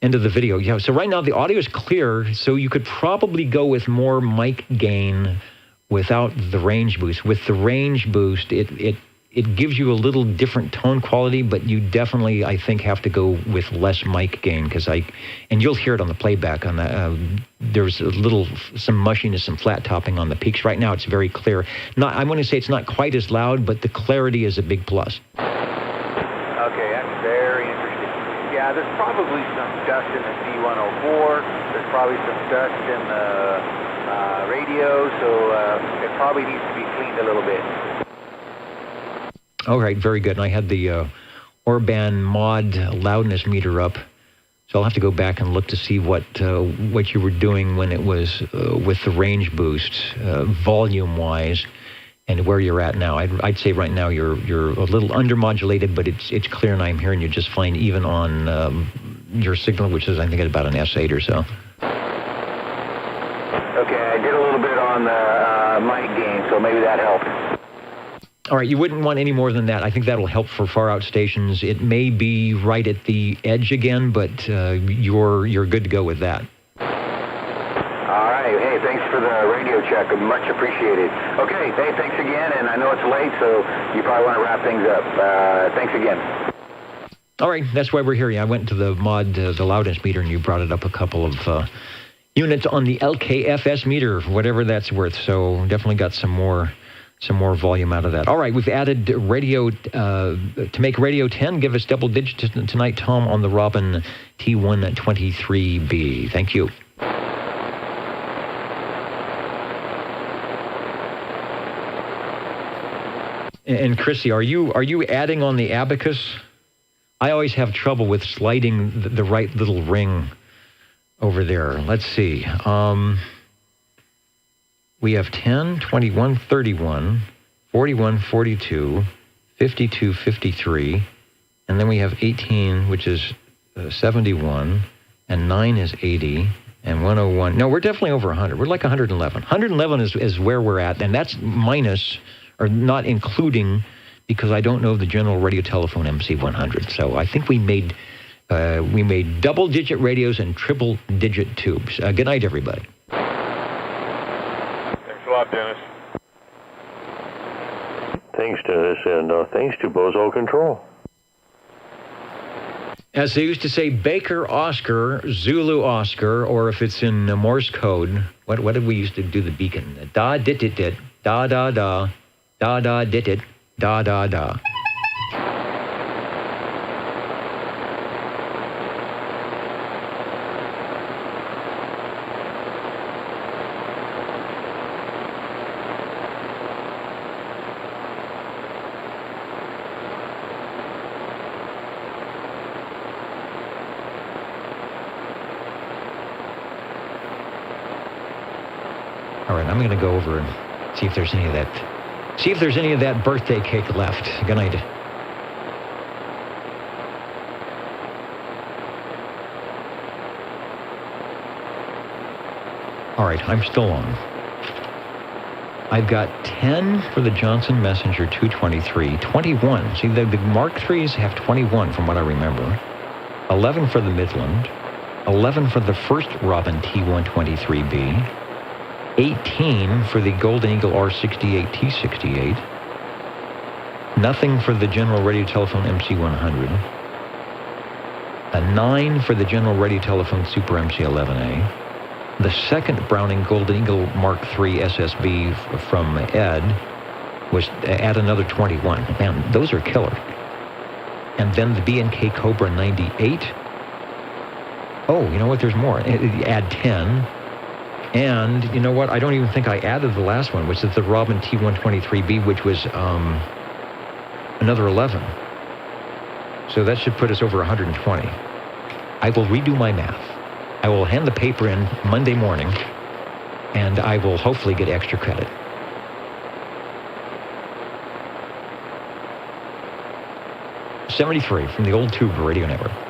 video. Yeah, so right now the audio is clear, so you could probably go with more mic gain without the range boost. With the range boost, it gives you a little different tone quality, but you definitely, I think, have to go with less mic gain because and you'll hear it on the playback. On the there's some mushiness, some flat topping on the peaks. Right now, it's very clear. I'm going to say it's not quite as loud, but the clarity is a big plus. Okay, that's very interesting. Yeah, there's probably some dust in the C104. There's probably some dust in the radio, so it probably needs to be cleaned a little bit. All right, very good. And I had the Orban mod loudness meter up, so I'll have to go back and look to see what you were doing when it was with the range boost, volume-wise, and where you're at now. I'd say right now you're a little undermodulated, but it's clear, and I'm hearing you just fine, even on your signal, which is I think at about an S8 or so. Okay, I did a little bit on the mic gain, so maybe that helped. All right, you wouldn't want any more than that. I think that'll help for far out stations. It may be right at the edge again, but you're good to go with that. All right. Hey, thanks for the radio check. Much appreciated. Okay. Hey, thanks again. And I know it's late, so you probably want to wrap things up. Thanks again. All right. That's why we're here. Yeah, I went to the mod, the loudness meter, and you brought it up a couple of units on the LKFS meter, whatever that's worth. So definitely got some more volume out of that. All right, we've added radio to make radio 10. Give us double digits tonight, Tom, on the Robin T123B. Thank you. And Chrissy, are you adding on the abacus? I always have trouble with sliding the right little ring over there. Let's see. We have 10, 21, 31, 41, 42, 52, 53, and then we have 18, which is 71, and 9 is 80, and 101. No, we're definitely over 100. We're like 111. 111 is where we're at, and that's minus, or not including, because I don't know the General Radio Telephone MC100. So I think we made double-digit radios and triple-digit tubes. Good night, everybody. Thanks a lot, Dennis. Thanks, Dennis, and thanks to Bozo Control. As they used to say, Baker Oscar, Zulu Oscar, or if it's in Morse code, what did we used to do the beacon? Da dit dit dit, da da da, da da dit dit, da da da. All right, I'm going to go over and see if there's any of that birthday cake left. Good night. All right, I'm still on. I've got 10 for the Johnson Messenger 223, 21. See, the Mark IIIs have 21 from what I remember. 11 for the Midland, 11 for the first Robin T123B, 18 for the Golden Eagle R68 T68, nothing for the General Radio Telephone MC100, a 9 for the General Radio Telephone Super MC11A, the second Browning Golden Eagle Mark III SSB from Ed was at another 21. Man, those are killer. and then the B&K Cobra 98. Oh, you know what? There's more. Add 10. And you know what? I don't even think I added the last one, which is the Robin T123B, which was another 11. So that should put us over 120. I will redo my math. I will hand the paper in Monday morning, and I will hopefully get extra credit. '73 from the Old Tube Radio Network.